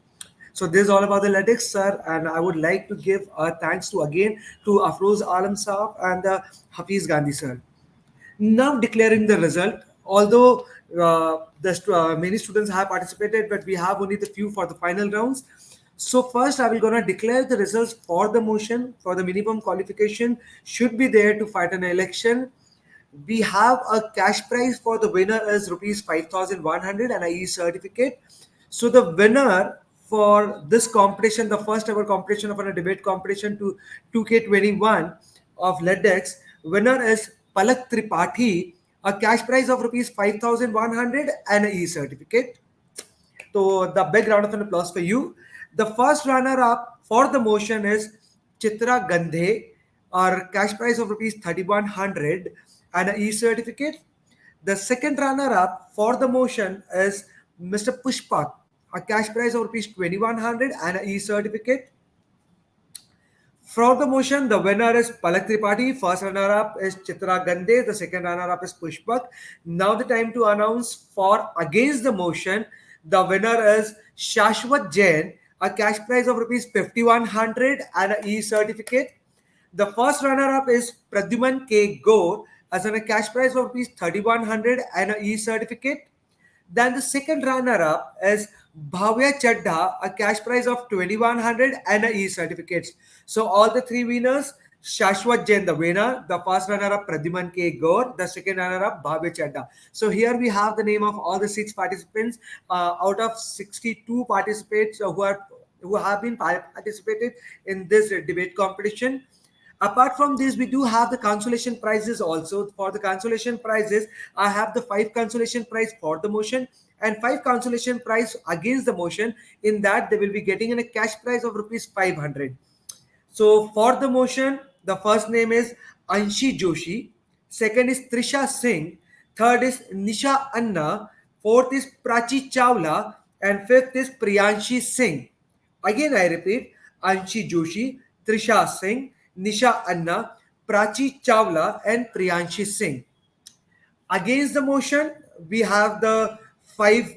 Speaker 17: So this is all about the LedX, sir, and I would like to give thanks to again to Afroz Alam Saab and Hafiz Gandhi, sir. Now declaring the result, although many students have participated, but we have only the few for the final rounds. So first, I will gonna declare the results for the motion for the minimum qualification should be there to fight an election. We have a cash prize for the winner is rupees 5,100 and a e-certificate. So the winner for this competition, the first ever competition of a debate competition to 2K21 of LedX, winner is Palak Tripathi, a cash prize of rupees 5,100 and an e-certificate. So the big round of an applause for you. The first runner-up for the motion is Chitra Gandhe, our cash prize of rupees 3,100 and an e-certificate. The second runner-up for the motion is Mr. Pushpak, a cash prize of rupees 2,100 and an e-certificate. For the motion, the winner is Palak Tripathi. First runner-up is Chitra Gandhe. The second runner-up is Pushpak. Now the time to announce for against the motion. The winner is Shashwat Jain, a cash prize of rupees 5,100 and an e-certificate. The first runner-up is Pradyuman K. Gore as a cash prize of rupees 3,100 and an e-certificate. Then the second runner-up is Bhavya Chadha, a cash prize of 2,100 and an e-certificates. So all the three winners, Shashwat Jain, the winner, the first runner-up Pradyuman K. Gore, the second runner-up Bhavya Chadha. So here we have the name of all the 6 participants out of 62 participants who have been participated in this debate competition. Apart from this, we do have the consolation prizes also. For the consolation prizes, I have the 5 consolation prize for the motion and 5 consolation prize against the motion. In that, they will be getting in a cash prize of rupees 500. So for the motion, the first name is Anshi Joshi, second is Trisha Singh, third is Nisha Anna, fourth is Prachi Chawla, and fifth is Priyanshi Singh. Again, I repeat, Anshi Joshi, Trisha Singh, Nisha Anna, Prachi Chawla, and Priyanshi Singh. Against the motion, we have the 5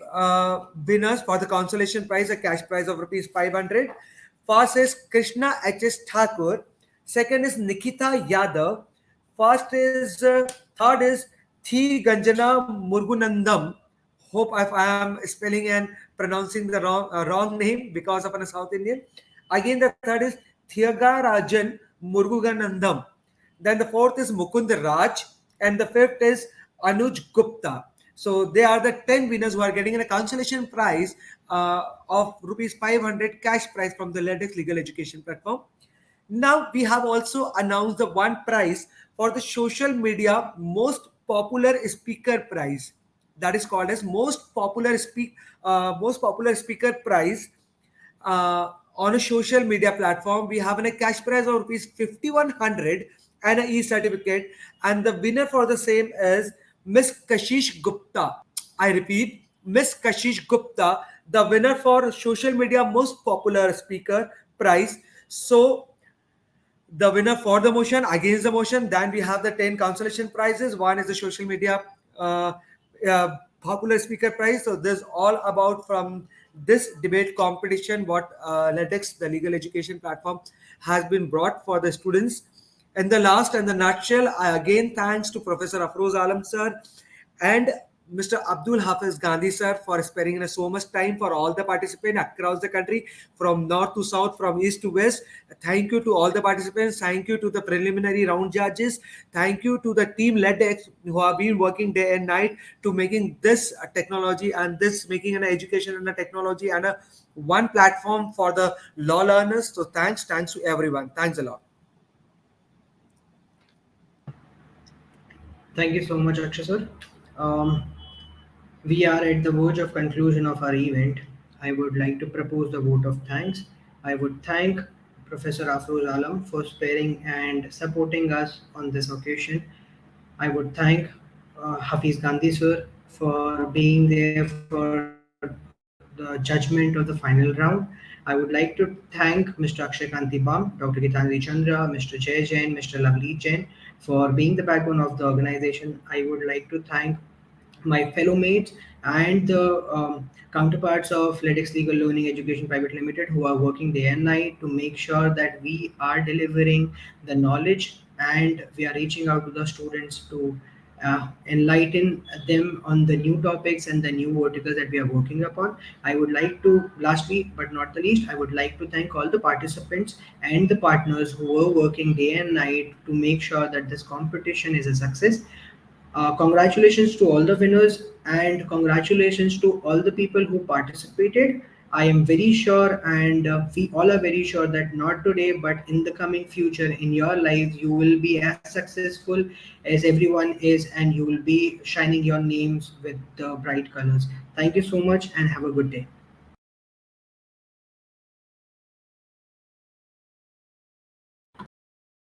Speaker 17: winners for the consolation prize, a cash prize of rupees 500. First is Krishna H.S. Thakur. Second is Nikita Yadav. Third is Thi Ganjana Murgunandam. Hope if I am spelling and pronouncing the wrong name because of a South Indian. Again, the third is Thiagarajan Muruganandam. Then the fourth is Mukund Raj, and the fifth is Anuj Gupta. So they are the 10 winners who are getting a consolation prize of rupees 500 cash prize from the LedX Legal Education platform. Now we have also announced the one prize for the social media most popular speaker prize. That is called as most popular speaker prize on a social media platform. We have a cash prize of rupees 5100 and an e-certificate, and the winner for the same is Miss Kashish Gupta. I repeat, Miss Kashish Gupta, the winner for social media most popular speaker prize. So the winner for the motion, against the motion, then we have the 10 consolation prizes. One is the social media uh, popular speaker prize. So this is all about from this debate competition what LedX, the legal education platform, has been brought for the students. And the last and the nutshell, I again thanks to Professor Afroz Alam sir and Mr. Abdul Hafiz Gandhi sir for sparing in so much time for all the participants across the country, from north to south, from east to west. Thank you to all the participants. Thank you to the preliminary round judges. Thank you to the team LedX who have been working day and night to making this technology and this making an education and a technology and a one platform for the law learners. So thanks to everyone. Thanks a lot.
Speaker 1: Thank you so much, Akshay sir. Um, we are at the verge of conclusion of our event. I would like to propose the vote of thanks. I would thank Professor Afroz Alam for sparing and supporting us on this occasion. I would thank Hafiz Gandhi sir for being there for the judgment of the final round. I would like to thank Mr. Akshay Kanti Bam, Dr. Gitanjali Chandra, Mr. Jay Jain, Mr. Lavleen Jain for being the backbone of the organization. I would like to thank my fellow mates and the counterparts of LedX Legal Learning Education Private Limited who are working day and night to make sure that we are delivering the knowledge and we are reaching out to the students to enlighten them on the new topics and the new verticals that we are working upon. I would like to, lastly but not the least, I would like to thank all the participants and the partners who were working day and night to make sure that this competition is a success. Congratulations to all the winners and congratulations to all the people who participated. I am very sure, and we all are very sure that not today, but in the coming future in your lives, you will be as successful as everyone is, and you will be shining your names with the bright colors. Thank you so much, and have a good day.